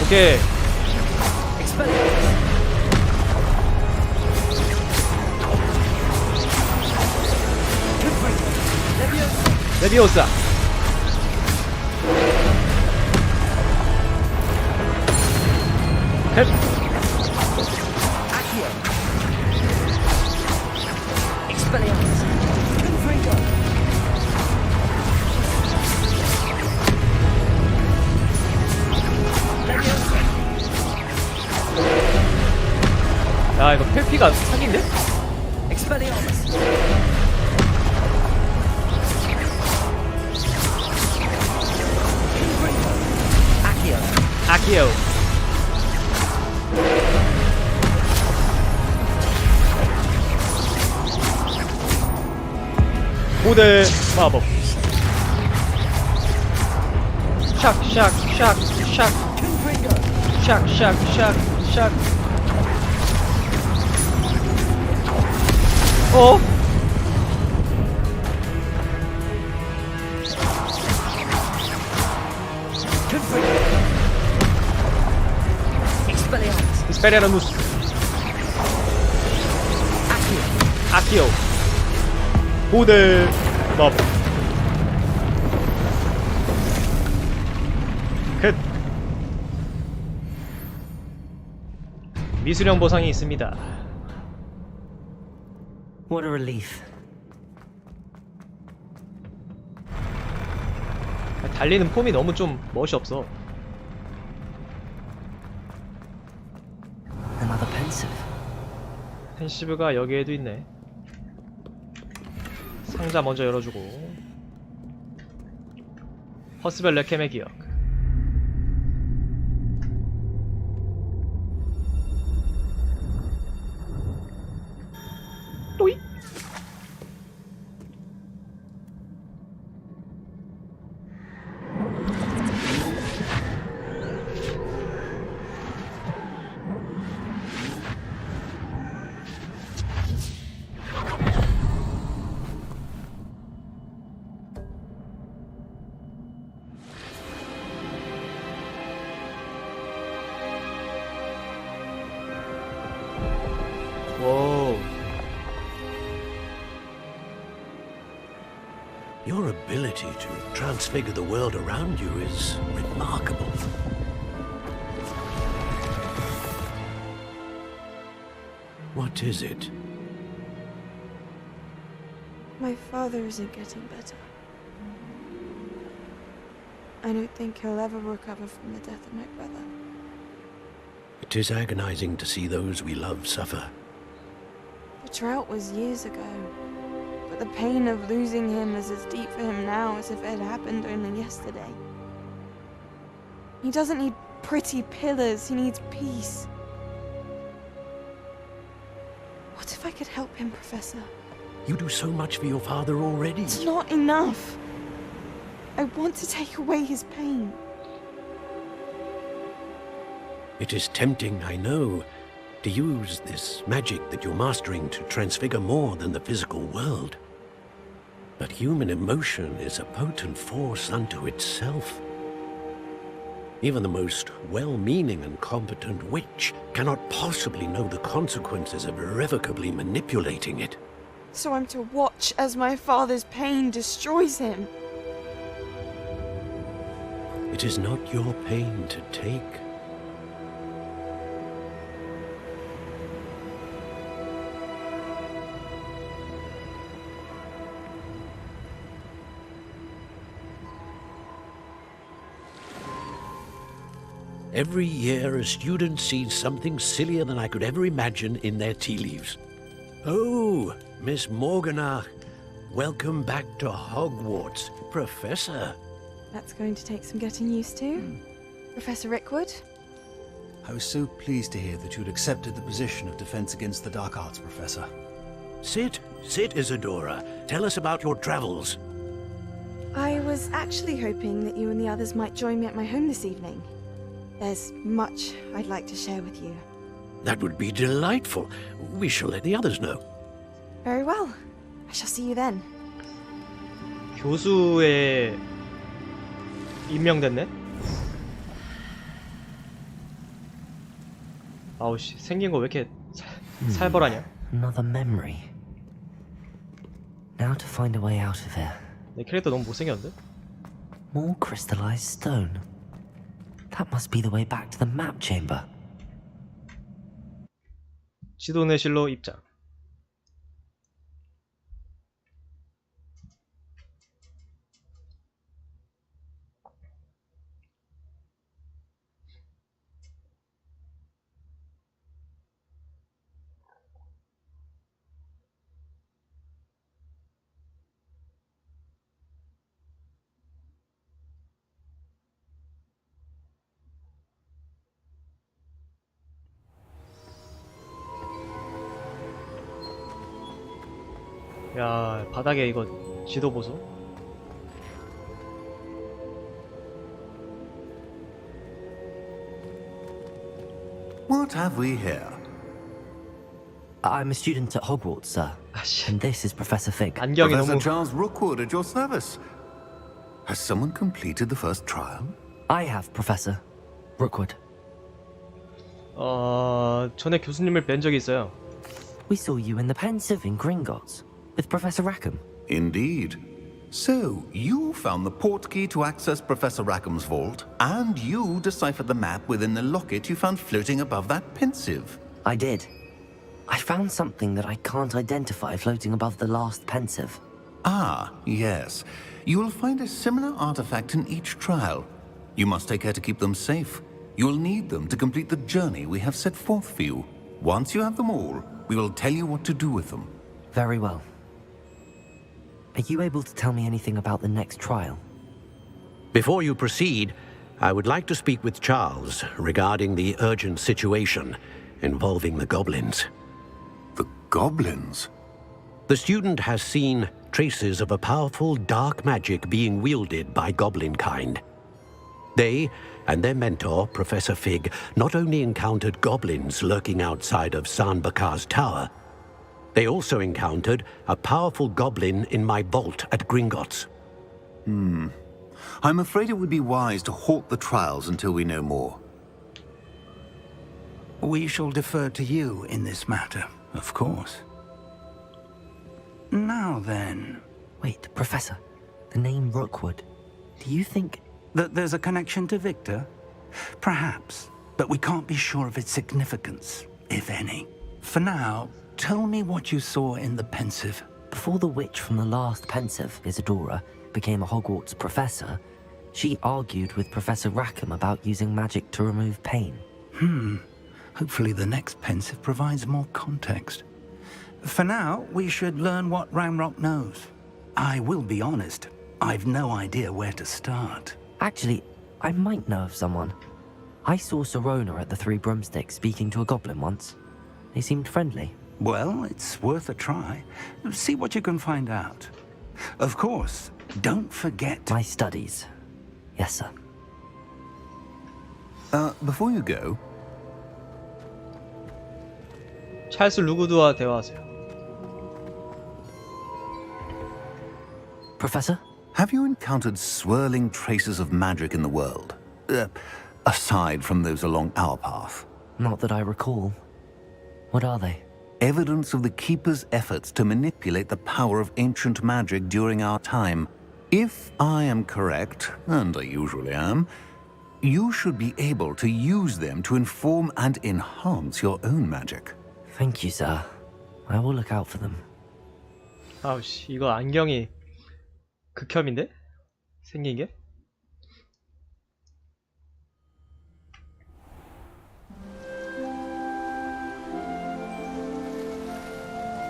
오케이. 레비오사. 헷. 야 이거 펠피가 사기인데? 아키오. 고대 마법. 샥샥샥샥. 샥샥샥샥. 어? 스페리아누스. 아키오. 고대 마법. 끝. 미수령 보상이 있습니다. What a relief. 달리는 폼이 너무 좀 멋이 없어. Another pensive. 펜시브가 여기에도 있네. 상자 먼저 열어주고. 허스벨 레켐의 기억. 또이. 오. Your ability to transfigure the world around you is remarkable. What is it? My father isn't getting better. I don't think he'll ever recover from the death of my brother. It is agonizing to see those we love suffer. The drought was years ago, but the pain of losing him is as deep for him now as if it had happened only yesterday. He doesn't need pretty pillars, he needs peace. What if I could help him, Professor? You do so much for your father already. It's not enough. I want to take away his pain. It is tempting, I know, to use this magic that you're mastering to transfigure more than the physical world. But human emotion is a potent force unto itself. Even the most well-meaning and competent witch cannot possibly know the consequences of irrevocably manipulating it. So I'm to watch as my father's pain destroys him. It is not your pain to take. Every year, a student sees something sillier than I could ever imagine in their tea leaves. Oh, Miss Morganach, welcome back to Hogwarts, Professor. That's going to take some getting used to. Professor Rickwood? I was so pleased to hear that you'd accepted the position of Defense Against the Dark Arts, Professor. Sit, Isadora. Tell us about your travels. I was actually hoping that you and the others might join me at my home this evening. There's much I'd like to share with you. That would be delightful. We shall let the others know. Very well. I shall see you then. 교수에 임명됐네? 아우씨, 생긴 거 왜 이렇게 살벌하냐? Another memory. Now to find a way out of here. 내 캐릭터 너무 못생겼는데? More crystallized stone. That must be the way back to the map chamber. 지도내실로 입장. 야, 바닥에 이거 지도 보소. What have we here? I'm a student at Hogwarts, sir. And this is Professor Fig. Professor Charles Rookwood at your service. Has someone completed the first trial? I have, Professor Rookwood. 전에 교수님을 뵌 적이 있어요. We saw you in the Pensive in Gringotts with Professor Rackham. Indeed. So, you found the portkey to access Professor Rackham's vault, and you deciphered the map within the locket you found floating above that Pensive. I did. I found something that I can't identify floating above the last Pensive. Ah, yes. You will find a similar artifact in each trial. You must take care to keep them safe. You will need them to complete the journey we have set forth for you. Once you have them all, we will tell you what to do with them. Very well. Are you able to tell me anything about the next trial? Before you proceed, I would like to speak with Charles regarding the urgent situation involving the goblins. The goblins? The student has seen traces of a powerful dark magic being wielded by goblin kind. They and their mentor, Professor Fig, not only encountered goblins lurking outside of Sanbakar's tower, they also encountered a powerful goblin in my vault at Gringotts. I'm afraid it would be wise to halt the trials until we know more. We shall defer to you in this matter, of course. Now then... Wait, Professor. The name Rookwood. Do you think... that there's a connection to Victor? Perhaps, but we can't be sure of its significance, if any. For now, tell me what you saw in the Pensive. Before the witch from the last Pensive, Isadora, became a Hogwarts professor, she argued with Professor Rackham about using magic to remove pain. Hopefully the next Pensive provides more context. For now, we should learn what Ranrock knows. I will be honest, I've no idea where to start. Actually, I might know of someone. I saw Serona at the Three Broomsticks speaking to a goblin once. They seemed friendly. Well, it's worth a try. See what you can find out. Of course, don't forget... My studies. Yes, sir. Before you go... 찰스 루구드와 대화하세요. Professor? Have you encountered swirling traces of magic in the world? Aside from those along our path? Not that I recall. What are they? Evidence of the Keeper's efforts to manipulate the power of ancient magic during our time. If I am correct, and I usually am, you should be able to use them to inform and enhance your own magic. Thank you, sir. I will look out for them. 아우씨, 이거 안경이 극혐인데? 생긴 게?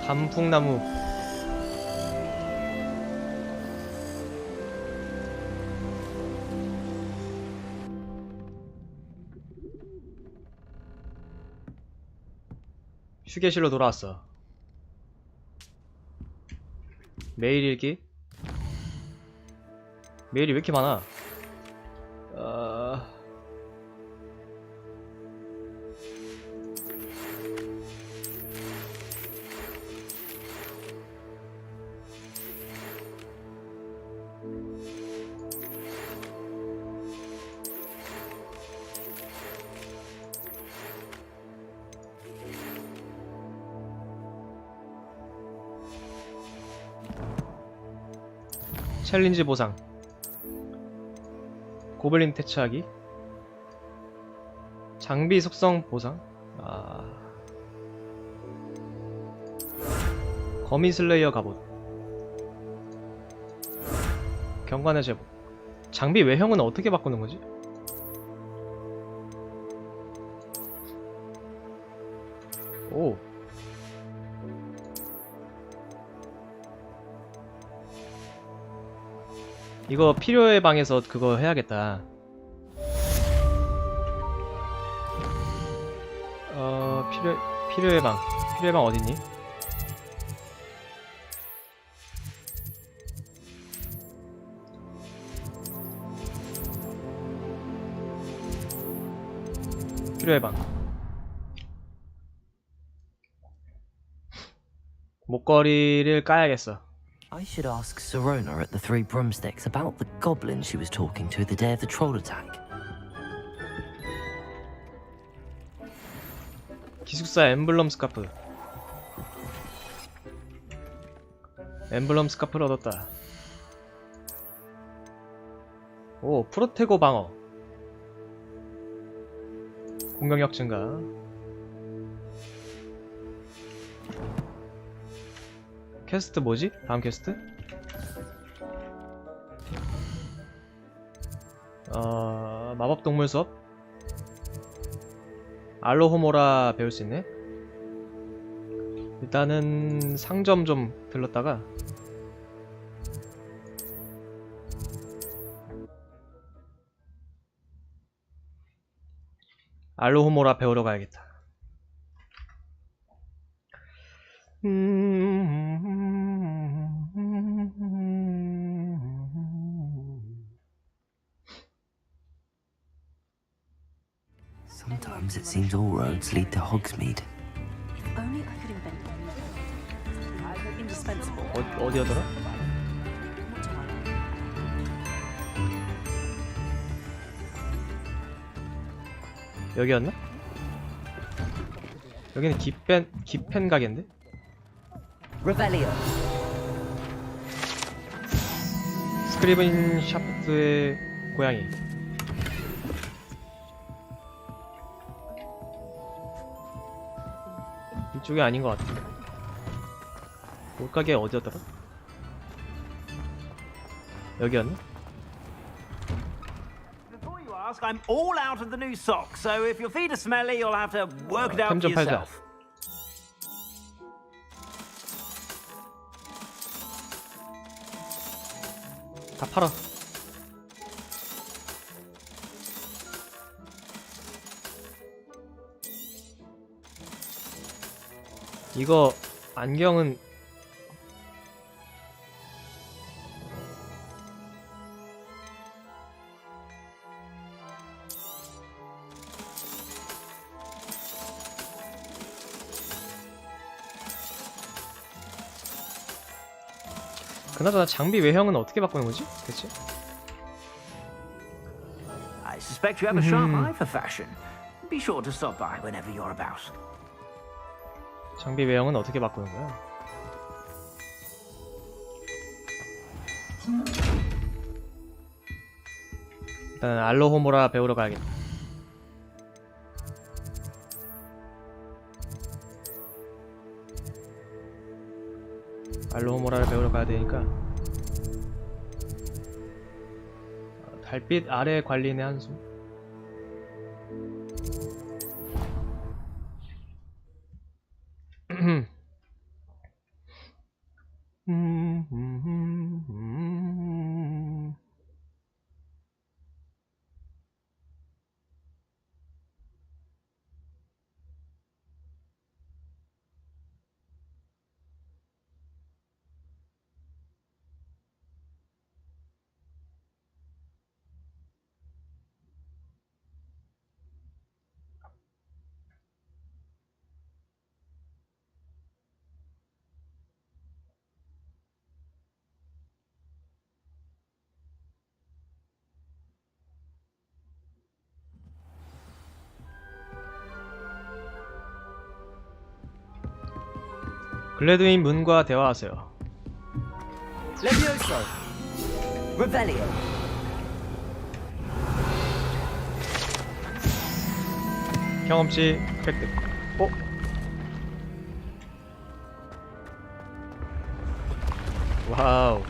단풍나무. 휴게실로 돌아왔어. 메일 읽기. 메일이 왜 이렇게 많아? 챌린지 보상. 고블린 퇴치하기. 장비 속성 보상. 거미 슬레이어 갑옷. 경관의 제복. 장비 외형은 어떻게 바꾸는 거지? 오. 이거 필요의 방에서 그거 해야겠다. 필요의 방. 필요의 방 어딨니? 수료해방. 목걸이를 까야겠어. I should ask Sirona at the Three Broomsticks about the goblin she was talking to the day of the troll attack. 기숙사 엠블럼 스카프. 엠블럼 스카프를 얻었다. 오, 프로테고 방어. 공격력 증가. 퀘스트 뭐지? 다음 퀘스트? 마법 동물 수업? 알로호모라 배울 수 있네? 일단은 상점 좀 들렀다가 알로호모라 배우러 가야겠다. Sometimes it seems all roads lead to Hogsmeade. Only I could invent one. Indispensable. 어디였더라? 여기였나? 여기는 기펜 가게인데? Revelio. 스크리븐 샤프트의 고양이. 이쪽이 아닌 것 같아. 옷가게 어디였더라? 여기였나? Before you ask, I'm all out of the new socks, so if your feet are smelly, you'll have to work it out 템 for 좀 팔자. yourself. 다 팔아. 이거 안경은 그나저나 장비 외형은 어떻게 바꾸는 거지? 대체? I suspect you have a sharp eye for fashion. Be sure to stop by whenever you're about. 장비 외형은 어떻게 바꾸는 거야? 일단 알로호모라 배우러 가야겠다. 알로호모라를 배우러 가야 되니까 달빛 아래 관리인의 한숨. 글래드인 문과 대화하세요. Levioso. Revelio. 경험치 획득. 어? 와우.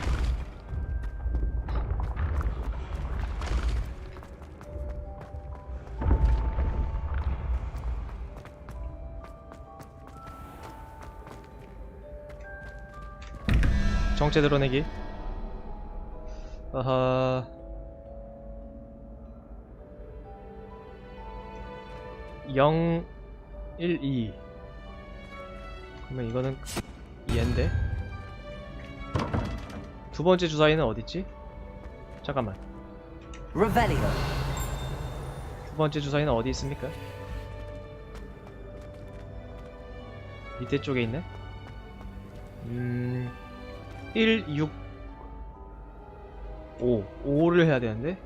정체 드러내기. 아하. (0, 1, 2) 그러면 이거는 얘인데 두 번째 주사위는 어딨지? 잠깐만. Revelio. 두 번째 주사위는 어디 있습니까? 밑에 쪽에 있네. 1, 6, 5를 해야 되는데.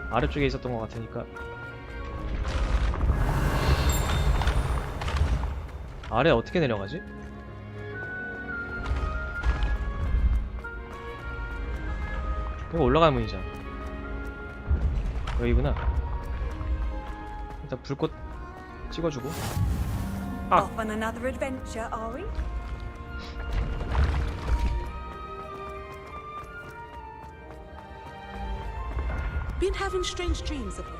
아래쪽에 있었던 것 같으니까. 아래 어떻게 내려가지? 이거 올라가는 문이잖아. 여기구나. 일단 불꽃 찍어주고. Off on another adventure, are we? Been having strange dreams of late.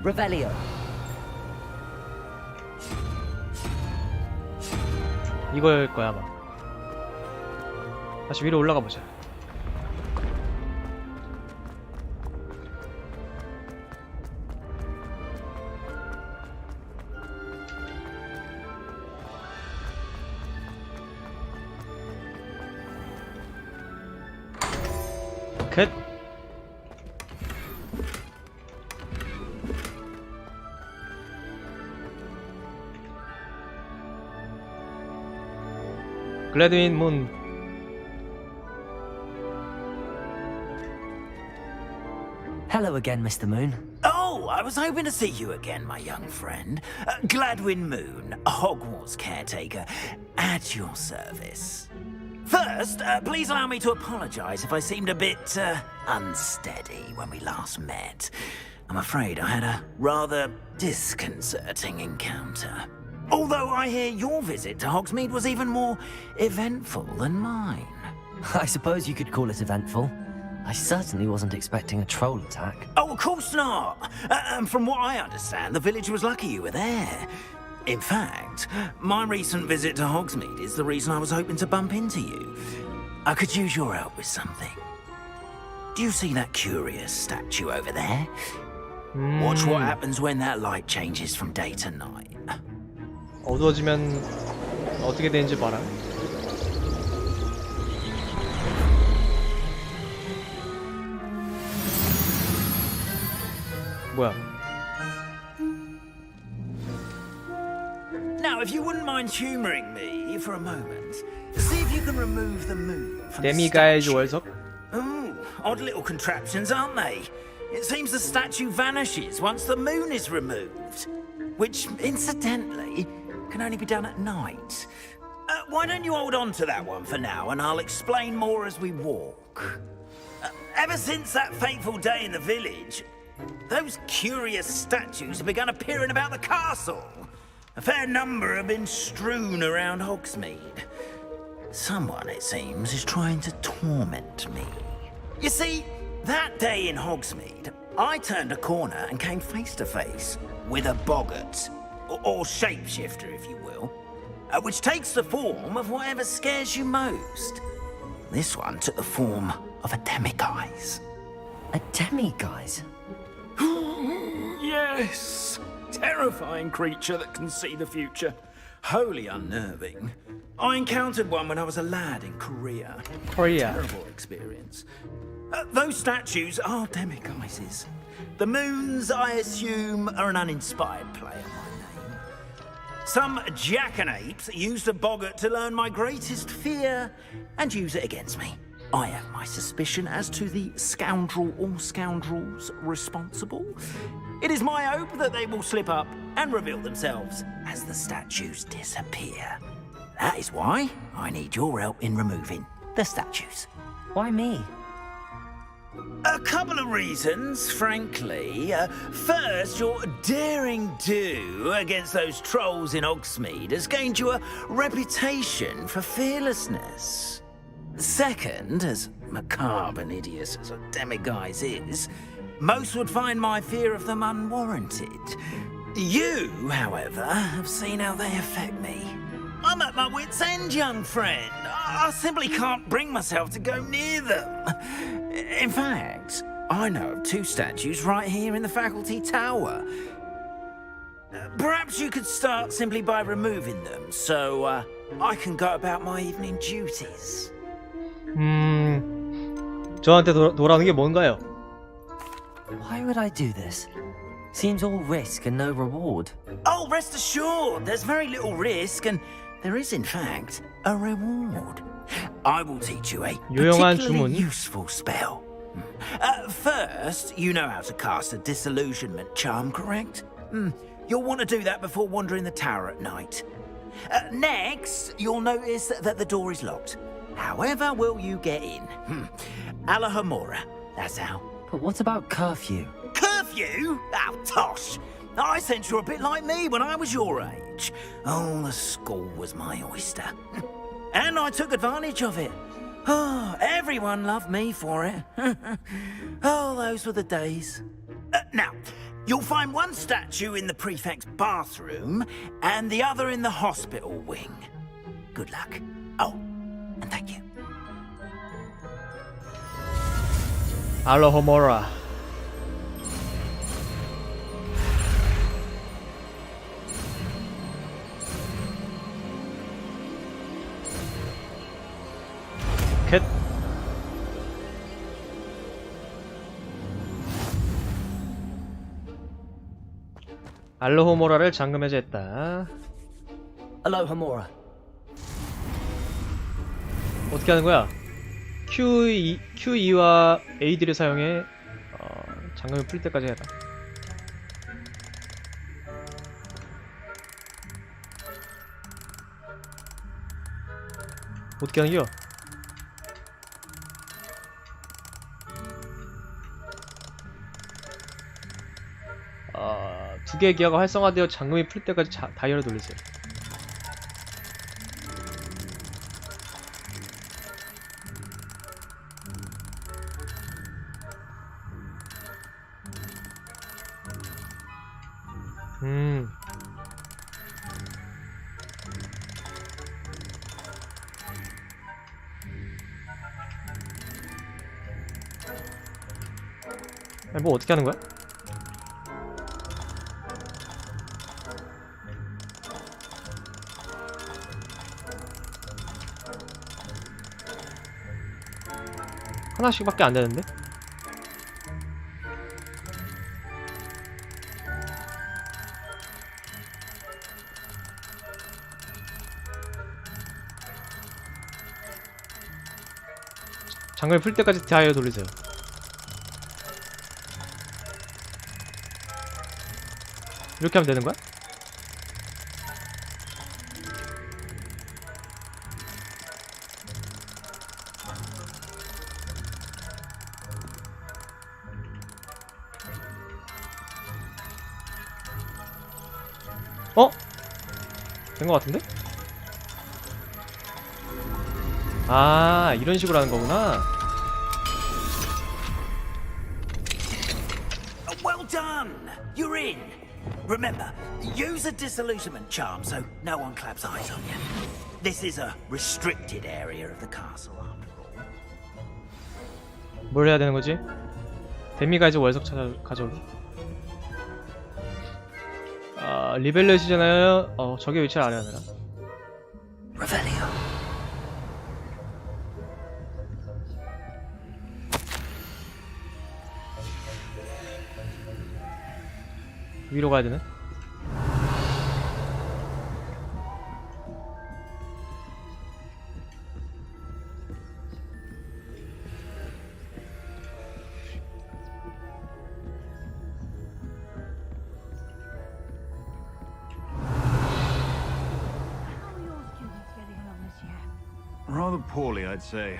Revelio. 이걸 거야 아마. 다시 위로 올라가 보자. 컷. 글래드윈 문. Hello again, Mr. Moon. Oh, I was hoping to see you again, my young friend. Gladwin Moon, Hogwarts caretaker, at your service. First, please allow me to apologize if I seemed a bit unsteady when we last met. I'm afraid I had a rather disconcerting encounter. Although I hear your visit to Hogsmeade was even more eventful than mine. I suppose you could call it eventful. I certainly wasn't expecting a troll attack. Oh, of course not. From what I understand, the village was lucky you were there. In fact, my recent visit to Hogsmeade is the reason I was hoping to bump into you. I could use your help with something. Do you see that curious statue over there? Watch what happens when that light changes from day to night. 어두워지면 어떻게 되는지 봐라. 뭐야? Now, if you wouldn't mind humoring me for a moment, see if you can remove the moon from the 데미가의 statue. 월석? Ooh, odd little contraptions, aren't they? It seems the statue vanishes once the moon is removed, which, incidentally, can only be done at night. Why don't you hold on to that one for now, and I'll explain more as we walk. Ever since that fateful day in the village, those curious statues have begun appearing about the castle. A fair number have been strewn around Hogsmeade. Someone, it seems, is trying to torment me. You see, that day in Hogsmeade, I turned a corner and came face to face with a boggart, or shapeshifter, if you will, which takes the form of whatever scares you most. This one took the form of a demiguise. A demiguise? Yes! Terrifying creature that can see the future. Wholly unnerving. I encountered one when I was a lad in Korea. Terrible experience. Those statues are demiguises. The moons, I assume, are an uninspired play on my name. Some jackanapes used a boggart to learn my greatest fear and use it against me. I have my suspicion as to the scoundrel or scoundrels responsible. It is my hope that they will slip up and reveal themselves as the statues disappear. That is why I need your help in removing the statues. Why me? A couple of reasons, frankly. First, your daring do against those trolls in Hogsmeade has gained you a reputation for fearlessness. Second, as macabre and hideous as a demiguise is, most would find my fear of them unwarranted. You, however, have seen how they affect me. I'm at my wit's end, young friend. I simply can't bring myself to go near them. In fact, I know of two statues right here in the faculty tower. Perhaps you could start simply by removing them, so I can go about my evening duties. 저한테 돌아오는 게 뭔가요? Why would I do this? Seems all risk and no reward. Oh, rest assured, there's very little risk, and there is, in fact, a reward. I will teach you a 유용한 particularly 주문. useful spell. First, you know how to cast a disillusionment charm, correct? You'll want to do that before wandering the tower at night. Next, you'll notice that the door is locked. However will you get in? Alahomora, that's how. But what about curfew? Curfew? Oh, tosh. I sense you're a bit like me when I was your age. Oh, the school was my oyster. And I took advantage of it. Oh, everyone loved me for it. Oh, those were the days. Now, you'll find one statue in the prefect's bathroom and the other in the hospital wing. Good luck. Oh, and thank you. 알로호모라. 캣. 알로호모라를 잠금 해제했다. Alohomora. 어떻게 하는 거야? Q2와 AD를 사용해 잠금을 풀 때까지 해라. 어떻게 하는 거야? 두 개의 기어가 활성화되어 잠금이 풀 때까지 다이얼을 돌리세요. 아니, 뭐 어떻게 하는 거야? 하나씩밖에 안 되는데? 장갑을 풀 때까지 다이얼 돌리세요. 이렇게 하면 되는 거야? 어? 된 거 같은데? 아, 이런 식으로 하는 거구나. Well done! You're in! Remember, use a disillusionment charm so no one claps eyes on you. This is a restricted area of the castle, after all. 뭘 해야 되는 거지? 데미가 이제 월석 가져올래? 리벨렛이잖아요. 적의 위치를 알아야 되나? Revelio. 위로 가야 되네. Rather poorly, I'd say.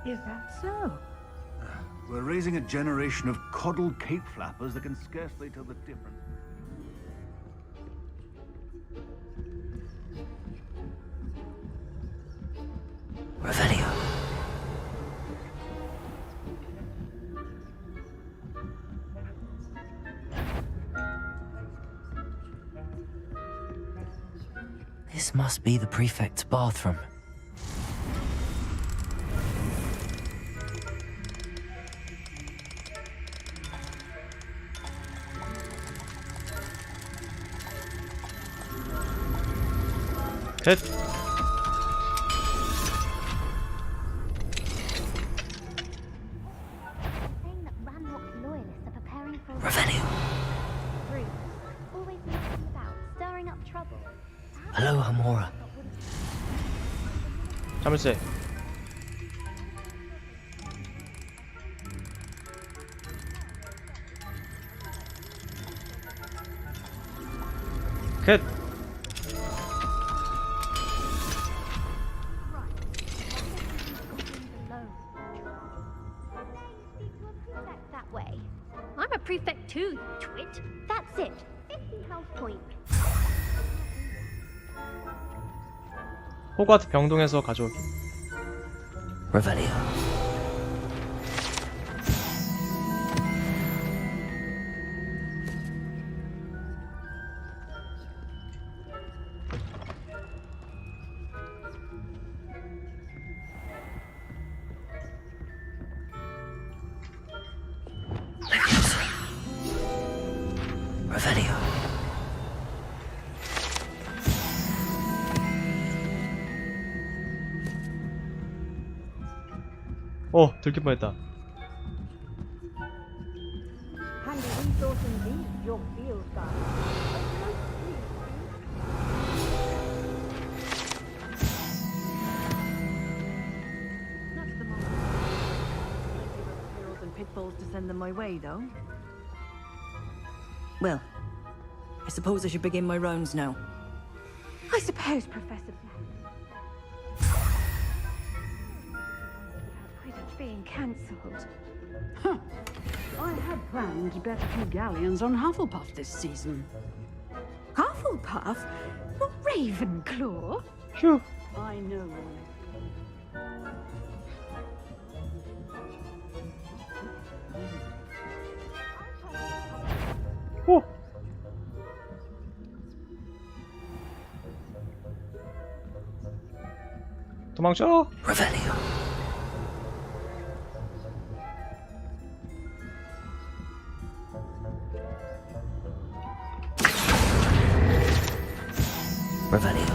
Is that so? We're raising a generation of coddled cape flappers that can scarcely tell the difference. Revelio. This must be the prefect's bathroom. 셋. Saying that Ranrock's loyalists Always messing about, stirring up trouble. Hello, Hamora. 자물쇠. 캣. That way. I'm a prefect too, you twit. That's it. 50 health points. 호그와트 병동에서 가져오기. Revelio. Revelio. 들킬 뻔했다. Handy resource indeed, your field guide. Not at the moment. Plenty of other perils and pitfalls to send them my way, though. Well, I suppose I should begin my rounds now. I suppose, Professor Quidditch being cancelled. Huh. I had planned to bet a few galleons on Hufflepuff this season. Hufflepuff? Not Ravenclaw? Phew. I know. 오! 도망쳐! Revelio. Revelio.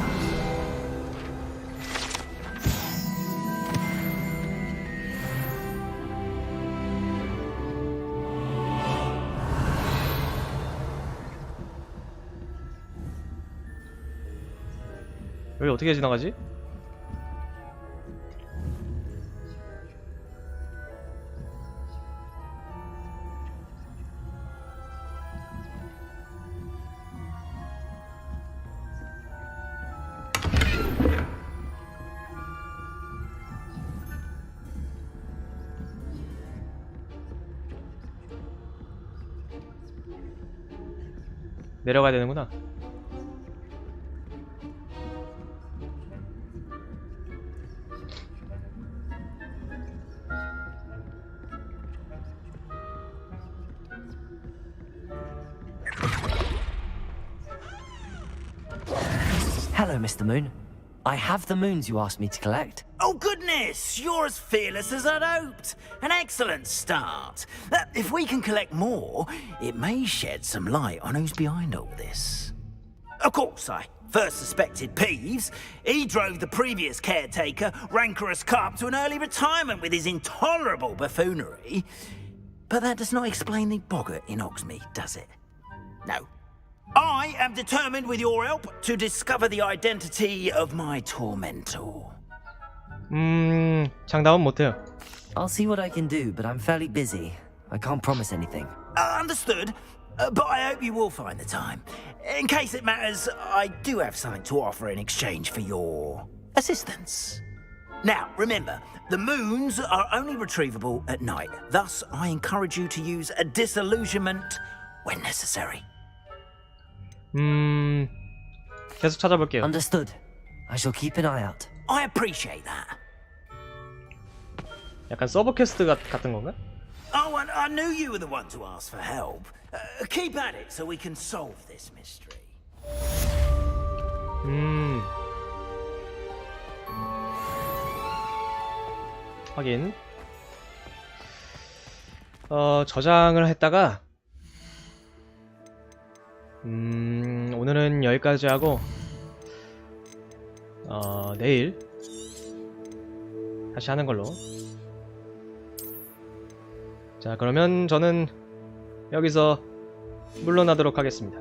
여기 어떻게 지나가지? 내려가야 되는구나. Hello, Mr. Moon. I have the moons you asked me to collect. Oh, goodness! You're as fearless as I'd hoped. An excellent start. If we can collect more, it may shed some light on who's behind all this. Of course, I first suspected Peeves. He drove the previous caretaker, Rancorous Carp, to an early retirement with his intolerable buffoonery. But that does not explain the boggart in Hogsmeade, does it? No. I am determined, with your help, to discover the identity of my tormentor. 장담은 못해요. I'll see what I can do, but I'm fairly busy. I can't promise anything. Understood. But I hope you will find the time. In case it matters, I do have something to offer in exchange for your assistance. Now, remember, the moons are only retrievable at night. Thus, I encourage you to use a disillusionment when necessary. 계속 찾아볼게요. Understood. I shall keep an eye out. I appreciate that. 약간 서브 퀘스트 같은 건가? Oh, and I knew you were the one to ask for help. Keep at it so we can solve this mystery. 확인. 저장을 했다가 오늘은 여기까지 하고 내일 다시 하는 걸로. 자, 그러면 저는 여기서 물러나도록 하겠습니다.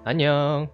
안녕.